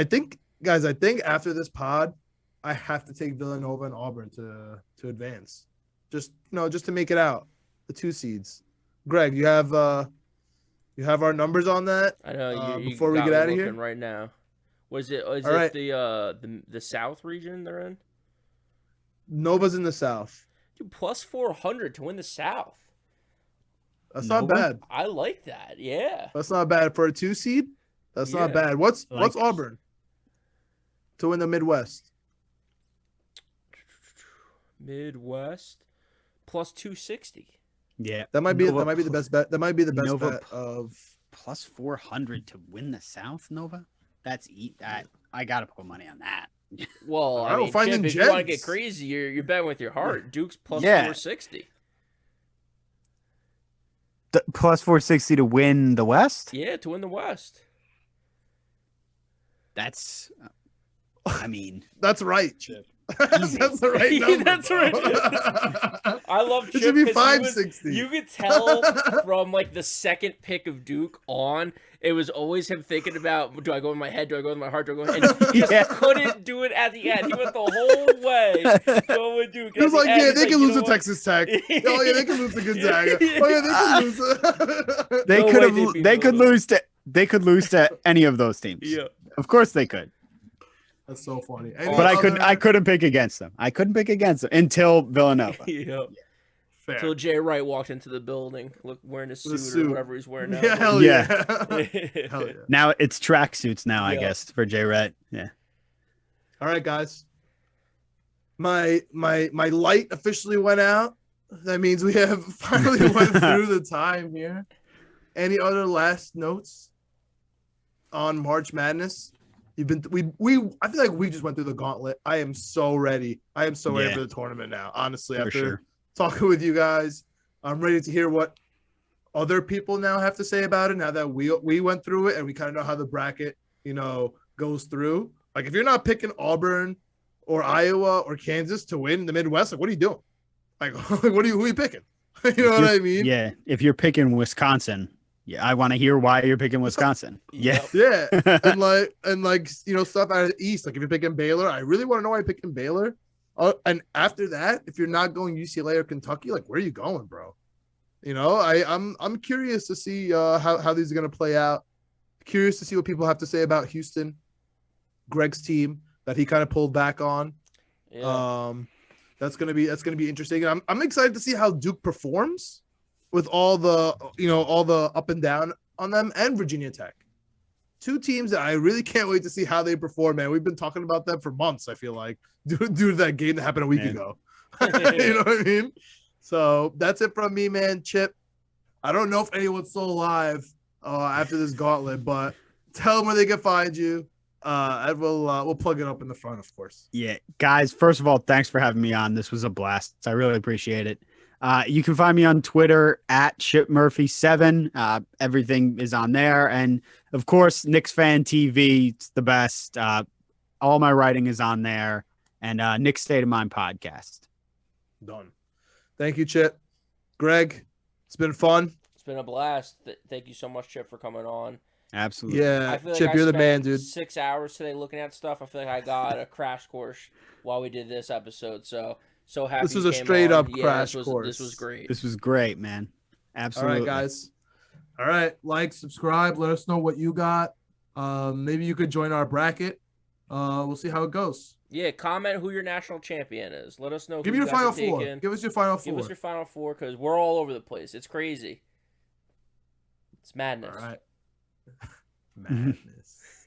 think, guys, after this pod, I have to take Villanova and Auburn to advance. Just to make it out, the 2 seeds. Greg, you have our numbers on that. I know. You before we got get me out of here. looking right now. Is it right. the South region they're in? Nova's in the South. Dude, plus 400 to win the South. That's Nova? not bad. I like that. Yeah. That's not bad for a 2 seed. That's not bad. What's Auburn to win the Midwest? Midwest plus 260. Yeah, That might be the best bet. That might be the best Nova bet of plus 400 to win the South. Nova. That's that. I gotta put money on that. Well, I don't find Chip, them if you want to gems. get crazy, you're betting with your heart. Duke's plus Yeah. 460. Plus 460 to win the West. Yeah, to win the West. That's. I mean, that's right, Chip. Easy. That's the right number. That's bro. right. I love Chip. It should be 'cause 560. You could tell from the second pick of Duke on, it was always him thinking about, do I go in my head? Do I go in my heart? Do I go in? And he just couldn't do it at the end. He went the whole way going with Duke. He was like, yeah, they can lose to what? Texas Tech. Oh yeah, they can lose to Gonzaga. Oh yeah, they can lose. They No could way have. they'd be They could Villanova. lose to. They could lose to any of those teams. Yeah. Of course they could. That's so funny. But I couldn't pick against them. I couldn't pick against them until Villanova. Yeah. Fair. Until Jay Wright walked into the building, wearing a suit, suit. or whatever he's wearing now. Yeah, hell Yeah. yeah. Hell yeah. Now it's tracksuits now, I Yeah. guess, for Jay Rett. Yeah. All right, guys. My light officially went out. That means we have finally went through the time here. Any other last notes on March Madness? I feel like we just went through the gauntlet. I am so ready. I am so ready Yeah. for the tournament now. Honestly, For after sure. talking with you guys, I'm ready to hear what other people now have to say about it. Now that we went through it and we kind of know how the bracket, goes through. Like if you're not picking Auburn or Iowa or Kansas to win the Midwest, like what are you doing? Like who are you picking? You know what I mean? Yeah. If you're picking Wisconsin, yeah, I want to hear why you're picking Wisconsin. Yeah. Yeah. and stuff out of the East. Like if you're picking Baylor, I really want to know why you're picking Baylor. And after that, if you're not going UCLA or Kentucky, like where are you going, bro? I'm curious to see how these are gonna play out. Curious to see what people have to say about Houston, Greg's team that he kind of pulled back on. Yeah. That's gonna be interesting. And I'm excited to see how Duke performs with all the up and down on them, and Virginia Tech. 2 teams that I really can't wait to see how they perform, man. We've been talking about them for months, I feel like, due to that game that happened a week ago. You know what I mean? So that's it from me, man. Chip, I don't know if anyone's still alive after this gauntlet, but tell them where they can find you. And we'll plug it up in the front, of course. Yeah. Guys, first of all, thanks for having me on. This was a blast. I really appreciate it. You can find me on Twitter at Chip Murphy 7. Everything is on there. And of course, KnicksFanTV, it's the best. All my writing is on there. And Knicks State of Mind podcast. Done. Thank you, Chip. Greg, it's been fun. It's been a blast. Thank you so much, Chip, for coming on. Absolutely. Yeah, I feel like Chip, I you're the spent man, dude. 6 hours today looking at stuff. I feel like I got a crash course while we did this episode. So happy This was you a came straight on. up Yeah, crash this course. was great. This was great, man. All Absolutely. right, guys. All right, like, subscribe. Let us know what you got. Maybe you could join our bracket. We'll see how it goes. Yeah, comment who your national champion is. Let us know. Give who me your you guys final are four. taking. Give us your final Give four. us your final four because we're all over the place. It's crazy. It's madness. All right. Madness.